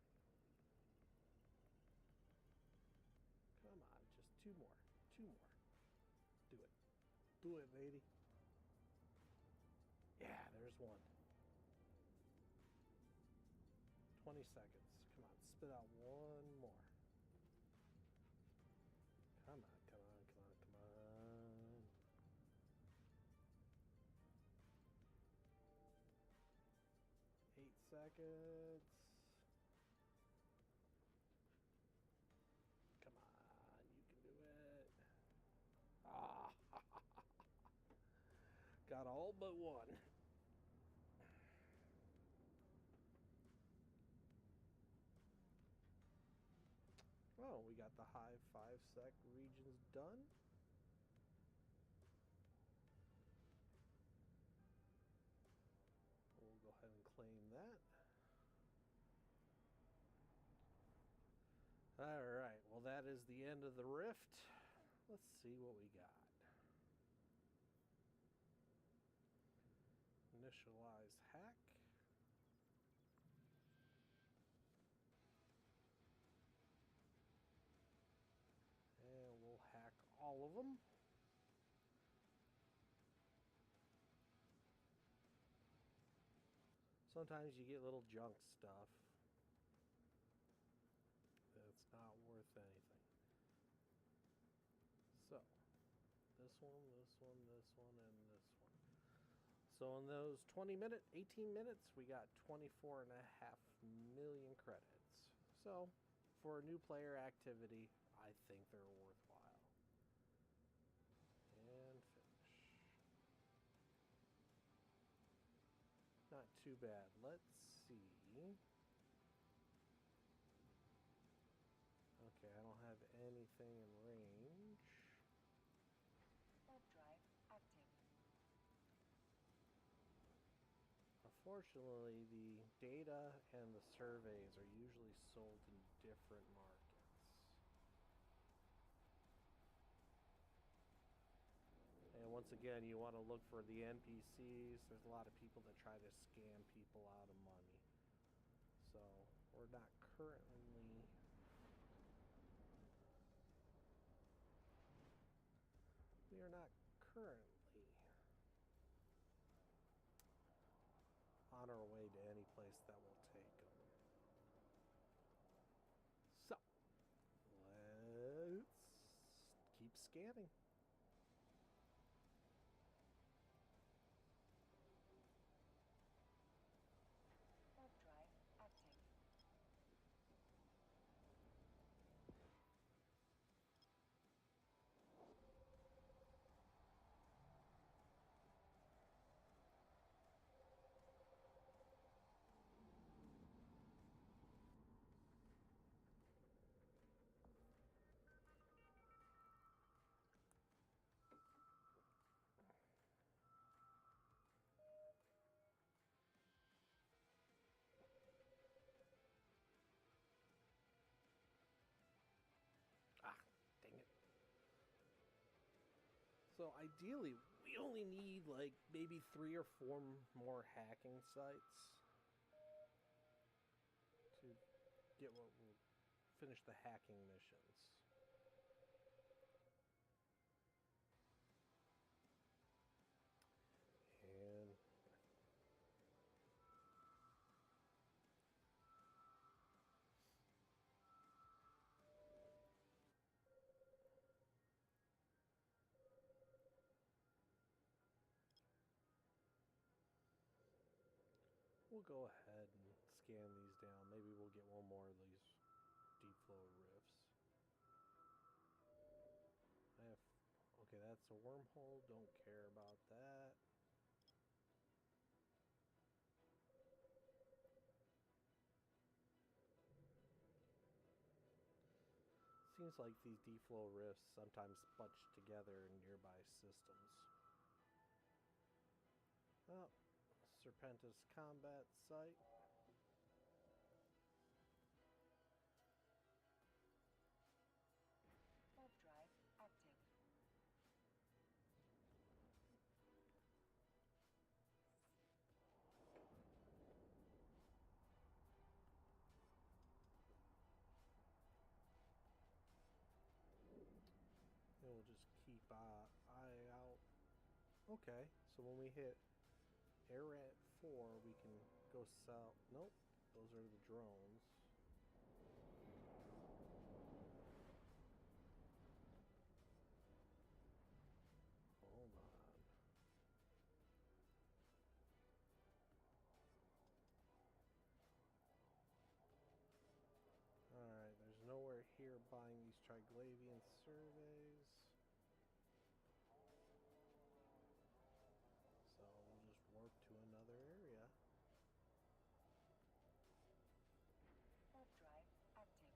Come on, just 2 more. 2 more. Do it. Do it, lady. Yeah, there's one. 20 seconds. Come on, spit out one more. Come on, come on, come on, come on. 8 seconds. Come on, you can do it. Ah, got all but one. Oh, we got the high 5-sec regions done. We'll go ahead and claim that. All right, well, that is the end of the rift. Let's see what we got. Initialize hack. And we'll hack all of them. Sometimes you get little junk stuff that's not worth anything. So, this one, this one, this one, and this one. So in those 18 minutes, we got 24.5 million credits. So, for a new player activity, I think they're worthwhile. And finish. Not too bad. Let's see. Okay, I don't have anything in range. Warp drive active. Unfortunately, the data and the surveys are usually sold in different markets. And once again, you want to look for the NPCs. There's a lot of people that try to scam people out of money. So, we're not currently... We are not currently on our way to any place that will take them. So, let's keep scanning. Warp drive active. Ah, dang it. So ideally, we only need like maybe 3 or 4 more hacking sites to get what we'll finish the hacking missions. And we'll go ahead and scan these down. Maybe we'll get one more of these deep flow rifts. I have, okay, that's a wormhole. Don't care about that. Seems like these deep flow rifts sometimes bunch together in nearby systems. Oh, Serpentis combat site. Warp drive active. And we'll just keep an eye out. Okay, so when we hit Air 4, we can go south. Nope, those are the drones. Hold on. Alright, there's nowhere here buying these Triglavian surveys. So we'll just warp to another area. Warp drive active.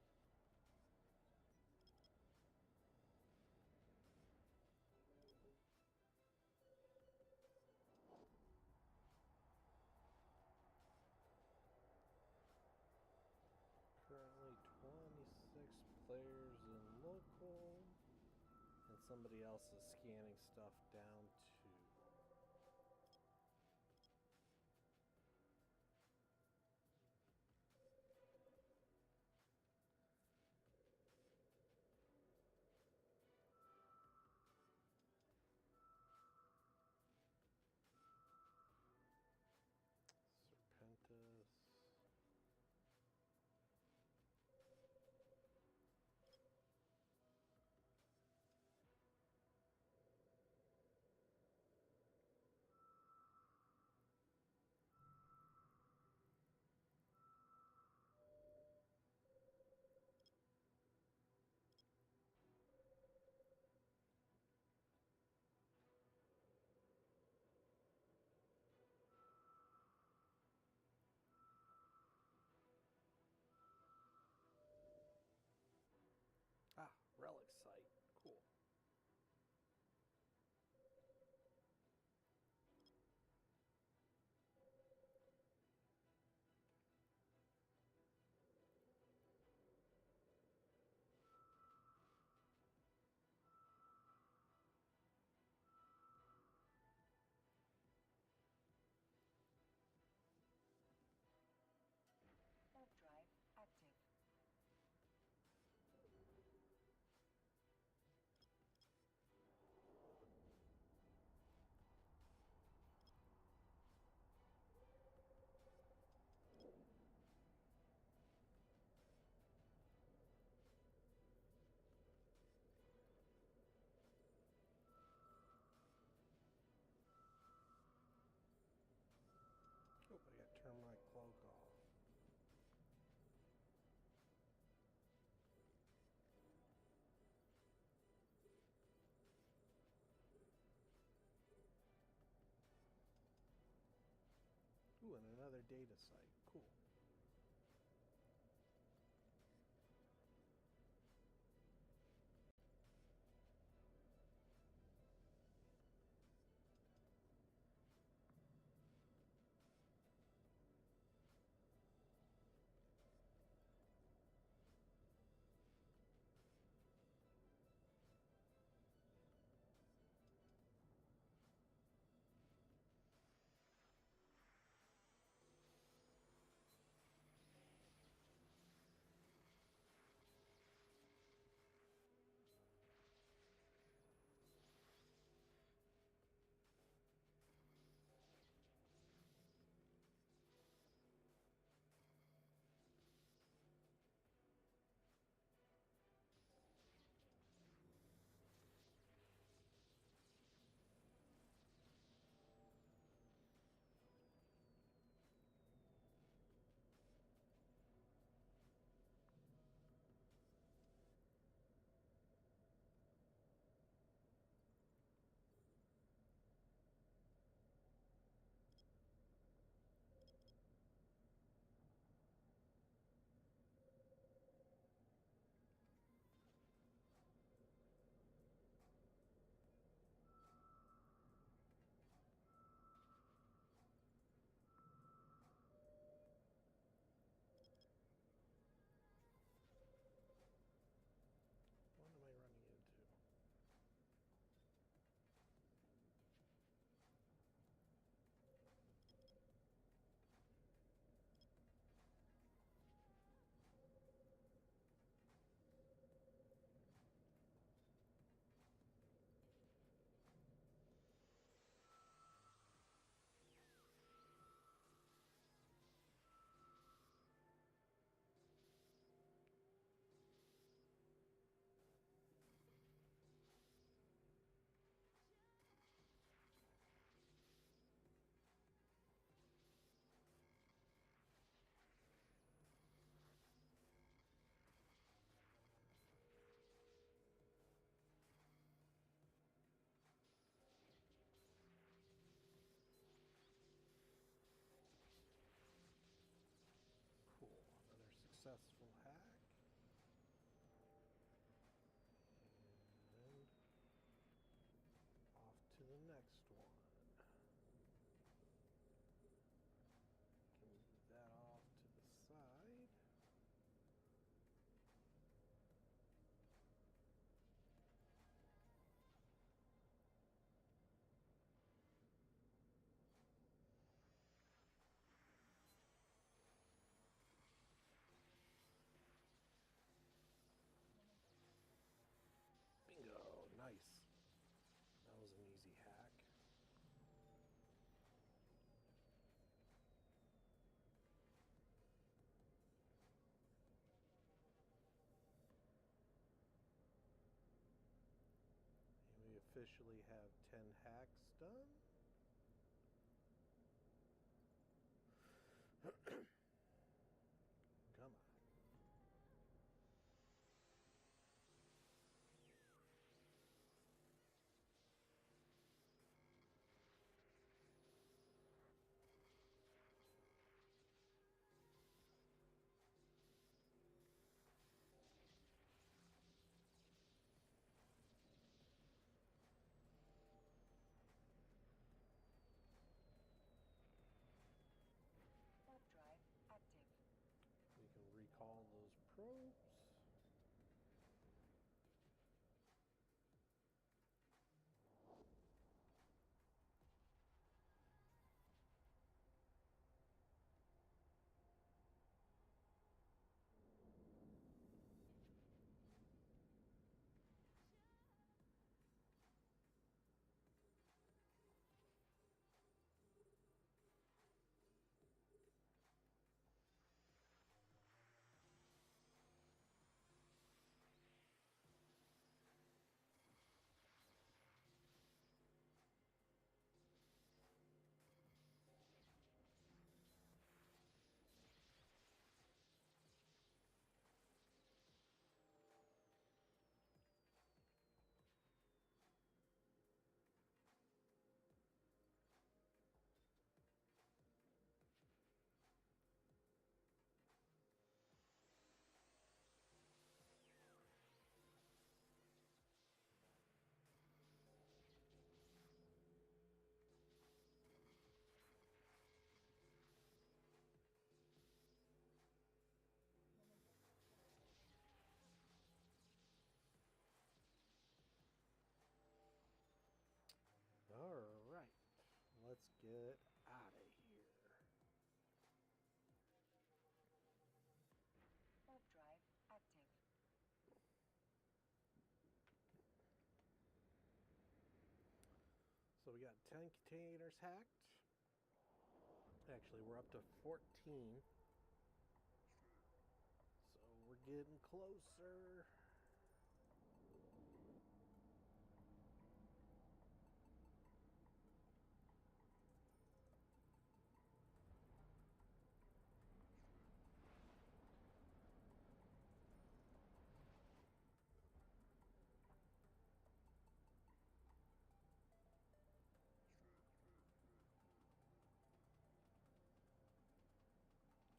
Currently 26 players in local. And somebody else is scanning stuff down too. Serpentis. data site. Cool. What am I running into? Cool. Another successful hack. And off to the next one. Can move that off to the side. Bingo, nice. That was an easy hack. And we officially have 10 hacks done. Come on. Warp drive get out of here. Warp drive active. So we got 10 containers hacked. Actually, we're up to 14. So we're getting closer.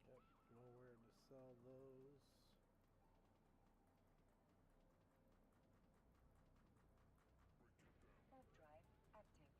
Yep, nowhere to sell those. Warp drive active.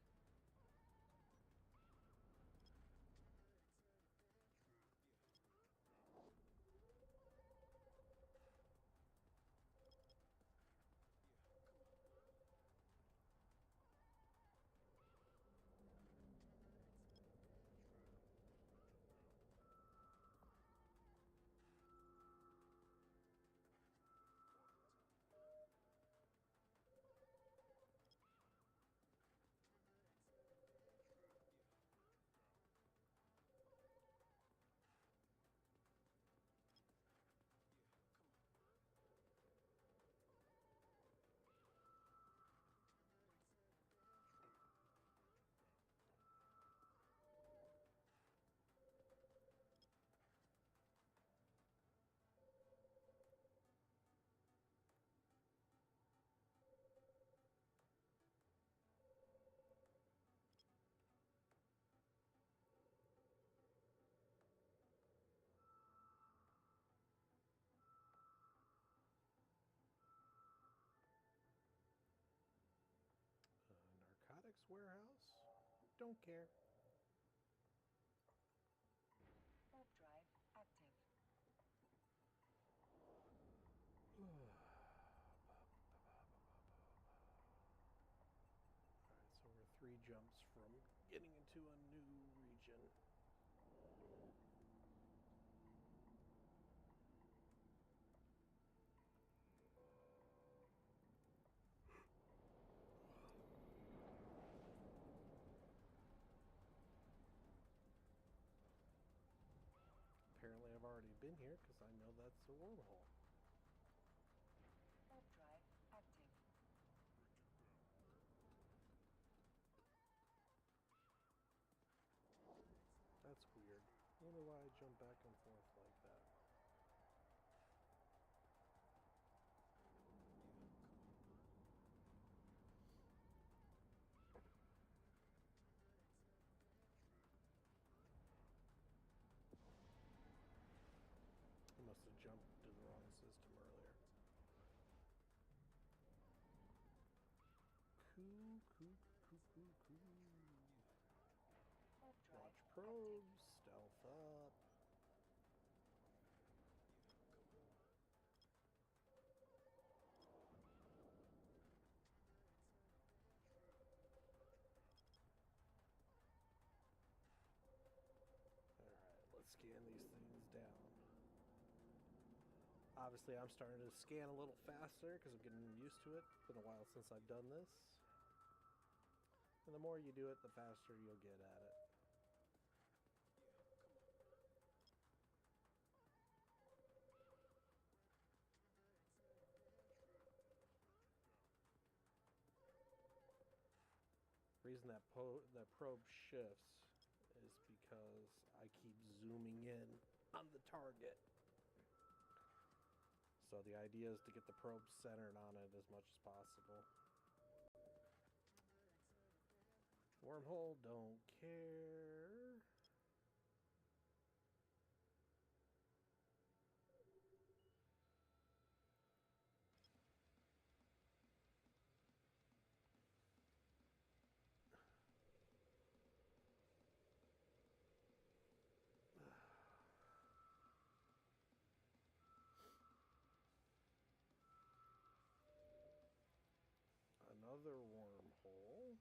Narcotics warehouse? Don't care. Warp drive active. Alright, so we're 3 jumps from getting into a new region. Apparently I've already been here because I know that's a wormhole. Warp drive active. That's weird. I wonder why I jump back and forth like that. I must have jumped to the wrong system earlier. Cool. Warp drive Watch probes, stealth up. Alright, let's scan these things down. Obviously, I'm starting to scan a little faster because I'm getting used to it. It's been a while since I've done this. And the more you do it, the faster you'll get at it. The reason that probe shifts is because I keep zooming in on the target. So the idea is to get the probe centered on it as much as possible. Wormhole, don't care. Another wormhole.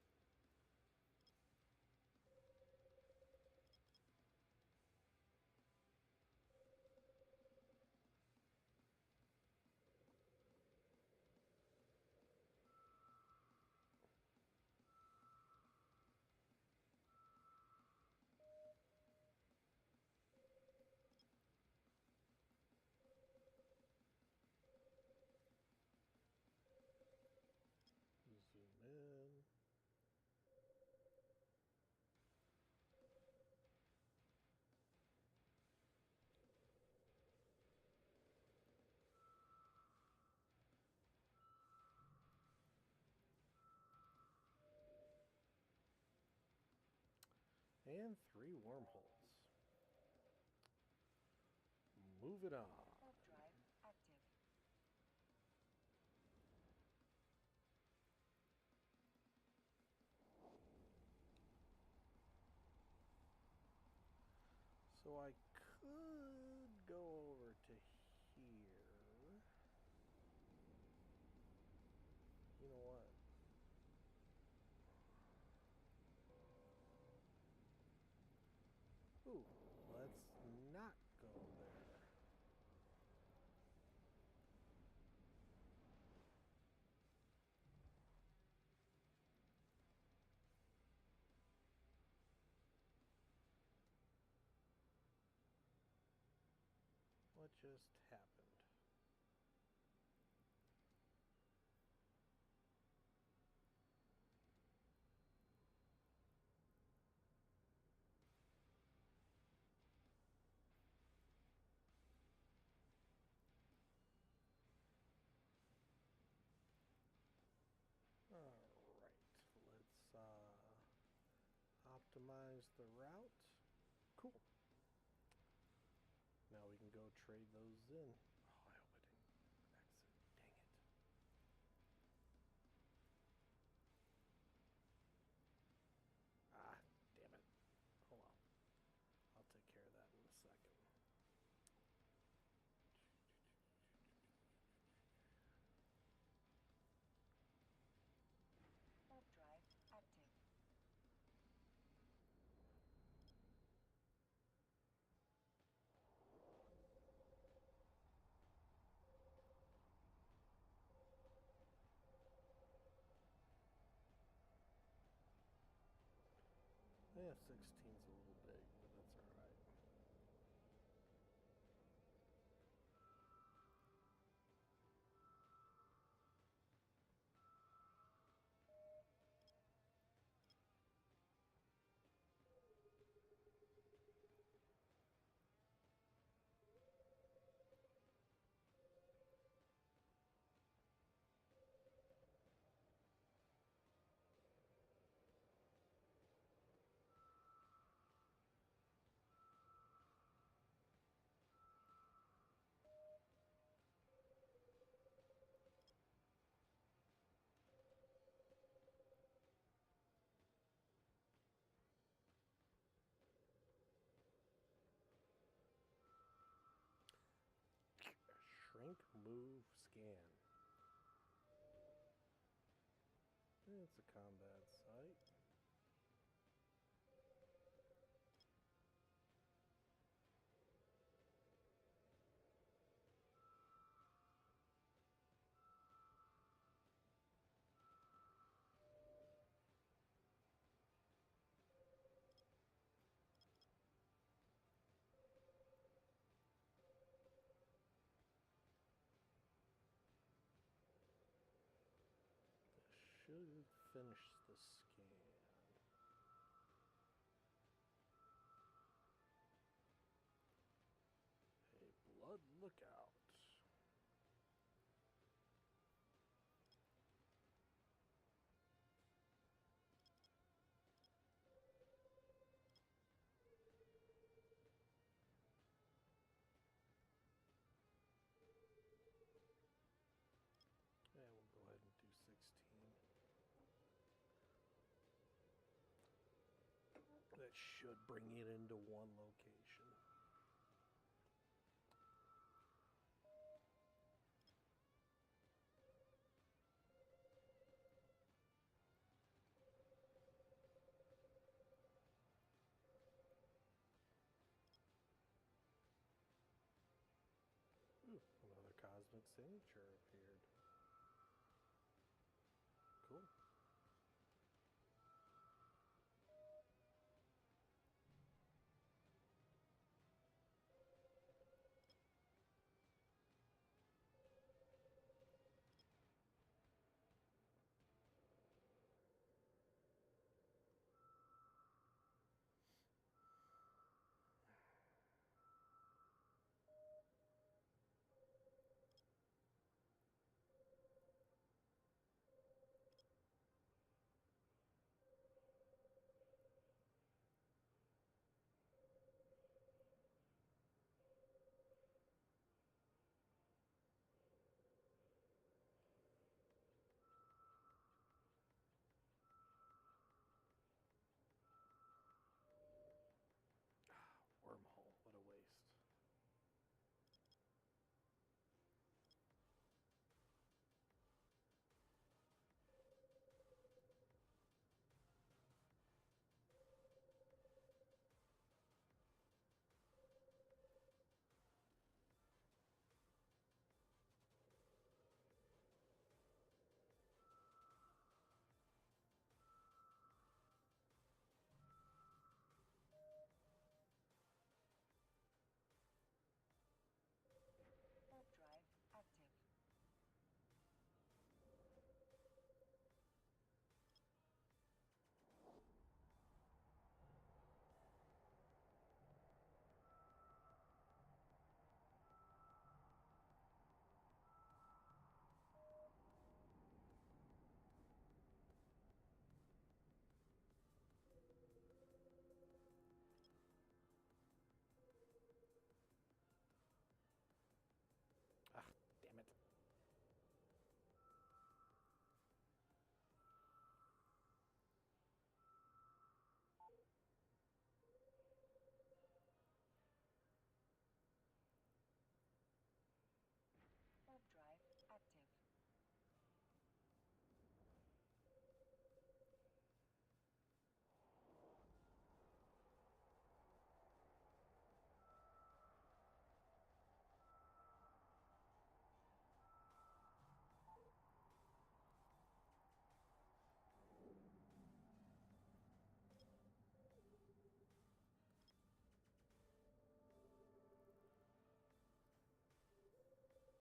And 3 wormholes. Move it on. Warp drive active. So I could go over to here. You know what? Ooh, let's not go there. What just happened? Alright, let's optimize the route. Cool. Now we can go trade those in. Oh, I hope I didn't exit. Dang it. Ah, damn it. Hold on. I'll take care of that in a second. Warp drive active. Yeah, 16's a little big, but that's alright. Shrink, move, scan. It's a combat site. Should finish the scan. A blood lookout. Yeah, we'll go ahead and do 16. That should bring it into one location. Ooh, another cosmic signature up here.